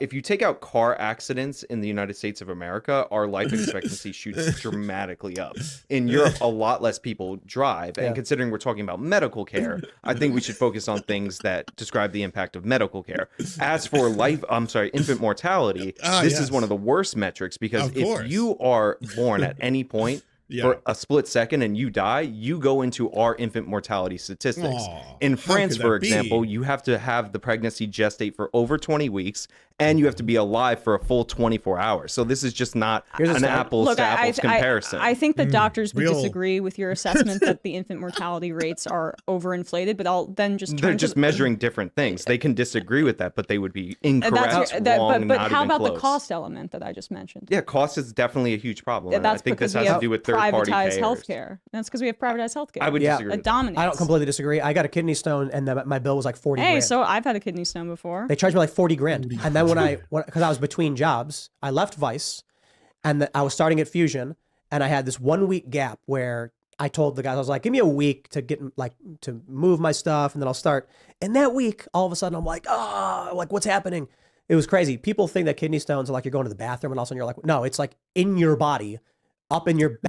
if you take out car accidents in the United States of America, our life expectancy shoots dramatically up. In Europe, a lot less people drive. And Yeah. considering we're talking about medical care, I think we should focus on things that describe the impact of medical care. As for infant mortality, this yes. is one of the worst metrics, because Of course. if you are born at any point Yeah. for a split second and you die, you go into our infant mortality statistics. Aw, In how France, could for that be? example, you have to have the pregnancy gestate for over 20 weeks, and you have to be alive for a full 24 hours. So this is just not Here's a an stat. apples Look, to apples comparison. I think the doctors would real. disagree with your assessment that the infant mortality rates are overinflated, but I'll then just turn They're to just measuring different things. They can disagree with that, but they would be incorrect, but wrong, not how even about close. the cost element that I just mentioned? Yeah, cost is definitely a huge problem. And I That's think this because we has to have do with third-party privatized payers. healthcare. That's because we have privatized healthcare. I would Yeah. disagree. It with dominates. I don't completely disagree. I got a kidney stone, and my bill was like 40 Hey, grand. so I've had a kidney stone before. They charged me like 40 grand. And then because I was between jobs, I left Vice and I was starting at Fusion, and I had this 1 week gap where I told the guys, I was like, give me a week to get like to move my stuff, and then I'll start. And that week, all of a sudden I'm like, like what's happening? It was crazy. People think that kidney stones are like you're going to the bathroom and all of a sudden you're like, no, it's like in your body, up in your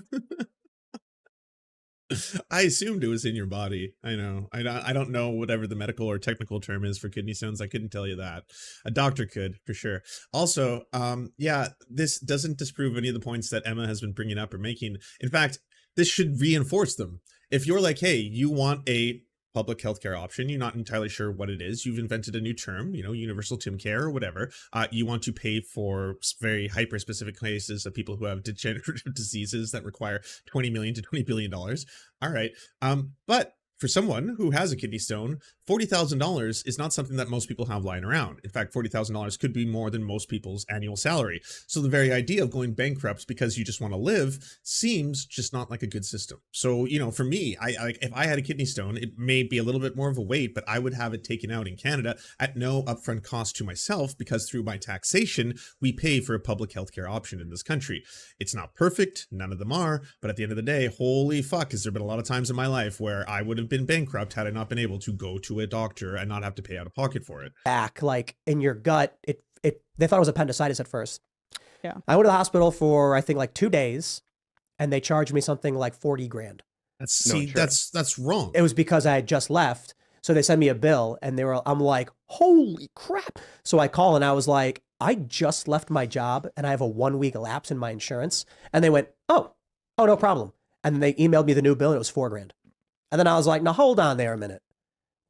I assumed it was in your body. I know. I don't know whatever the medical or technical term is for kidney stones. I couldn't tell you that. A doctor could, for sure. Also, this doesn't disprove any of the points that Emma has been bringing up or making. In fact, this should reinforce them. If you're like, hey, you want a public healthcare option, you're not entirely sure what it is, you've invented a new term, universal Tim care or whatever, you want to pay for very hyper-specific cases of people who have degenerative diseases that require $20 million to $20 billion. All right. But for someone who has a kidney stone, $40,000 is not something that most people have lying around. In fact, $40,000 could be more than most people's annual salary. So the very idea of going bankrupt because you just want to live seems just not like a good system. So, for me, if I had a kidney stone, it may be a little bit more of a wait, but I would have it taken out in Canada at no upfront cost to myself, because through my taxation, we pay for a public healthcare option in this country. It's not perfect. None of them are. But at the end of the day, holy fuck, has there been a lot of times in my life where I would have been bankrupt had I not been able to go to a doctor and not have to pay out of pocket for it. back, like in your gut. They thought it was appendicitis at first. Yeah. I went to the hospital for I think like 2 days, and they charged me something like 40 grand. That's wrong. It was because I had just left. So they sent me a bill, and I'm like, holy crap. So I call and I was like, I just left my job and I have a 1 week lapse in my insurance. And they went, oh, no problem. And then they emailed me the new bill, and it was 4 grand. And then I was like, now hold on there a minute.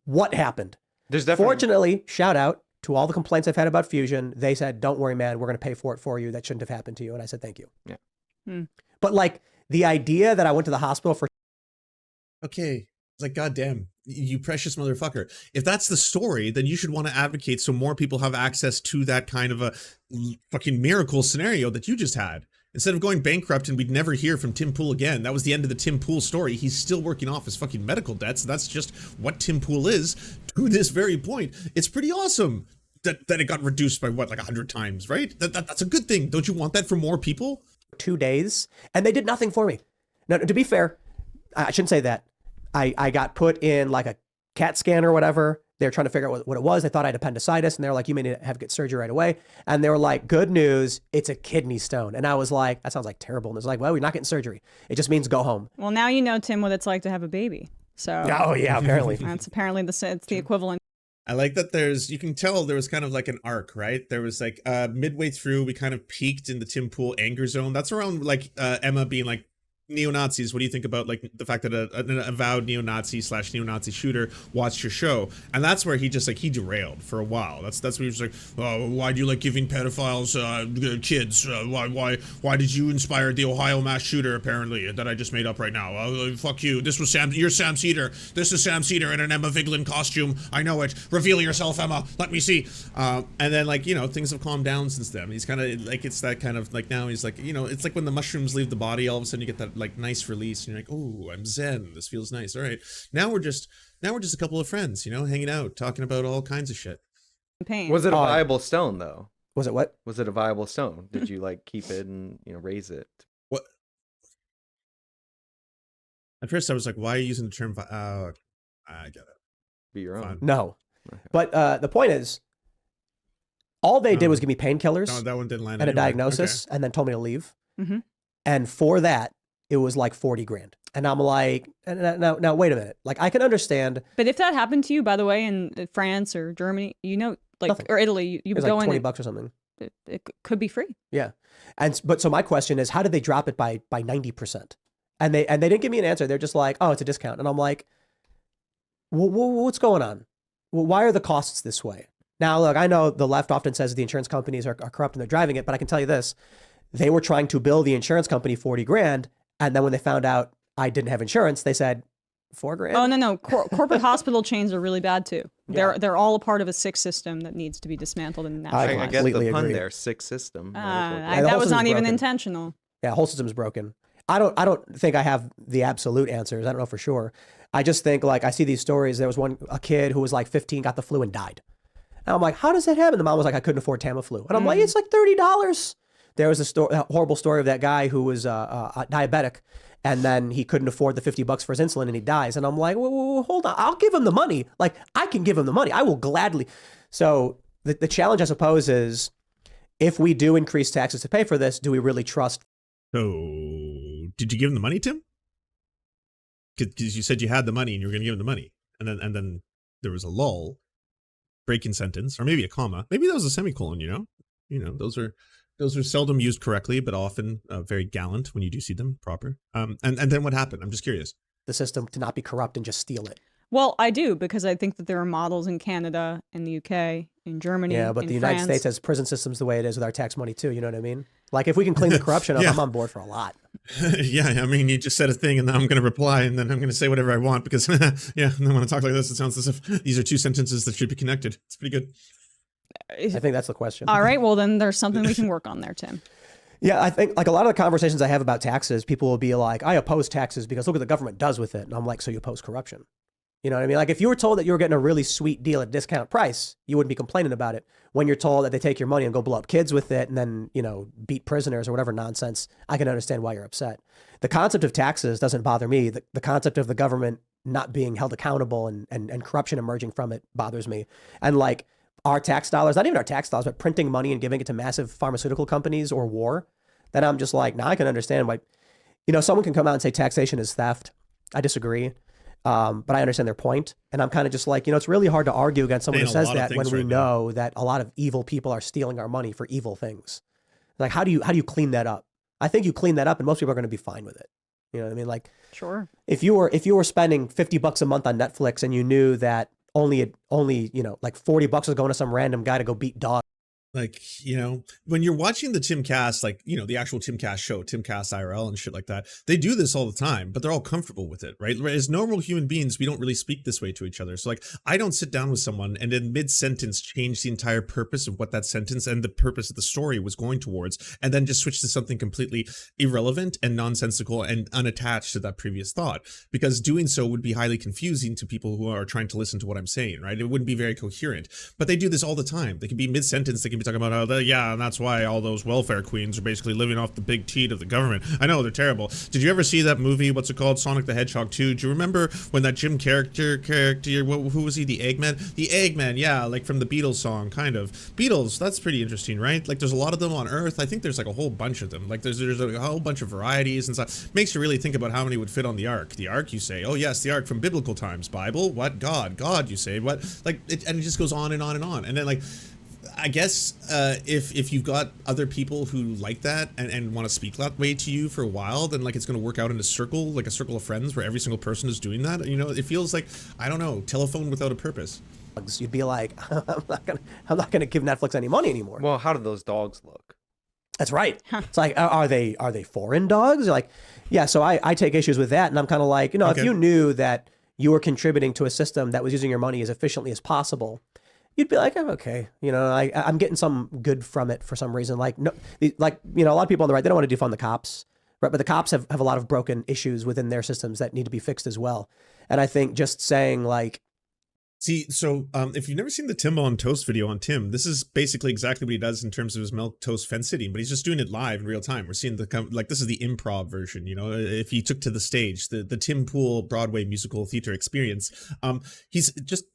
What happened? There's definitely Fortunately, shout out, to all the complaints I've had about fusion, they said, don't worry, man, we're going to pay for it for you. That shouldn't have happened to you. And I said, thank you. Yeah. But like the idea that I went to the hospital for. Okay. It's like, goddamn, you precious motherfucker. If that's the story, then you should want to advocate so more people have access to that kind of a fucking miracle scenario that you just had. Instead of going bankrupt and we'd never hear from Tim Pool again. That was the end of the Tim Pool story. He's still working off his fucking medical debts. That's just what Tim Pool is to this very point. It's pretty awesome that it got reduced by what, like 100 times, right? That's a good thing. Don't you want that for more people? 2 days and they did nothing for me. Now, to be fair, I shouldn't say that. I got put in like a CAT scan or whatever. They were trying to figure out what it was. They thought I had appendicitis and they were like, you may need to get surgery right away. And they were like, good news, it's a kidney stone. And I was like, that sounds like terrible. And it's like, well, we're not getting surgery. It just means go home. Well, now you know, Tim, what it's like to have a baby. So Oh yeah, apparently. that's apparently it's the equivalent. I like that you can tell there was kind of like an arc, right? There was like midway through, we kind of peaked in the Tim Pool anger zone. That's around like Emma being like, neo-Nazis, what do you think about like the fact that an avowed neo-Nazi / neo-Nazi shooter watched your show? And that's where he derailed for a while. That's where he was like, oh, why do you like giving pedophiles kids? Why did you inspire the Ohio mass shooter apparently that I just made up right now? Fuck you. This was you're Sam Seder. This is Sam Seder in an Emma Vigeland costume. I know it. Reveal yourself, Emma. Let me see. And then like, you know, things have calmed down since then. He's kind of like, it's that kind of like, now he's like, you know, it's like when the mushrooms leave the body, all of a sudden you get that like nice release and you're like, oh, I'm zen, this feels nice. All right, now we're just a couple of friends, you know, hanging out, talking about all kinds of shit. Pain. Was it a viable stone though? Was it what? Was it a viable stone? Did you like keep it and, you know, raise it? What? At first I was like, why are you using the term I get it. Be your own. Fine. No. But the point is, all they did was give me painkillers No, that one didn't land and a anyway. diagnosis Okay. and then told me to leave. Mm-hmm. And for that, it was like 40 grand. And I'm like, now wait a minute. Like I can understand. But if that happened to you, by the way, in France or Germany, you know, like Nothing. or Italy, you It would was go like in. $20 or something. It could be free. Yeah. But so my question is, how did they drop it by 90%? And they didn't give me an answer. They're just like, oh, it's a discount. And I'm like, what's going on? Well, why are the costs this way? Now, look, I know the left often says the insurance companies are corrupt and they're driving it, but I can tell you this. They were trying to bill the insurance company 40 grand. And then when they found out I didn't have insurance, they said 4 grand. Oh, no. Corporate hospital chains are really bad too. They're all a part of a sick system that needs to be dismantled and I nationalized. I get completely the pun agree. there. Sick system. the that whole was not system's even broken. intentional. Yeah, whole system's broken. I don't think I have the absolute answers. I don't know for sure. I just think like I see these stories. There was a kid who was like 15, got the flu and died. And I'm like, how does that happen? The mom was like, I couldn't afford Tamiflu. And I'm like, it's like $30. There was a horrible story of that guy who was diabetic. And then he couldn't afford the $50 for his insulin and he dies. And I'm like, whoa, hold on. I'll give him the money. Like I can give him the money. I will gladly. So the challenge, I suppose, is if we do increase taxes to pay for this, do we really trust? So did you give him the money, Tim? Because you said you had the money and you were going to give him the money. And then there was a lull, break-in sentence, or maybe a comma. Maybe that was a semicolon, you know? You know, those are seldom used correctly, but often very gallant when you do see them proper. And then what happened? I'm just curious. The system to not be corrupt and just steal it. Well, I do, because I think that there are models in Canada, in the UK, in Germany, Yeah, but in the United France. States has prison systems the way it is with our tax money too. You know what I mean? Like if we can clean the corruption up, Yeah. I'm on board for a lot. Yeah, I mean, you just said a thing and now I'm going to reply and then I'm going to say whatever I want because, yeah, and then when I talk like this, it sounds as if these are two sentences that should be connected. It's pretty good. I think that's the question. All right, well, then there's something we can work on there, Tim. Yeah, I think like a lot of the conversations I have about taxes, people will be like, I oppose taxes because look what the government does with it. And I'm like, so you oppose corruption? You know what I mean? Like if you were told that you were getting a really sweet deal at a discount price, you wouldn't be complaining about it. When you're told that they take your money and go blow up kids with it and then, you know, beat prisoners or whatever nonsense, I can understand why you're upset. The concept of taxes doesn't bother me. The concept of the government not being held accountable and corruption emerging from it bothers me. And like our tax dollars, not even our tax dollars, but printing money and giving it to massive pharmaceutical companies or war, then I'm just like, now I can understand why, you know, someone can come out and say taxation is theft. I disagree. But I understand their point. And I'm kind of just like, you know, it's really hard to argue against someone who Saying a says lot of that when things we right now. know that a lot of evil people are stealing our money for evil things. Like, how do you clean that up? I think you clean that up and most people are going to be fine with it. You know what I mean? Like Sure. if you were spending $50 a month on Netflix and you knew that only like $40 is going to some random guy to go beat dogs. Like, when you're watching the Timcast, like, the actual Timcast show, Timcast IRL and shit like that, they do this all the time, but they're all comfortable with it, right? As normal human beings, we don't really speak this way to each other. So like, I don't sit down with someone and in mid-sentence change the entire purpose of what that sentence and the purpose of the story was going towards, and then just switch to something completely irrelevant and nonsensical and unattached to that previous thought, because doing so would be highly confusing to people who are trying to listen to what I'm saying, right? It wouldn't be very coherent, but they do this all the time. They can be mid-sentence, they can be talking about how, and that's why all those welfare queens are basically living off the big teat of the government. I know, they're terrible. Did you ever see that movie, what's it called, Sonic the Hedgehog 2? Do you remember when that Jim character, who was he, the Eggman? The Eggman, yeah, like from the Beatles song, kind of. Beatles, that's pretty interesting, right? Like, there's a lot of them on Earth. I think there's like a whole bunch of them. Like, there's a whole bunch of varieties and stuff. Makes you really think about how many would fit on the Ark. The Ark, you say, oh yes, the Ark from biblical times. Bible, what? God, you say, what? Like, and it just goes on and on and on. And then, like, I guess if you've got other people who like that and want to speak that way to you for a while, then like it's going to work out in a circle, like a circle of friends where every single person is doing that. It feels like, I don't know, telephone without a purpose. You'd be like, I'm not gonna give Netflix any money anymore. Well, how do those dogs look? That's right. It's like, are they foreign dogs? You're like, yeah. So I take issues with that, and I'm kind of like, Okay. if you knew that you were contributing to a system that was using your money as efficiently as possible, you'd be like, oh, okay, I'm getting some good from it for some reason. Like, no, a lot of people on the right, they don't want to defund the cops, right? But the cops have a lot of broken issues within their systems that need to be fixed as well. And I think just saying like, see, so if you've never seen the Tim on Toast video on Tim, this is basically exactly what he does in terms of his milk toast fence sitting, but he's just doing it live in real time. We're seeing this is the improv version, if he took to the stage, the Tim Pool Broadway musical theater experience, he's just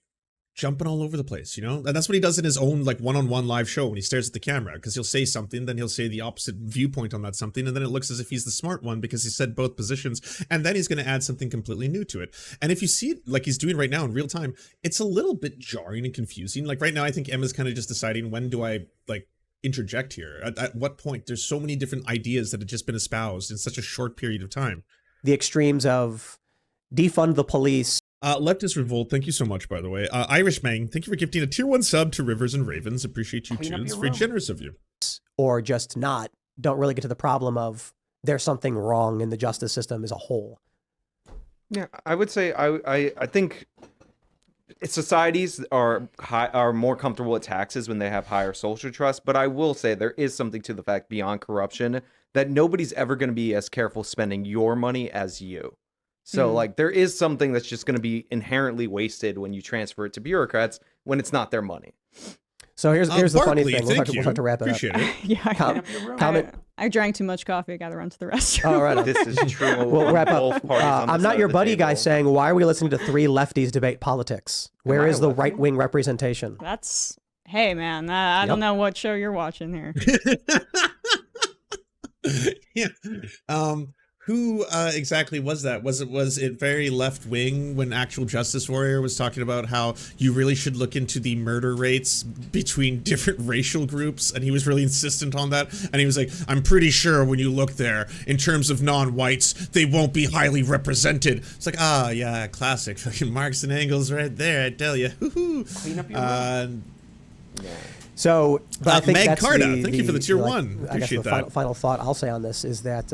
jumping all over the place, and that's what he does in his own like one-on-one live show when he stares at the camera, because he'll say something, then he'll say the opposite viewpoint on that something, and then it looks as if he's the smart one because he said both positions, and then he's going to add something completely new to it. And if you see it like he's doing right now in real time, it's a little bit jarring and confusing. Like right now, I think Emma's kind of just deciding, when do I like interject here? At what point? There's so many different ideas that have just been espoused in such a short period of time. The extremes of defund the police. Leftist Revolt, thank you so much, by the way. Irish Mang, thank you for gifting a tier 1 sub to Rivers and Ravens. Appreciate you too. It's very generous of you. Or just not, don't really get to the problem of there's something wrong in the justice system as a whole. Yeah, I would say I think societies are more comfortable with taxes when they have higher social trust, but I will say there is something to the fact, beyond corruption, that nobody's ever going to be as careful spending your money as you. So like there is something that's just going to be inherently wasted when you transfer it to bureaucrats when it's not their money. So here's the funny Barkley, thing. We'll start to wrap it Appreciate up. it. Yeah, I drank too much coffee. I got to run to the restroom. All right. This is true. We'll wrap up. Both parties on I'm this not side your of the buddy guy table. saying, why are we listening to three lefties debate politics? Where is the right-wing representation? Hey man, I don't know what show you're watching here. Yeah. Who exactly was that? Was it very left wing when Actual Justice Warrior was talking about how you really should look into the murder rates between different racial groups, and he was really insistent on that, and he was like, I'm pretty sure when you look there in terms of non-whites, they won't be highly represented. It's like, yeah, classic fucking Marx and Engels right there, I tell you. Clean up your room. So, but I think Meg that's Carta, thank you for the tier 1. I guess Appreciate the that. final thought I'll say on this is that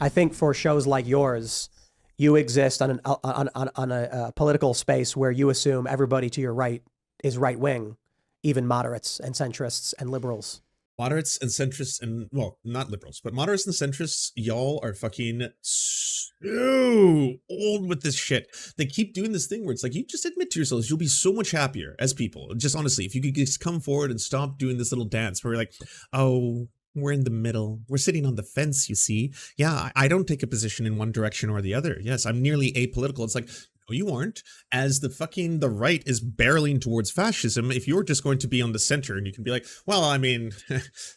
I think for shows like yours, you exist on a political space where you assume everybody to your right is right wing, even moderates and centrists and liberals. Moderates and centrists and, well, not liberals, but moderates and centrists, y'all are fucking so old with this shit. They keep doing this thing where it's like, you just admit to yourselves, you'll be so much happier as people. Just honestly, if you could just come forward and stop doing this little dance where you're like, oh, we're in the middle. We're sitting on the fence, you see. Yeah, I don't take a position in one direction or the other. Yes, I'm nearly apolitical. It's like, no, you aren't. As the right is barreling towards fascism, if you're just going to be on the center and you can be like, well, I mean,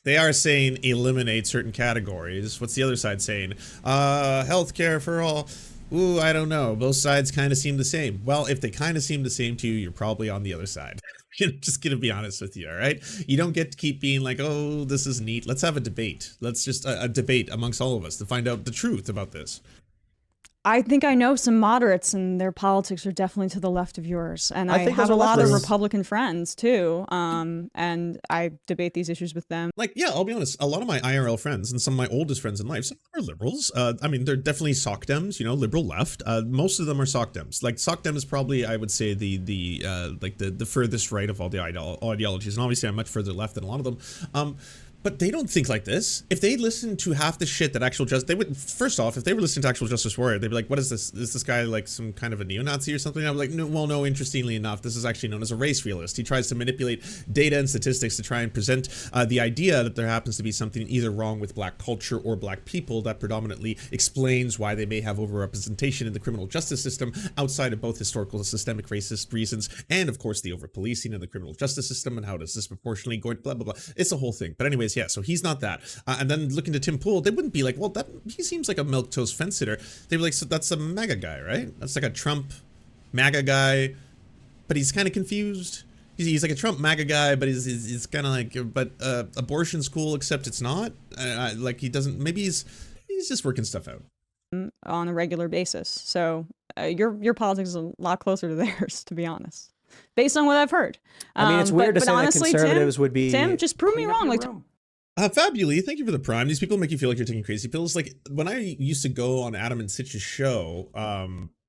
they are saying eliminate certain categories. What's the other side saying? Healthcare for all. Ooh, I don't know. Both sides kind of seem the same. Well, if they kind of seem the same to you, you're probably on the other side. Just gonna be honest with you, all right? You don't get to keep being like, oh, this is neat. Let's have a debate. Let's just a debate amongst all of us to find out the truth about this. I think I know some moderates, and their politics are definitely to the left of yours. And I think have those are a lot of leftists. Republican friends too, and I debate these issues with them. Like, yeah, I'll be honest. A lot of my IRL friends and some of my oldest friends in life, some of them are liberals. I mean, they're definitely sock dems, you know, liberal left. Most of them are sock dems. Like, sock dem is probably, I would say, the furthest right of all the ideologies. And obviously, I'm much further left than a lot of them. But they don't think like this. If they listened to half the shit that actual justice, they would, first off, if they were listening to actual Justice Warrior, they'd be like, what is this? Is this guy like some kind of a neo-Nazi or something? I'm like, no, well, no, interestingly enough, this is actually known as a race realist. He tries to manipulate data and statistics to try and present the idea that there happens to be something either wrong with black culture or black people that predominantly explains why they may have overrepresentation in the criminal justice system outside of both historical and systemic racist reasons, and of course the over-policing in the criminal justice system and how it is disproportionately going, blah, blah, blah. It's a whole thing. But anyways, yeah, so he's not that. And then looking to Tim Pool, they wouldn't be like, well, that he seems like a milquetoast fence sitter. They'd be like, so that's a MAGA guy, right? That's like a Trump MAGA guy, but he's kind of confused. He's like a Trump MAGA guy, but he's kind of like, but abortion's cool, except it's not. Like he doesn't, maybe he's just working stuff out On a regular basis. So your politics is a lot closer to theirs, to be honest, based on what I've heard. I mean, it's weird to say honestly, that conservatives would be... Tim, just prove me wrong. Like, Fabuli, thank you for the prime. These people make you feel like you're taking crazy pills. Like when I used to go on Adam and Sitch's show,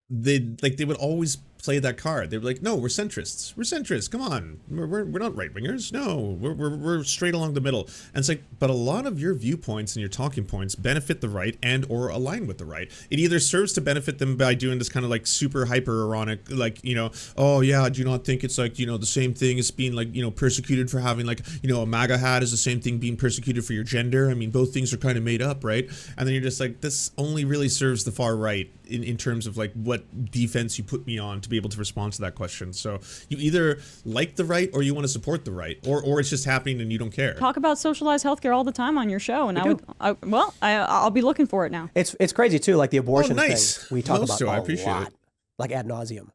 they would always play that card. They were like, no, we're centrists. We're centrists. Come on. We're not right wingers. No, we're straight along the middle. And it's like, but a lot of your viewpoints and your talking points benefit the right and or align with the right. It either serves to benefit them by doing this kind of like super hyper ironic, like, you know, oh yeah, do you not think it's like, you know, the same thing as being like, you know, persecuted for having like, you know, a MAGA hat is the same thing being persecuted for your gender. I mean, both things are kind of made up, right? And then you're just like, this only really serves the far right in terms of like what defense you put me on to be able to respond to that question. So you either like the right or you want to support the right, or it's just happening and you don't care. Talk about socialized healthcare all the time on your show, and I'll be looking for it now. It's crazy too, like the abortion thing we talk Most about I a appreciate lot, it. like ad nauseum.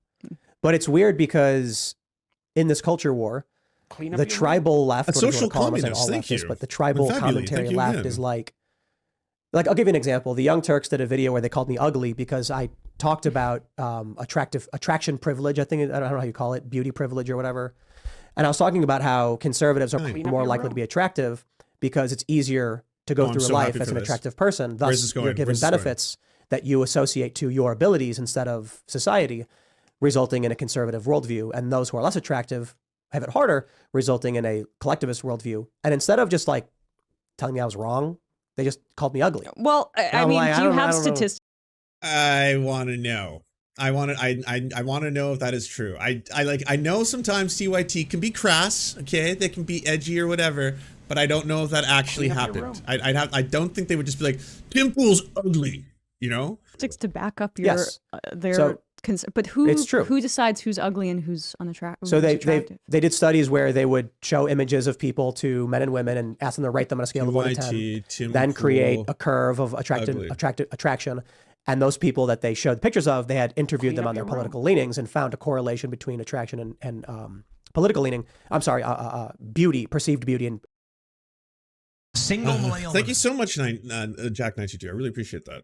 But it's weird because in this culture war, the tribal left, A or whatever you social wanna call them, I'm saying communist, all thank leftists, you. but the tribal Fabulous, commentary thank you left again. is like I'll give you an example. The Young Turks did a video where they called me ugly because I talked about attraction privilege. I don't know how you call it, beauty privilege or whatever. And I was talking about how conservatives are more likely to be attractive because it's easier to go through so life happy as for an this. attractive person. Where's this Thus, you're going? given Where's this going? benefits that you associate to your abilities instead of society, resulting in a conservative worldview. And those who are less attractive have it harder, resulting in a collectivist worldview. And instead of just like telling me I was wrong, they just called me ugly. Well, I mean, like, do you I have don't know. statistics? I want to know. I want to know if that is true. I know sometimes TYT can be crass, okay? They can be edgy or whatever, but I don't know if that actually happened. I don't think they would just be like, Tim Pool's ugly, you know? To back up your Yes. their So, but who it's true. who decides who's ugly and who's unattractive? So they did studies where they would show images of people to men and women and ask them to rate them on a scale of 1 to 10, Tim then create Pool, a curve of ugly. attraction. And those people that they showed pictures of, they had interviewed them on their political leanings and found a correlation between attraction and political leaning. I'm sorry, beauty, perceived beauty, and Single millennial Thank you women. so much, Jack92. I really appreciate that.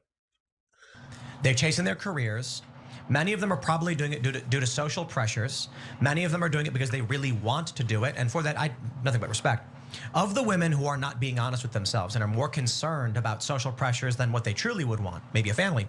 They're chasing their careers. Many of them are probably doing it due to social pressures. Many of them are doing it because they really want to do it. And for that, I nothing but respect. Of the women who are not being honest with themselves and are more concerned about social pressures than what they truly would want, maybe a family,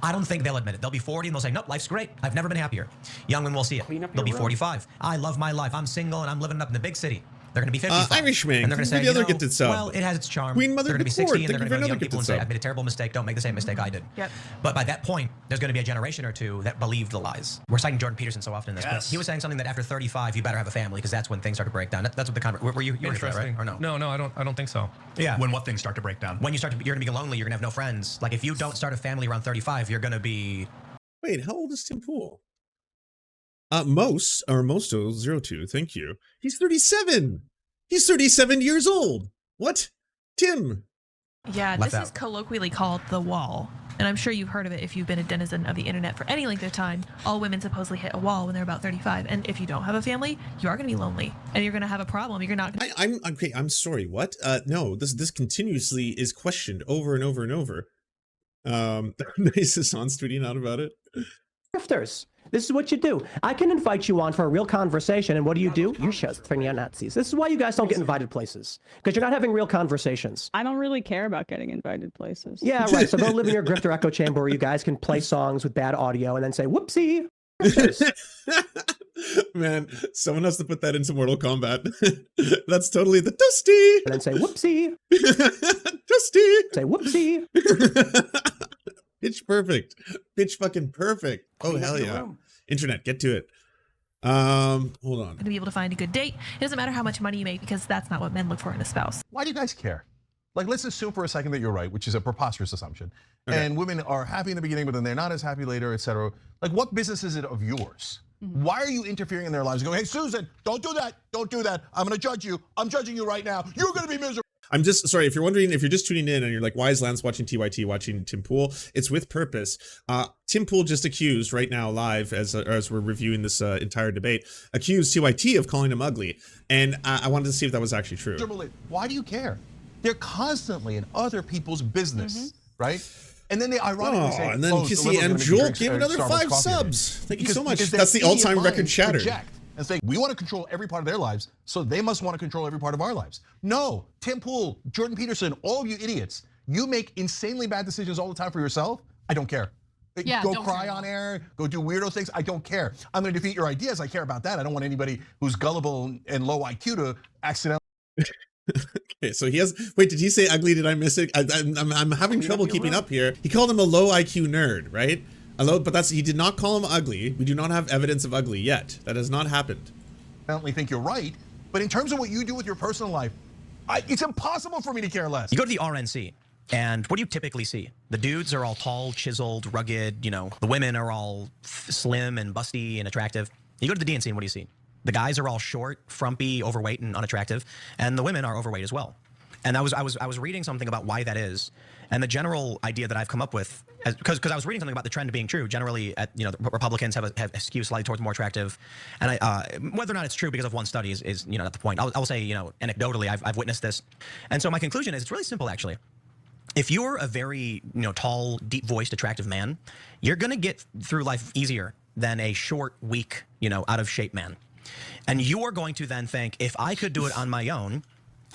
I don't think they'll admit it. They'll be 40 and they'll say, nope, life's great. I've never been happier. Young women will see it. They'll be 45. I love my life. I'm single and I'm living up in the big city. They're going to be 55. Irishman, and they're going to say, the other get this up. well, it has its charm. Queen Mother They're going to be Deport, 60 and they're thank going you to for go to young another people and get say, this I've up. made a terrible mistake. Don't make the same mistake I did. Yep. But by that point, there's going to be a generation or two that believe the lies. We're citing Jordan Peterson so often in this, but he was saying something that after 35, you better have a family because that's when things start to break down. That's what the conversation. Were you were here, right? Or no? No, I don't think so. Yeah. When what things start to break down? When you're going to be lonely, you're going to have no friends. Like if you don't start a family around 35, you're going to be. Wait, how old is Tim Pool? Mosto02, thank you. He's 37. He's 37 years old. What? Tim. Yeah, Left this out. is colloquially called the wall. And I'm sure you've heard of it if you've been a denizen of the internet for any length of time. All women supposedly hit a wall when they're about 35. And if you don't have a family, you are going to be lonely. And you're going to have a problem. You're not going to... I'm okay. I'm sorry. What? No, this continuously is questioned over and over and over. Nice Assange tweeting out about it. Grifters. This is what you do. I can invite you on for a real conversation, and what do? You shut for neo-Nazis. This is why you guys don't get invited places, because you're not having real conversations. I don't really care about getting invited places. Yeah, right. So go live in your grifter echo chamber where you guys can play songs with bad audio and then say, whoopsie. Man, someone has to put that into Mortal Kombat. That's totally the Dusty. And then say, whoopsie. Dusty. Say, whoopsie. Pitch perfect. Pitch fucking perfect. Oh, hell yeah. Internet, get to it. Hold on. To be able to find a good date. It doesn't matter how much money you make because that's not what men look for in a spouse. Why do you guys care? Like, let's assume for a second that you're right, which is a preposterous assumption. Okay. And women are happy in the beginning, but then they're not as happy later, etc. Like, what business is it of yours? Why are you interfering in their lives? Going, hey, Susan, don't do that. Don't do that. I'm gonna judge you. I'm judging you right now. You're gonna be miserable. I'm just sorry if you're wondering, if you're just tuning in and you're like, why is Lance watching TYT watching Tim Pool? It's with purpose. Tim Pool just accused right now live as we're reviewing this entire debate, accused TYT of calling him ugly. And I wanted to see if that was actually true. Why do you care? They're constantly in other people's business, right? And then they ironically say, and then you see, and Joel gave another 5 subs. Thank you so much. That's the all-time record shattered. And saying, we want to control every part of their lives, so they must want to control every part of our lives. No, Tim Pool, Jordan Peterson, all of you idiots, you make insanely bad decisions all the time for yourself. I don't care. Yeah, go cry on air, go do weirdo things. I don't care. I'm going to defeat your ideas. I care about that. I don't want anybody who's gullible and low IQ to accidentally. Okay, so he has. Wait, did he say ugly? Did I miss it? I'm having trouble keeping up here. He called him a low IQ nerd, right? But he did not call him ugly. We do not have evidence of ugly yet. That has not happened. I don't think you're right, but in terms of what you do with your personal life, it's impossible for me to care less. You go to the RNC, and what do you typically see? The dudes are all tall, chiseled, rugged, you know, the women are all slim and busty and attractive. You go to the DNC, and what do you see? The guys are all short, frumpy, overweight, and unattractive, and the women are overweight as well. And I was reading something about why that is, and the general idea that I've come up with, because I was reading something about the trend being true. Generally, the Republicans have skew slightly towards more attractive, and whether or not it's true because of one study is not the point. I'll say anecdotally I've witnessed this, and so my conclusion is it's really simple actually. If you're a very tall, deep-voiced, attractive man, you're gonna get through life easier than a short, weak, out of shape man, and you are going to then think, if I could do it on my own,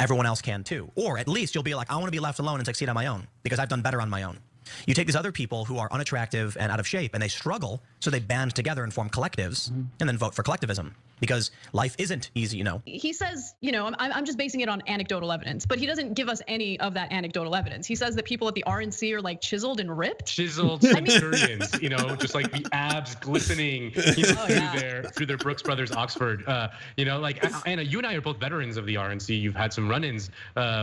everyone else can too. Or at least you'll be like, I want to be left alone and succeed on my own because I've done better on my own. You take these other people who are unattractive and out of shape and they struggle, so they band together and form collectives and then vote for collectivism because life isn't easy, He says, I'm just basing it on anecdotal evidence, but he doesn't give us any of that anecdotal evidence. He says that people at the RNC are like chiseled and ripped. Chiseled centurions, just like the abs glistening through their Brooks Brothers Oxford. Like Anna, you and I are both veterans of the RNC. You've had some run-ins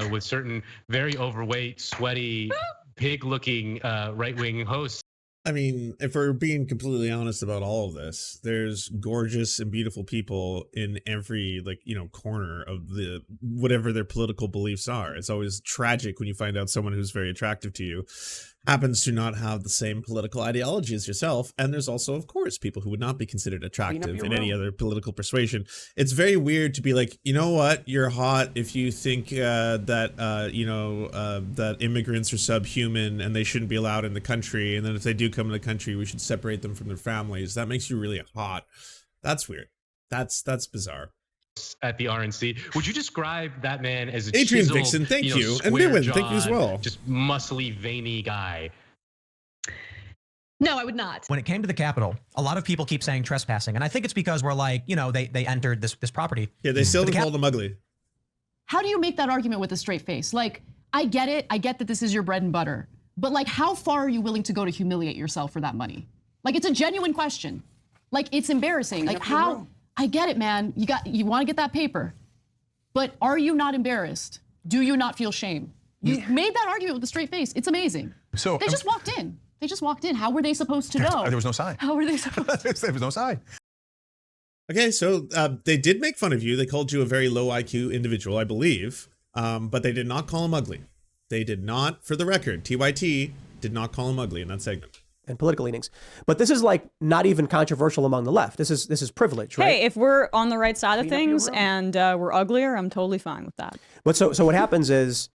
with certain very overweight, sweaty, pig-looking right-wing hosts. I mean, if we're being completely honest about all of this, there's gorgeous and beautiful people in every corner of the whatever their political beliefs are. It's always tragic when you find out someone who's very attractive to you happens to not have the same political ideology as yourself. And there's also, of course, people who would not be considered attractive in any other political persuasion. It's very weird to be like, you know what, you're hot if you think that immigrants are subhuman and they shouldn't be allowed in the country. And then if they do come to the country, we should separate them from their families. That makes you really hot. That's weird. That's bizarre. At the RNC, would you describe that man as a Adrian chiseled, Vixen, thank you, and Newman, thank you as well. Just muscly, veiny guy? No, I would not. When it came to the Capitol, a lot of people keep saying trespassing, and I think it's because we're like, they entered this property. Yeah, they still called them ugly. How do you make that argument with a straight face? Like, I get it. I get that this is your bread and butter, but like, how far are you willing to go to humiliate yourself for that money? Like, it's a genuine question. Like, it's embarrassing. Like, how? I get it, man. You want to get that paper, but are you not embarrassed? Do you not feel shame? You made that argument with a straight face. It's amazing. So they just walked in. They just walked in. How were they supposed to know? There was no sign. How were they supposed to? There was no sign. Okay, so they did make fun of you. They called you a very low IQ individual, I believe, but they did not call him ugly. They did not, for the record, TYT did not call him ugly in that segment. And political leanings. But this is like not even controversial among the left. This is privilege, right? Hey, if we're on the right side of things and we're uglier, I'm totally fine with that. But so what happens is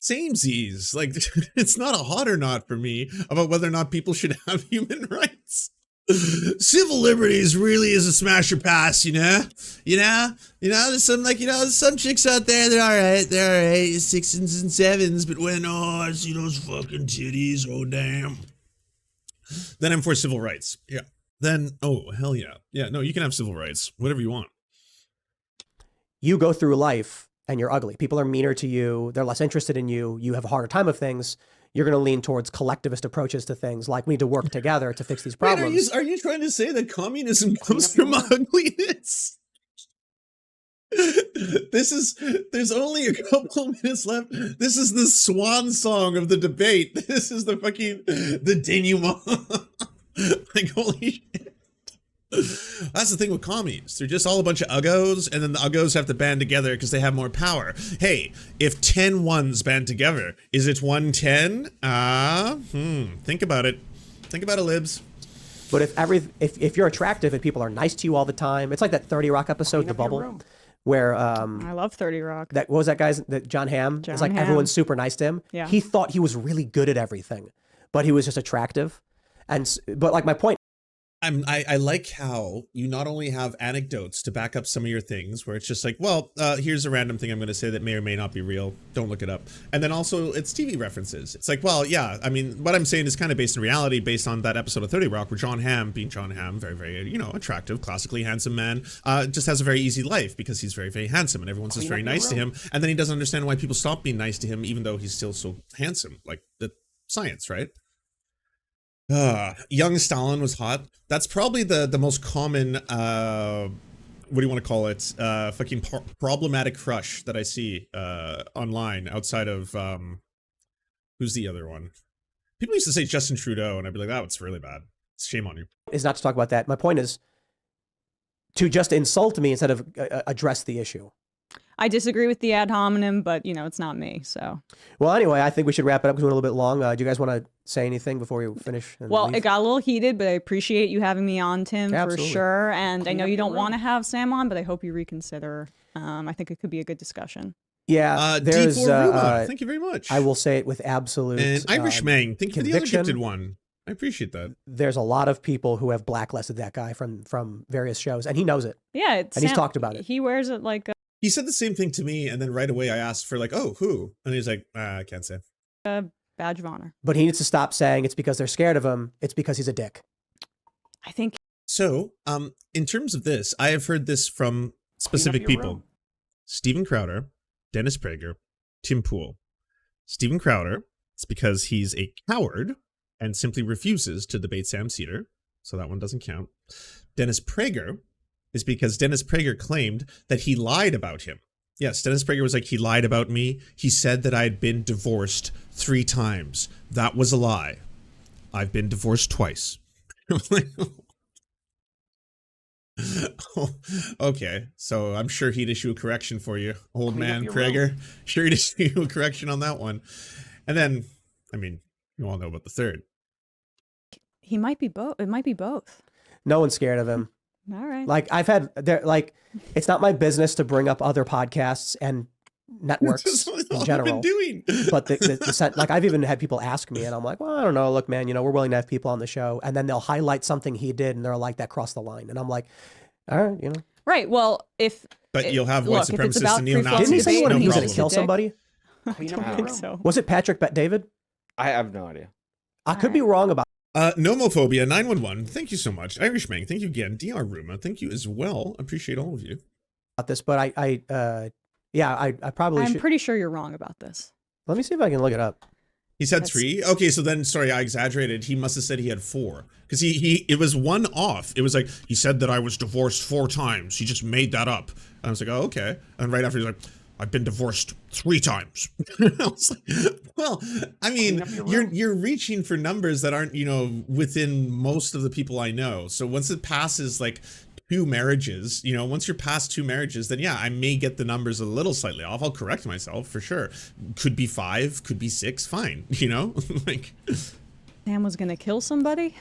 Samesies. Like, it's not a hot or not for me about whether or not people should have human rights. Civil liberties really is a smash or pass, you know? There's some, like, there's some chicks out there, they're all right, 6s and 7s, but when, I see those fucking titties, oh damn. Then I'm for civil rights. Yeah. Then, oh, hell yeah. Yeah, no, you can have civil rights, whatever you want. You go through life and you're ugly. People are meaner to you. They're less interested in you. You have a harder time of things. You're going to lean towards collectivist approaches to things like we need to work together to fix these problems. Wait, are you trying to say that communism comes from ugliness? There's only a couple minutes left. This is the swan song of the debate. This is the denouement. Like, holy shit. That's the thing with commies. They're just all a bunch of uggos, and then the uggos have to band together because they have more power. Hey, if 10 ones band together, is it 110? Think about it. Think about it, libs. But if you're attractive and people are nice to you all the time, it's like that 30 Rock episode, The Bubble, where I love 30 Rock. What was that guy's? That John Hamm. It's like everyone's super nice to him. Yeah. He thought he was really good at everything, but he was just attractive. But like my point. I like how you not only have anecdotes to back up some of your things where it's just like, well, here's a random thing I'm going to say that may or may not be real. Don't look it up. And then also it's TV references. It's like, well, yeah, I mean, what I'm saying is kind of based in reality, based on that episode of 30 Rock where John Hamm, being John Hamm, very, very, attractive, classically handsome man, just has a very easy life because he's very, very handsome and everyone's just very nice to him. And then he doesn't understand why people stop being nice to him even though he's still so handsome. Like the science, right? Young Stalin was hot. That's probably the most common, what do you want to call it? Fucking problematic crush that I see online outside of, who's the other one? People used to say Justin Trudeau, and I'd be like, oh, it's really bad. Shame on you. Is not to talk about that. My point is to just insult me instead of address the issue. I disagree with the ad hominem, but it's not me. So, well, anyway, I think we should wrap it up because we're a little bit long. Do you guys want to say anything before we finish? Well, it got a little heated, but I appreciate you having me on, Tim, for sure. And I know you don't want to have Sam on, but I hope you reconsider. I think it could be a good discussion. Yeah, there's. Thank you very much. I will say it with absolute. And Irish Mang, thank you for the other gifted one. I appreciate that. There's a lot of people who have blacklisted that guy from various shows, and he knows it. Yeah, and he's talked about it. He wears it like. He said the same thing to me, and then right away I asked for like, oh, who? And he's like, I can't say. Badge of honor. But he needs to stop saying it's because they're scared of him. It's because he's a dick. I think. So, in terms of this, I have heard this from specific people. Steven Crowder, Dennis Prager, Tim Pool. Steven Crowder, it's because he's a coward and simply refuses to debate Sam Seder. So that one doesn't count. Dennis Prager is because Dennis Prager claimed that he lied about him. Yes, Dennis Prager was like, he lied about me. He said that I had been divorced 3 times. That was a lie. I've been divorced twice. Oh, okay, so I'm sure he'd issue a correction for you, old man Prager. Sure he'd issue a correction on that one. And then, I mean, you all know about the third. He might be both. It might be both. No one's scared of him. All right. Like it's not my business to bring up other podcasts and networks in general. But like I've even had people ask me, and I'm like, well, I don't know. Look, man, we're willing to have people on the show, and then they'll highlight something he did, and they're like, that crossed the line, and I'm like, all right, Right. Well, but you'll have white supremacists and Didn't neo-Nazis. he say no he was problem. going to kill somebody? I don't think so. Was it Patrick David? I have no idea. I could be wrong about. Nomophobia 911. Thank you so much. Irishman, thank you again. Dr. Ruma, thank you as well. Appreciate all of you. About this, but I probably. I'm pretty sure you're wrong about this. Let me see if I can look it up. He said 3. Okay, so then sorry, I exaggerated. He must have said he had 4 because it was one off. It was like he said that I was divorced 4 times. He just made that up. And I was like, oh, okay. And right after he's like, I've been divorced 3 times. I was like, well, I mean, you're reaching for numbers that aren't, within most of the people I know. So once it passes like 2 marriages, once you're past 2 marriages, then yeah, I may get the numbers a little slightly off. I'll correct myself for sure. Could be 5, could be 6, fine. Like Sam was going to kill somebody.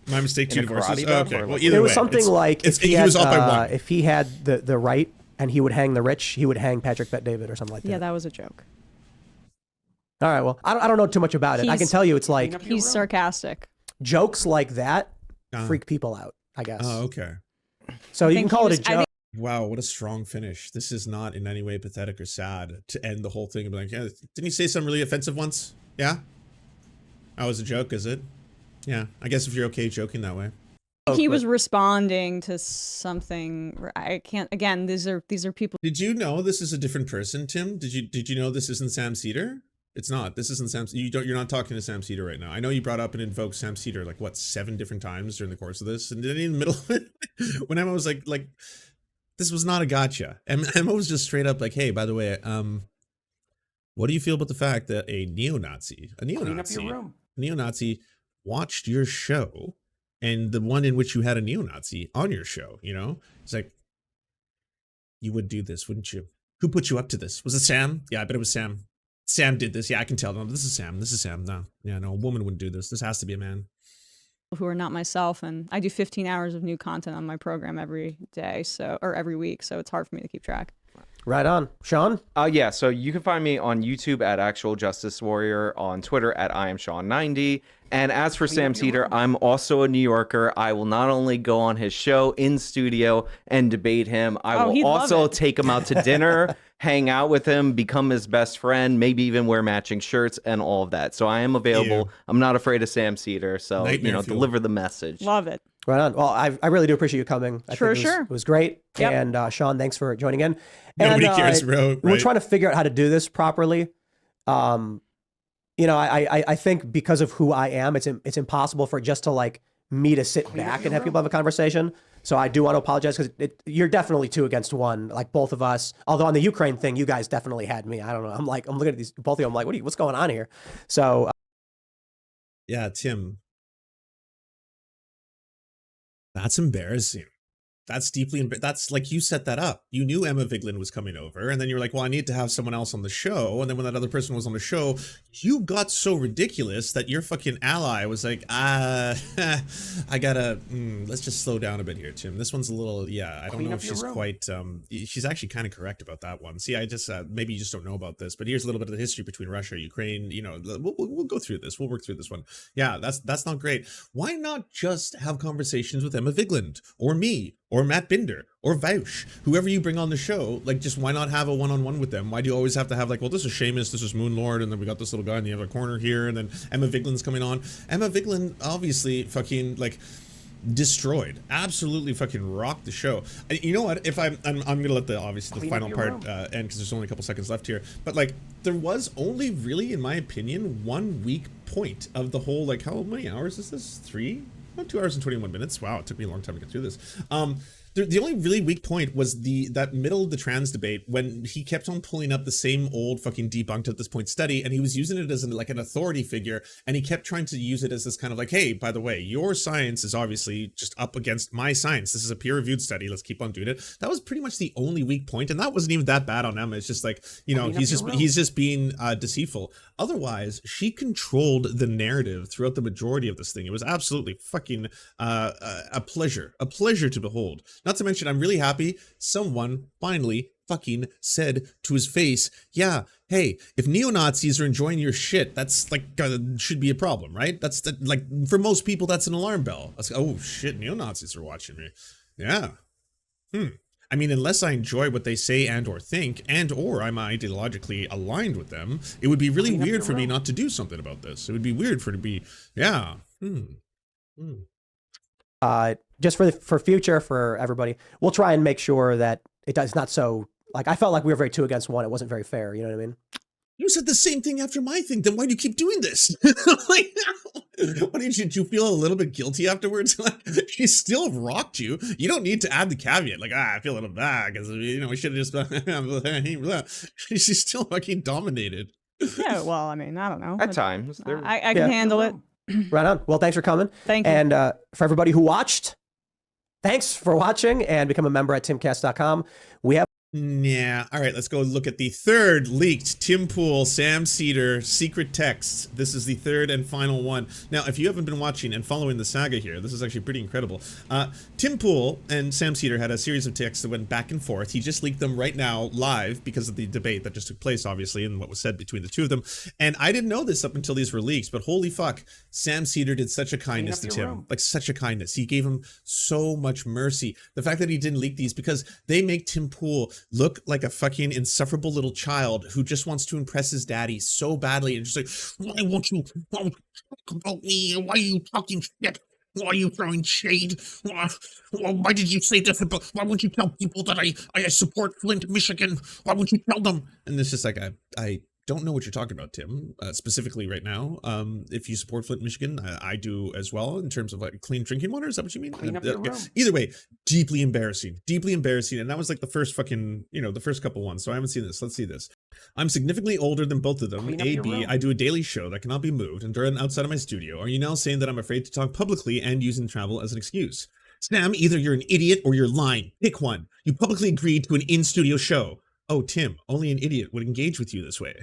My mistake, 2 divorces. Okay, well, either way. It was way, something like he was off by 1. If he had the right and he would hang the rich, he would hang Patrick Bet David or something like that. Yeah, that was a joke. All right. Well, I don't know too much about it. I can tell you it's like He's sarcastic. jokes like that freak people out, I guess. Oh, okay. So you can call it a joke. Wow, what a strong finish. This is not in any way pathetic or sad to end the whole thing and be like, yeah, didn't you say something really offensive once? Yeah? That was a joke, is it? Yeah, I guess if you're okay joking that way. He was responding to something. I can't. Again, these are people. Did you know this is a different person, Tim? Did you know this isn't Sam Seder? It's not. This isn't Sam. You're not talking to Sam Seder right now. I know you brought up and invoked Sam Seder like what 7 different times during the course of this, and then in the middle of it, when Emma was like, this was not a gotcha. Emma was just straight up like, hey, by the way, what do you feel about the fact that a neo-Nazi watched your show? And the one in which you had a neo-Nazi on your show, you know? It's like, you would do this, wouldn't you? Who put you up to this? Was it Sam? Yeah, I bet it was Sam. Sam did this. Yeah, I can tell. No, this is Sam. This is Sam. No, yeah, no, a woman wouldn't do this. This has to be a man. Who are not myself, and I do 15 hours of new content on my program every day, or every week, so it's hard for me to keep track. Right on. Sean? Yeah, so you can find me on YouTube at Actual Justice Warrior, on Twitter at IamSean90. And as for Sam Seder, I'm also a New Yorker. I will not only go on his show in studio and debate him, I will also take him out to dinner, hang out with him, become his best friend, maybe even wear matching shirts and all of that. So I am available. I'm not afraid of Sam Seder. So, deliver the message. Love it. Right on. Well, I really do appreciate you coming. I think it was great. Yep. And Sean, thanks for joining in. Nobody cares, bro. Right? We're trying to figure out how to do this properly. I think because of who I am, it's impossible for just to like me to sit back and have people have a conversation. So I do want to apologize because you're definitely 2 against 1, like both of us. Although on the Ukraine thing, you guys definitely had me. I don't know. I'm looking at these both of you. I'm like, what's going on here? So yeah, Tim. That's embarrassing. That's deeply, that's like you set that up. You knew Emma Vigeland was coming over, and then you were like, well, I need to have someone else on the show. And then when that other person was on the show, you got so ridiculous that your fucking ally was like, I gotta, let's just slow down a bit here, Tim. This one's a little, I don't know if she's quite, she's actually kind of correct about that one. See, I just, maybe you just don't know about this, but here's a little bit of the history between Russia, Ukraine, we'll go through this. We'll work through this one. Yeah, that's not great. Why not just have conversations with Emma Vigeland or me? Or Matt Binder, or Vaush, whoever you bring on the show, like, just why not have a one-on-one with them? Why do you always have to have, like, well, this is Seamus, this is Moonlord, and then we got this little guy in the other corner here, and then Emma Vigeland's coming on. Emma Vigeland obviously fucking, like, destroyed, absolutely fucking rocked the show. You know what, if I'm gonna let the final part end, because there's only a couple seconds left here, but, like, there was only really, in my opinion, 1 weak point of the whole, like, how many hours is this? 3? 2 hours and 21 minutes. Wow, it took me a long time to get through this. The only really weak point was that middle of the trans debate when he kept on pulling up the same old fucking debunked at this point study, and he was using it as an authority figure, and he kept trying to use it as this kind of like, hey, by the way, your science is obviously just up against my science. This is a peer-reviewed study. Let's keep on doing it. That was pretty much the only weak point, and that wasn't even that bad on Emma. It's just like, he's just being deceitful. Otherwise, she controlled the narrative throughout the majority of this thing. It was absolutely fucking a pleasure to behold. Not to mention, I'm really happy someone finally fucking said to his face, yeah, hey, if neo-Nazis are enjoying your shit, that's like, should be a problem, right? That's like, for most people, that's an alarm bell. That's, oh shit, neo-Nazis are watching me. Yeah. I mean, unless I enjoy what they say and or think, and or I'm ideologically aligned with them, it would be really weird for me not to do something about this. It would be weird for it to be, yeah. Just for future, for everybody, we'll try and make sure that it's not so, like, I felt like we were very 2 against 1. It wasn't very fair. You know what I mean? You said the same thing after my thing. Then why do you keep doing this? Like, what did you feel a little bit guilty afterwards? Like, she still rocked you. You don't need to add the caveat. Like, I feel a little bad because, we should have just, she's still fucking dominated. Yeah, well, I mean, I don't know. At times. I can handle it. Right on. Well, thanks for coming. Thank you. And for everybody who watched, thanks for watching, and become a member at timcast.com. We have Yeah. All right, let's go look at the third leaked Tim Pool, Sam Seder secret texts. This is the third and final one. Now, if you haven't been watching and following the saga here, this is actually pretty incredible. Tim Pool and Sam Seder had a series of texts that went back and forth. He just leaked them right now live because of the debate that just took place, obviously, and what was said between the two of them. And I didn't know this up until these were leaked, but holy fuck, Sam Seder did such a kindness to Tim. Like, such a kindness. He gave him so much mercy. The fact that he didn't leak these, because they make Tim Pool look like a fucking insufferable little child who just wants to impress his daddy so badly, and just like, why won't you talk about me? Why are you talking shit? Why are you throwing shade? Why did you say this? Why won't you tell people that I support Flint, Michigan? Why won't you tell them? And it's just like, I don't know what you're talking about, Tim, specifically right now. If you support Flint, Michigan, I do as well, in terms of like clean drinking water. Is that what you mean? Clean up your room. Either way, deeply embarrassing. And that was like the first fucking, the first couple ones. So I haven't seen this. Let's see this. I'm significantly older than both of them. Clean up your AB, room. I do a daily show that cannot be moved and during outside of my studio. Are you now saying that I'm afraid to talk publicly and using travel as an excuse? Sam, either you're an idiot or you're lying. Pick one. You publicly agreed to an in-studio show. Oh, Tim, only an idiot would engage with you this way.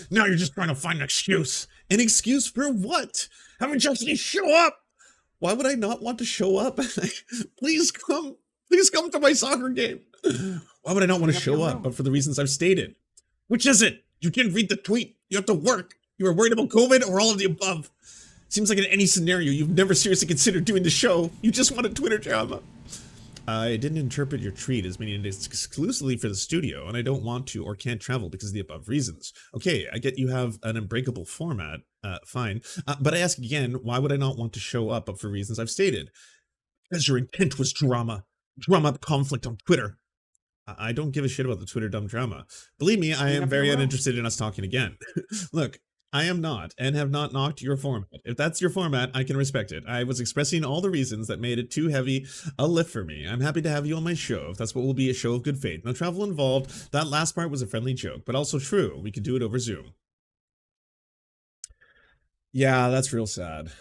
Now you're just trying to find an excuse. An excuse for what? Haven't you actually show up? Why would I not want to show up? Please come to my soccer game. Why would I not want to show up? But for the reasons I've stated. Which is it? You didn't read the tweet. You have to work. You were worried about COVID or all of the above? Seems like in any scenario, you've never seriously considered doing the show. You just want a Twitter drama. I didn't interpret your tweet as meaning it's exclusively for the studio, and I don't want to or can't travel because of the above reasons. Okay, I get you have an unbreakable format, fine. But I ask again, why would I not want to show up but for reasons I've stated? Because your intent was drama. Drum up conflict on Twitter. I don't give a shit about the Twitter dumb drama. Believe me, I am very uninterested in us talking again. Look, I am not and have not knocked your format. If that's your format, I can respect it. I was expressing all the reasons that made it too heavy a lift for me. I'm happy to have you on my show if that's what will be a show of good faith. No travel involved. That last part was a friendly joke, but also true. We could do it over Zoom. Yeah, that's real sad.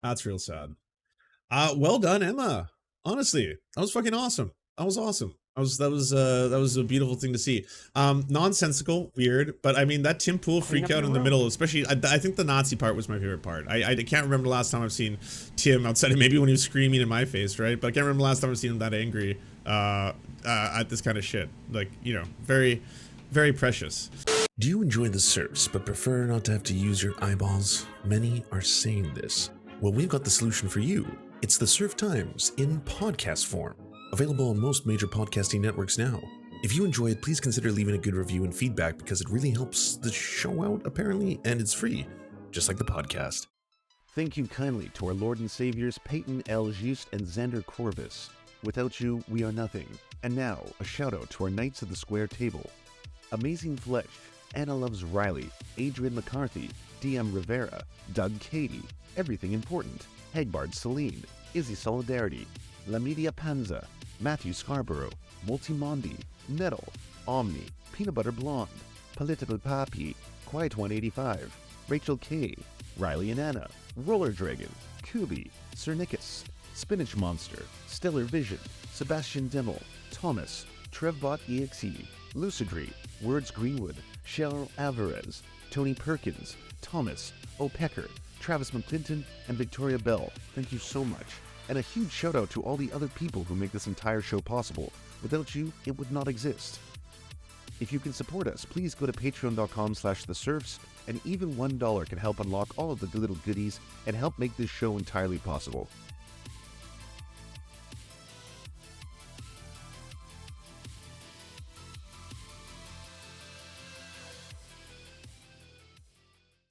That's real sad. Well done, Emma. Honestly, that was fucking awesome. That was awesome. That was a beautiful thing to see. Nonsensical, weird, but I mean that Tim Pool freak out in the middle, especially. I think the Nazi part was my favorite part. I can't remember the last time I've seen Tim outside of maybe when he was screaming in my face, right? But I can't remember the last time I've seen him that angry at this kind of shit. Like, very, very precious. Do you enjoy the Serfs but prefer not to have to use your eyeballs? Many are saying this. Well, we've got the solution for you. It's the Serf Times in podcast form. Available on most major podcasting networks now. If you enjoy it, please consider leaving a good review and feedback because it really helps the show out, apparently, and it's free, just like the podcast. Thank you kindly to our Lord and Saviors Peyton L. Just and Xander Corvus. Without you, we are nothing. And now, a shout out to our Knights of the Square Table. Amazing Flesh, Anna Loves Riley, Adrian McCarthy, DM Rivera, Doug Cady, Everything Important, Hegbard Celine, Izzy Solidarity, La Media Panza, Matthew Scarborough, Multimondi, Nettle, Omni, Peanut Butter Blonde, Political Papi, Quiet 185, Rachel K, Riley and Anna, Roller Dragon, Kubi, Cernicus, Spinach Monster, Stellar Vision, Sebastian Dimmel, Thomas, Trevbot EXE, Lucidry, Words Greenwood, Cheryl Alvarez, Tony Perkins, Thomas, O'Pecker, Travis McClinton, and Victoria Bell. Thank you so much. And a huge shout out to all the other people who make this entire show possible. Without you, it would not exist. If you can support us, please go to patreon.com/theserfs, and even $1 can help unlock all of the little goodies and help make this show entirely possible.